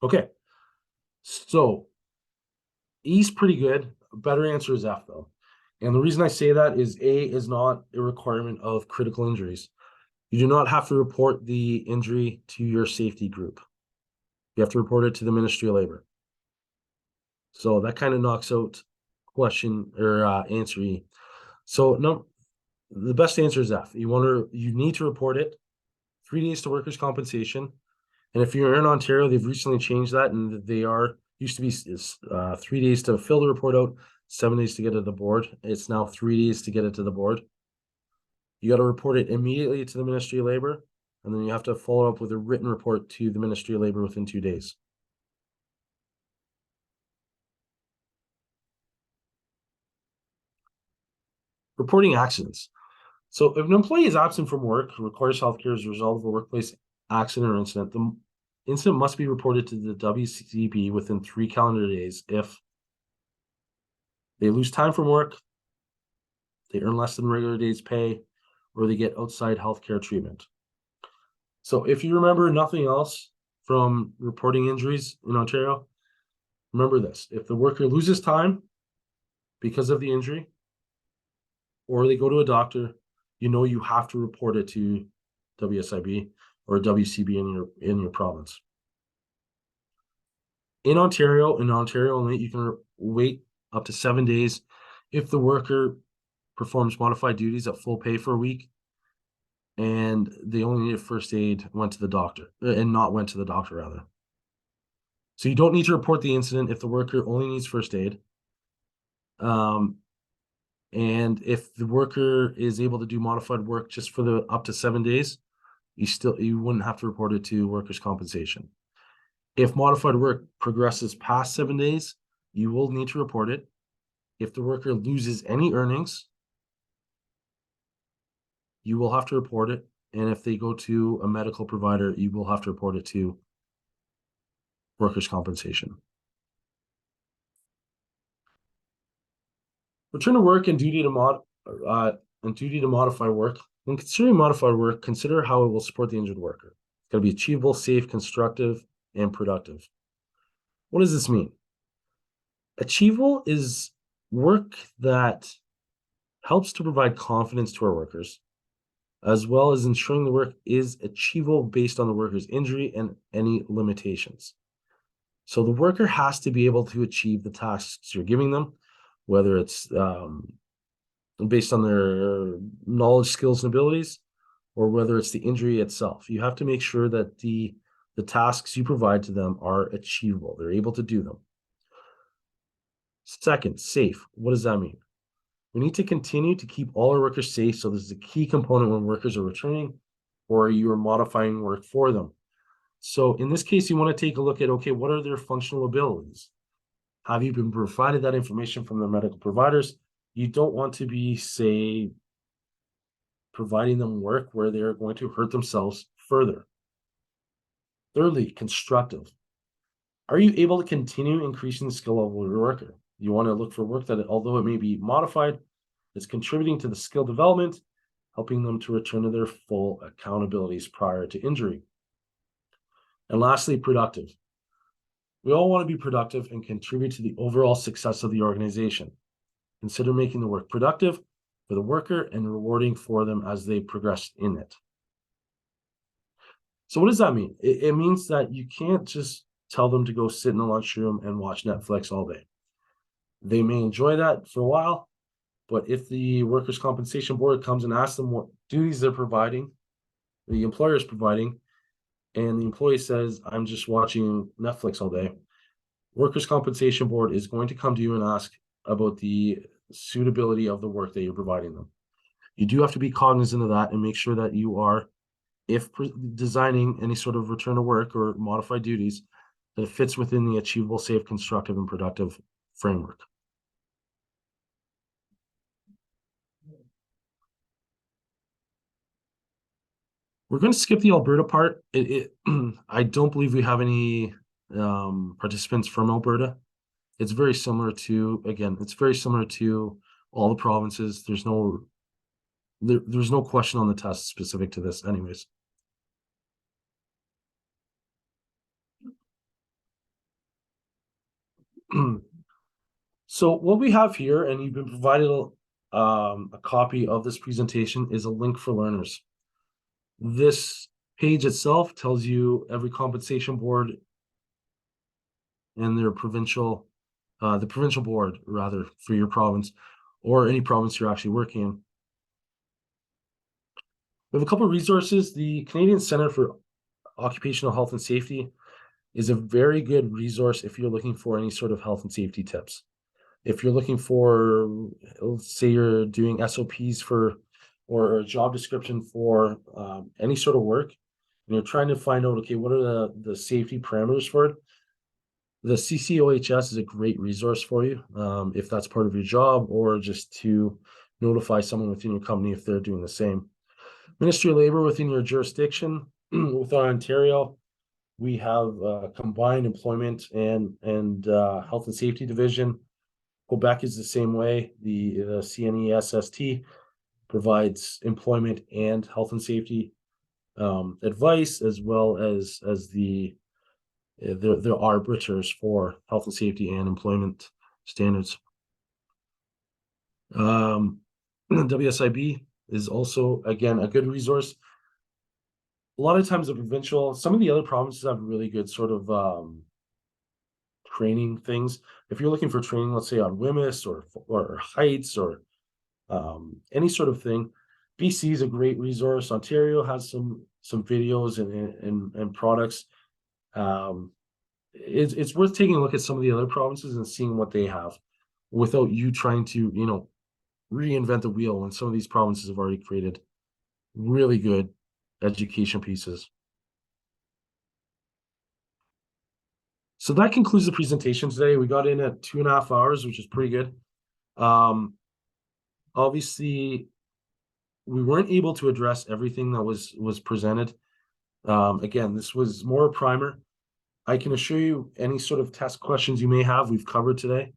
Okay. So E's pretty good. A better answer is F, though. And the reason I say that is A is not a requirement of critical injuries. You do not have to report the injury to your safety group. You have to report it to the Ministry of Labor. So that kind of knocks out question or answer E. So no, the best answer is F. You need to report it 3 days to workers' compensation. And if you're in Ontario, they've recently changed that, and they used to be 3 days to fill the report out, 7 days to get it to the board. It's now 3 days to get it to the board. You got to report it immediately to the Ministry of Labor, and then you have to follow up with a written report to the Ministry of Labor within 2 days. Reporting accidents. So if an employee is absent from work, requires healthcare as a result of a workplace accident or incident, the incident must be reported to the WCB within 3 calendar days. If they lose time from work, they earn less than regular day's pay, or they get outside healthcare treatment. So if you remember nothing else from reporting injuries in Ontario, remember this. If the worker loses time because of the injury, or they go to a doctor, you have to report it to WSIB or WCB in your province. In Ontario only, you can wait up to 7 days if the worker performs modified duties at full pay for a week and they only needed first aid, went to the doctor rather. So you don't need to report the incident if the worker only needs first aid. And if the worker is able to do modified work just for the up to 7 days, you wouldn't have to report it to workers' compensation. If modified work progresses past 7 days, you will need to report it. If the worker loses any earnings, you will have to report it. And if they go to a medical provider, you will have to report it to workers' compensation. Return to work and duty to modify work. When considering modified work, consider how it will support the injured worker. It's got to be achievable, safe, constructive, and productive. What does this mean? Achievable is work that helps to provide confidence to our workers, as well as ensuring the work is achievable based on the worker's injury and any limitations. So the worker has to be able to achieve the tasks you're giving them, whether it's based on their knowledge, skills, and abilities, or whether it's the injury itself. You have to make sure that the tasks you provide to them are achievable. They're able to do them. Second, safe. What does that mean? We need to continue to keep all our workers safe. So this is a key component when workers are returning. or you're modifying work for them. So in this case, you want to take a look at, okay, what are their functional abilities? Have you been provided that information from the medical providers? You don't want to be, say, providing them work where they're going to hurt themselves further. Thirdly, constructive. Are you able to continue increasing the skill level of your worker? You want to look for work that, although it may be modified, is contributing to the skill development, helping them to return to their full accountabilities prior to injury. And lastly, productive. We all want to be productive and contribute to the overall success of the organization. Consider making the work productive for the worker and rewarding for them as they progress in it. So what does that mean? It means that you can't just tell them to go sit in the lunchroom and watch Netflix all day. They may enjoy that for a while, but if the workers' compensation board comes and asks them what duties they're providing, the employer is providing, and the employee says, I'm just watching Netflix all day, workers' compensation board is going to come to you and ask about the suitability of the work that you're providing them. You do have to be cognizant of that and make sure that you are, if designing any sort of return to work or modified duties, that it fits within the achievable, safe, constructive, and productive framework. We're going to skip the Alberta part. I don't believe we have any participants from Alberta. It's very similar to, again, it's very similar to all the provinces. There's no question on the test specific to this anyways. So what we have here, and you've been provided a copy of this presentation, is a link for learners. This page itself tells you every compensation board and their provincial, the provincial board rather for your province or any province you're actually working in. We have a couple of resources. The Canadian Centre for Occupational Health and Safety is a very good resource if you're looking for any sort of health and safety tips. If you're looking for, let's say you're doing SOPs for, or a job description for any sort of work, and you're trying to find out, okay, what are the safety parameters for it? The CCOHS is a great resource for you if that's part of your job, or just to notify someone within your company if they're doing the same. Ministry of Labor within your jurisdiction. With Ontario, we have combined employment and health and safety division. Quebec is the same way. The CNESST provides employment and health and safety advice, as well as there are arbiters for health and safety and employment standards. WSIB is also, again, a good resource. A lot of times the provincial, some of the other provinces have really good sort of training things. If you're looking for training, let's say on WMIS or heights or any sort of thing, BC is a great resource. Ontario has some videos and products. It's worth taking a look at some of the other provinces and seeing what they have without you trying to, reinvent the wheel when some of these provinces have already created really good education pieces. So that concludes the presentation today. We got in at 2.5 hours, which is pretty good. Obviously, we weren't able to address everything that was presented. Again, this was more a primer. I can assure you any sort of test questions you may have, we've covered today.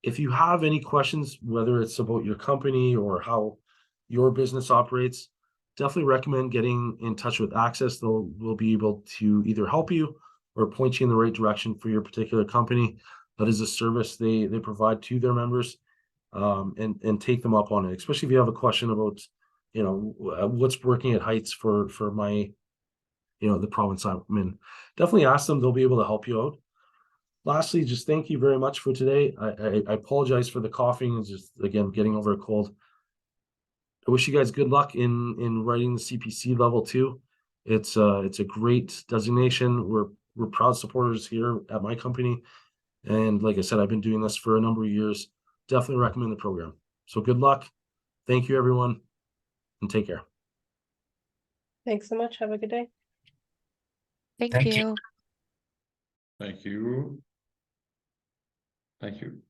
If you have any questions, whether it's about your company or how your business operates, definitely recommend getting in touch with ACSESS. They'll be able to either help you or point you in the right direction for your particular company. That is a service they provide to their members, and take them up on it, especially if you have a question about, what's working at Heights for my, the province I'm in. Definitely ask them. They'll be able to help you out. Lastly, just thank you very much for today. I apologize for the coughing and just, again, getting over a cold. I wish you guys good luck in writing the CPC level 2. It's a great designation. We're proud supporters here at my company. And like I said, I've been doing this for a number of years. Definitely recommend the program. So good luck. Thank you, everyone, and take care. Thanks so much. Have a good day. Thank you. Thank you. Thank you.